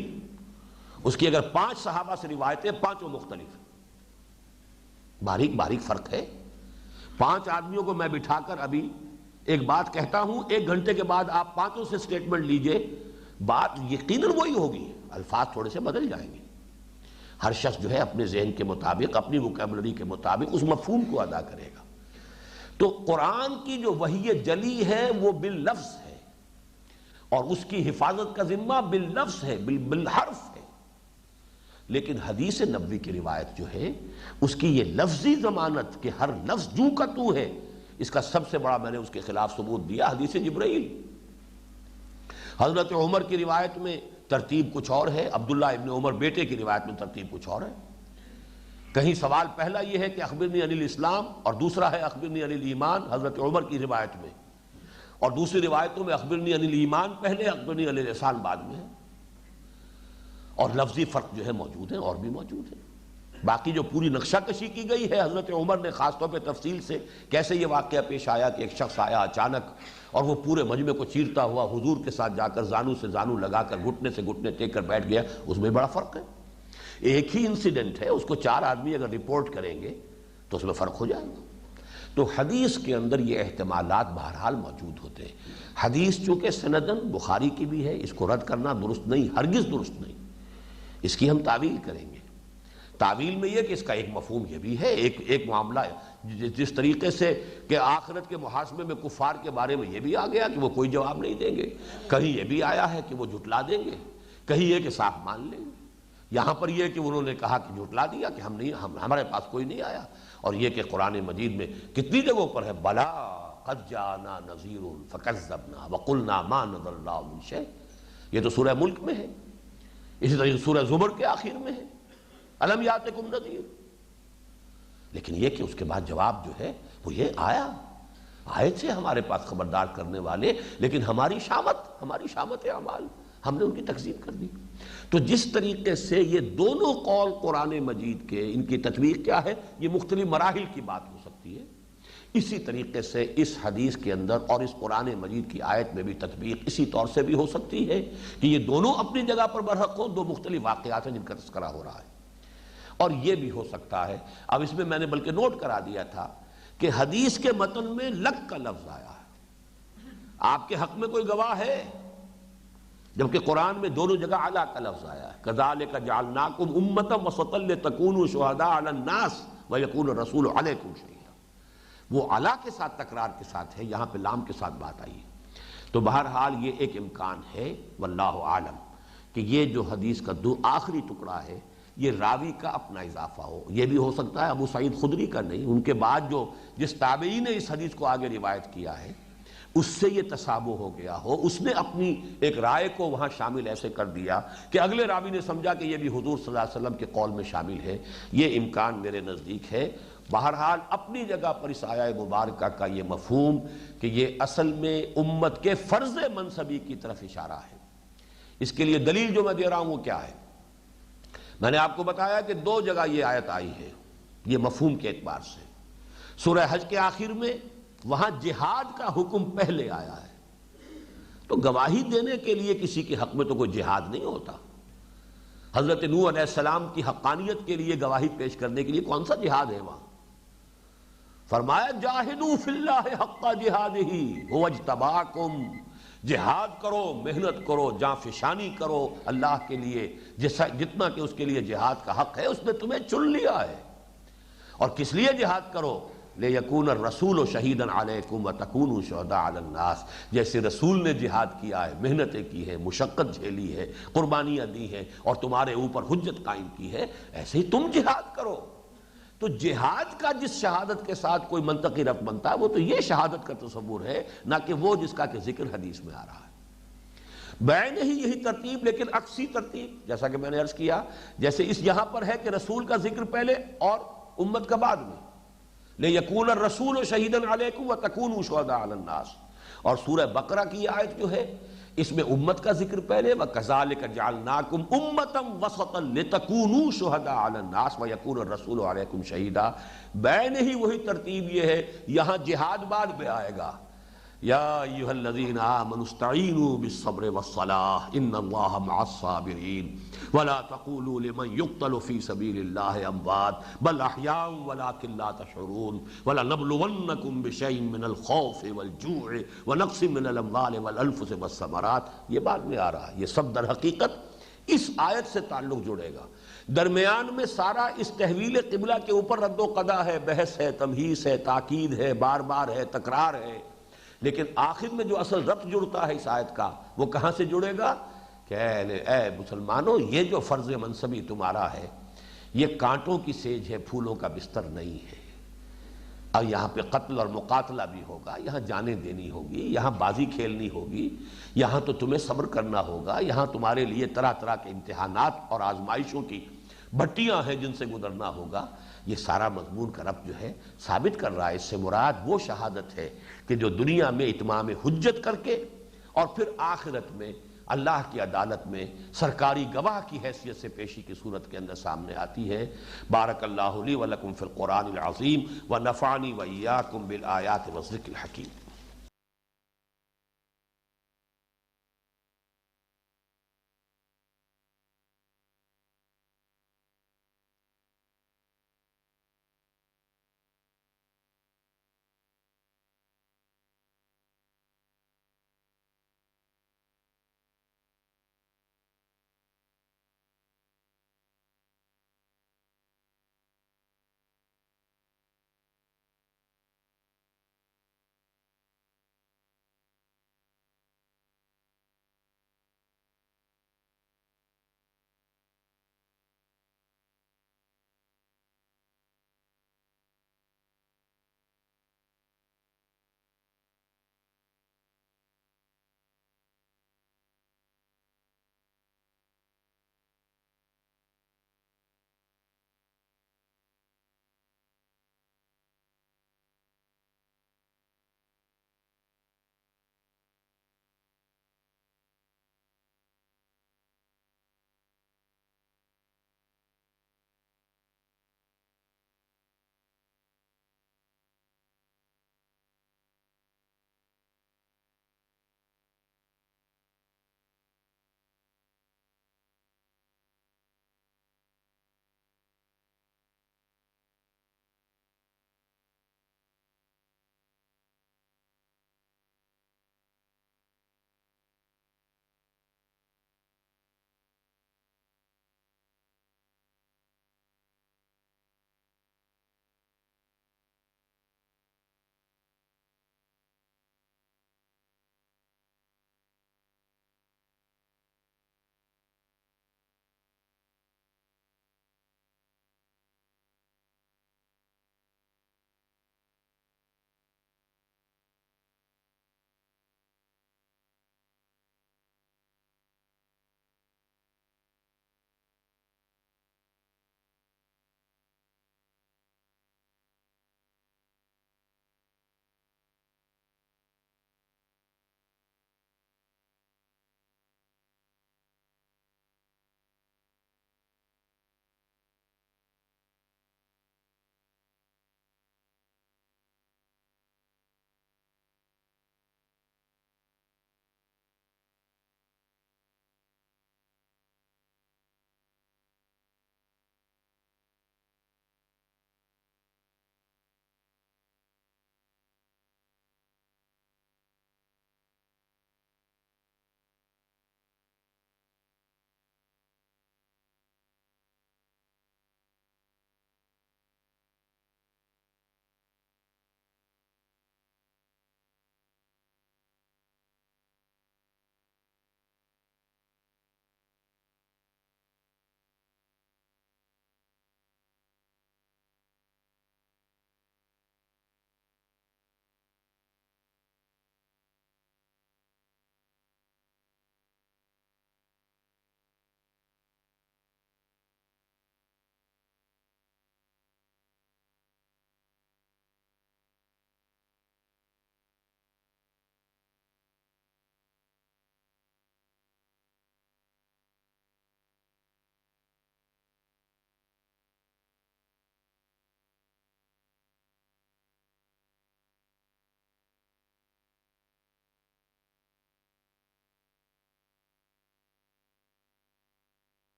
اس کی اگر 5 صحابہ سے روایتیں، 5 مختلف، باریک باریک فرق ہے۔ 5 آدمیوں کو میں بٹھا کر ابھی ایک بات کہتا ہوں، 1 گھنٹے کے بعد آپ 5 سے سٹیٹمنٹ لیجئے، بات یقیناً وہی ہوگی، الفاظ تھوڑے سے بدل جائیں گے، ہر شخص جو ہے اپنے ذہن کے مطابق، اپنی وکیبلری کے مطابق اس مفہوم کو ادا کرے گا۔ تو قرآن کی جو وحی جلی ہے وہ باللفظ ہے، اور اس کی حفاظت کا ذمہ باللفظ ہے، بالحرف ہے، لیکن حدیث نبوی کی روایت جو ہے اس کی یہ لفظی ضمانت کہ ہر لفظ جو کا تو ہے، اس کا سب سے بڑا میں نے اس کے خلاف ثبوت دیا حدیث جبرائیل۔ حضرت عمر کی روایت میں ترتیب کچھ اور ہے، عبداللہ ابن عمر بیٹے کی روایت میں ترتیب کچھ اور ہے، کہیں سوال پہلا یہ ہے کہ اخبرنی عن الاسلام، اور دوسرا ہے اخبرنی عن الایمان حضرت عمر کی روایت میں، اور دوسری روایتوں میں اخبرنی عن الایمان پہلے، اخبرنی عن الاحسان بعد میں ہے، اور لفظی فرق جو ہے موجود ہے، اور بھی موجود ہے۔ باقی جو پوری نقشہ کشی کی گئی ہے حضرت عمر نے خاص طور پہ تفصیل سے، کیسے یہ واقعہ پیش آیا کہ ایک شخص آیا اچانک اور وہ پورے مجمع کو چیرتا ہوا حضور کے ساتھ جا کر زانو سے زانو لگا کر گھٹنے سے گھٹنے ٹیک کر بیٹھ گیا، اس میں بڑا فرق ہے۔ ایک ہی انسیڈنٹ ہے، اس کو 4 آدمی اگر رپورٹ کریں گے تو اس میں فرق ہو جائے گا۔ تو حدیث کے اندر یہ احتمالات بہرحال موجود ہوتے ہیں۔ حدیث چونکہ سندن بخاری کی بھی ہے، اس کو رد کرنا درست نہیں، ہرگز درست نہیں، اس کی ہم تعویل کریں گے۔ تعویل میں یہ کہ اس کا ایک مفہوم یہ بھی ہے، ایک معاملہ جس طریقے سے کہ آخرت کے محاسبے میں کفار کے بارے میں یہ بھی آ گیا کہ وہ کوئی جواب نہیں دیں گے، کہیں یہ بھی آیا ہے کہ وہ جھٹلا دیں گے، کہیں یہ کہ صاف مان لیں گے۔ یہاں پر یہ کہ انہوں نے کہا کہ جھٹلا دیا کہ ہمارے پاس کوئی نہیں آیا، اور یہ کہ قرآن مجید میں کتنی جگہوں پر ہے بلا قد جاءنا نذیر فکذبنا وقلنا ما نزل اللہ من شیء، یہ تو سورہ ملک میں ہے، اسی طرح سورہ زمر کے آخر میں ہے الم یاتکم نذیر، لیکن یہ کہ اس کے بعد جواب جو ہے وہ یہ آئے تھے ہمارے پاس خبردار کرنے والے، لیکن ہماری شامت اعمال، ہم نے ان کی تکذیب کر دی۔ تو جس طریقے سے یہ دونوں قول قرآن مجید کے، ان کی تطبیق کیا ہے، یہ مختلف مراحل کی بات ہو سکتی ہے، اسی طریقے سے اس حدیث کے اندر اور اس قرآن مجید کی آیت میں بھی تطبیق اسی طور سے بھی ہو سکتی ہے کہ یہ دونوں اپنی جگہ پر برحق ہوں، 2 مختلف واقعات ہیں جن کا تذکرہ ہو رہا ہے۔ اور یہ بھی ہو سکتا ہے، اب اس میں میں نے بلکہ نوٹ کرا دیا تھا کہ حدیث کے متن میں لک کا لفظ آیا ہے، آپ کے حق میں کوئی گواہ ہے، جبکہ قرآن میں دونوں جگہ علی کا لفظ آیا ہے، کذالک جعلناکم امۃ وسطا لتکونوا شہداء علی الناس ویکون الرسول علیکم شہیدا، وہ علی کے ساتھ تکرار کے ساتھ ہے، یہاں پہ لام کے ساتھ بات آئی ہے۔ تو بہرحال یہ ایک امکان ہے واللہ عالم کہ یہ جو حدیث کا آخری ٹکڑا ہے یہ راوی کا اپنا اضافہ ہو، یہ بھی ہو سکتا ہے ابو سعید خدری کا نہیں، ان کے بعد جس تابعی نے اس حدیث کو آگے روایت کیا ہے اس سے یہ تشابہ ہو گیا ہو، اس نے اپنی ایک رائے کو وہاں شامل ایسے کر دیا کہ اگلے راوی نے سمجھا کہ یہ بھی حضور صلی اللہ علیہ وسلم کے قول میں شامل ہے، یہ امکان میرے نزدیک ہے۔ بہرحال اپنی جگہ پر اس آیہ مبارکہ کا یہ مفہوم کہ یہ اصل میں امت کے فرض منصبی کی طرف اشارہ ہے۔ اس کے لیے دلیل جو میں دے رہا ہوں وہ کیا ہے؟ میں نے آپ کو بتایا کہ 2 جگہ یہ آیت آئی ہے یہ مفہوم کے اعتبار سے۔ سورہ حج کے آخر میں وہاں جہاد کا حکم پہلے آیا ہے، تو گواہی دینے کے لیے کسی کے حق میں تو کوئی جہاد نہیں ہوتا۔ حضرت نوح علیہ السلام کی حقانیت کے لیے گواہی پیش کرنے کے لیے کون سا جہاد ہے وہاں؟ فرمایا جاہدوا فی اللہ حق جہادہ هو اجتباکم، جہاد کرو، محنت کرو، جاں فشانی کرو اللہ کے لیے جتنا کہ اس کے لیے جہاد کا حق ہے، اس نے تمہیں چن لیا ہے۔ اور کس لیے جہاد کرو؟ لِيَكُونَ الرَّسُولُ شَهِيدًا عَلَيْكُمْ وَتَكُونُوا شُهَدَاءَ عَلَى النَّاسِ، جیسے رسول نے جہاد کیا ہے، محنتیں کی ہے، مشقت جھیلی ہے، قربانیاں دی ہیں اور تمہارے اوپر حجت قائم کی ہے، ایسے ہی تم جہاد کرو۔ تو جہاد کا جس شہادت کے ساتھ کوئی منطقی ربط بنتا ہے وہ تو یہ شہادت کا تصور ہے، نہ کہ وہ جس کا کہ ذکر حدیث میں آ رہا ہے۔ بین ہی یہی ترتیب، لیکن عکسی ترتیب، جیسا کہ میں نے عرض کیا، جیسے اس یہاں پر ہے کہ رسول کا ذکر پہلے اور امت کا بعد میں، لِيَكُونَ الرَّسُولُ شَهِيدًا عَلَيْكُمْ وَتَكُونُوا شُهَدَاءَ عَلَى النَّاسِ۔ اور سورہ بقرہ کی آیت جو ہے اس میں امت کا ذکر پہلے، وَكَذَلِكَ جَعَلْنَاكُمْ أُمَّةً وَسَطًا لِتَكُونُوا شُهَدَاءَ عَلَى النَّاسِ وَيَكُونَ الرَّسُولُ عَلَيْكُمْ شَهِيدًا۔ بین ہی وہی ترتیب یہ ہے، یہاں جہاد بعد میں آئے گا۔ یا ایھا الذین آمنوا استعینوا بالصبر والصلاۃ ان اللہ مع الصابرین ولا تقولوا لمن يقتل في سبيل الله اموات بل احیاء ولكن لا تشعرون ولنبلونکم بشیء من الخوف والجوع ونقص من الاموال والانفس والثمرات۔ یہ بعد میں آ رہا ہے، یہ سب در حقیقت اس آیت سے تعلق جڑے گا۔ درمیان میں سارا اس تحویل قبلہ کے اوپر رد و قضا ہے، بحث ہے، تمہیص ہے، تاکید ہے، بار بار ہے، تکرار ہے، لیکن آخر میں جو اصل ربط جڑتا ہے اس آیت کا وہ کہاں سے جڑے گا کہ اے مسلمانوں، یہ جو فرض منصبی تمہارا ہے یہ کانٹوں کی سیج ہے، پھولوں کا بستر نہیں ہے۔ اور یہاں پہ قتل اور مقاتلہ بھی ہوگا، یہاں جانیں دینی ہوگی، یہاں بازی کھیلنی ہوگی، یہاں تو تمہیں صبر کرنا ہوگا، یہاں تمہارے لیے طرح طرح کے امتحانات اور آزمائشوں کی بھٹیاں ہیں جن سے گزرنا ہوگا۔ یہ سارا مضمون کا ربط جو ہے ثابت کر رہا ہے۔ اس سے مراد وہ شہادت ہے کہ جو دنیا میں اتمام حجت کر کے اور پھر آخرت میں اللہ کی عدالت میں سرکاری گواہ کی حیثیت سے پیشی کی صورت کے اندر سامنے آتی ہے۔ بارک اللہ لی ولکم فی القرآن العظیم ونفعنی وإیاکم بالآیات والذکر الحکیم۔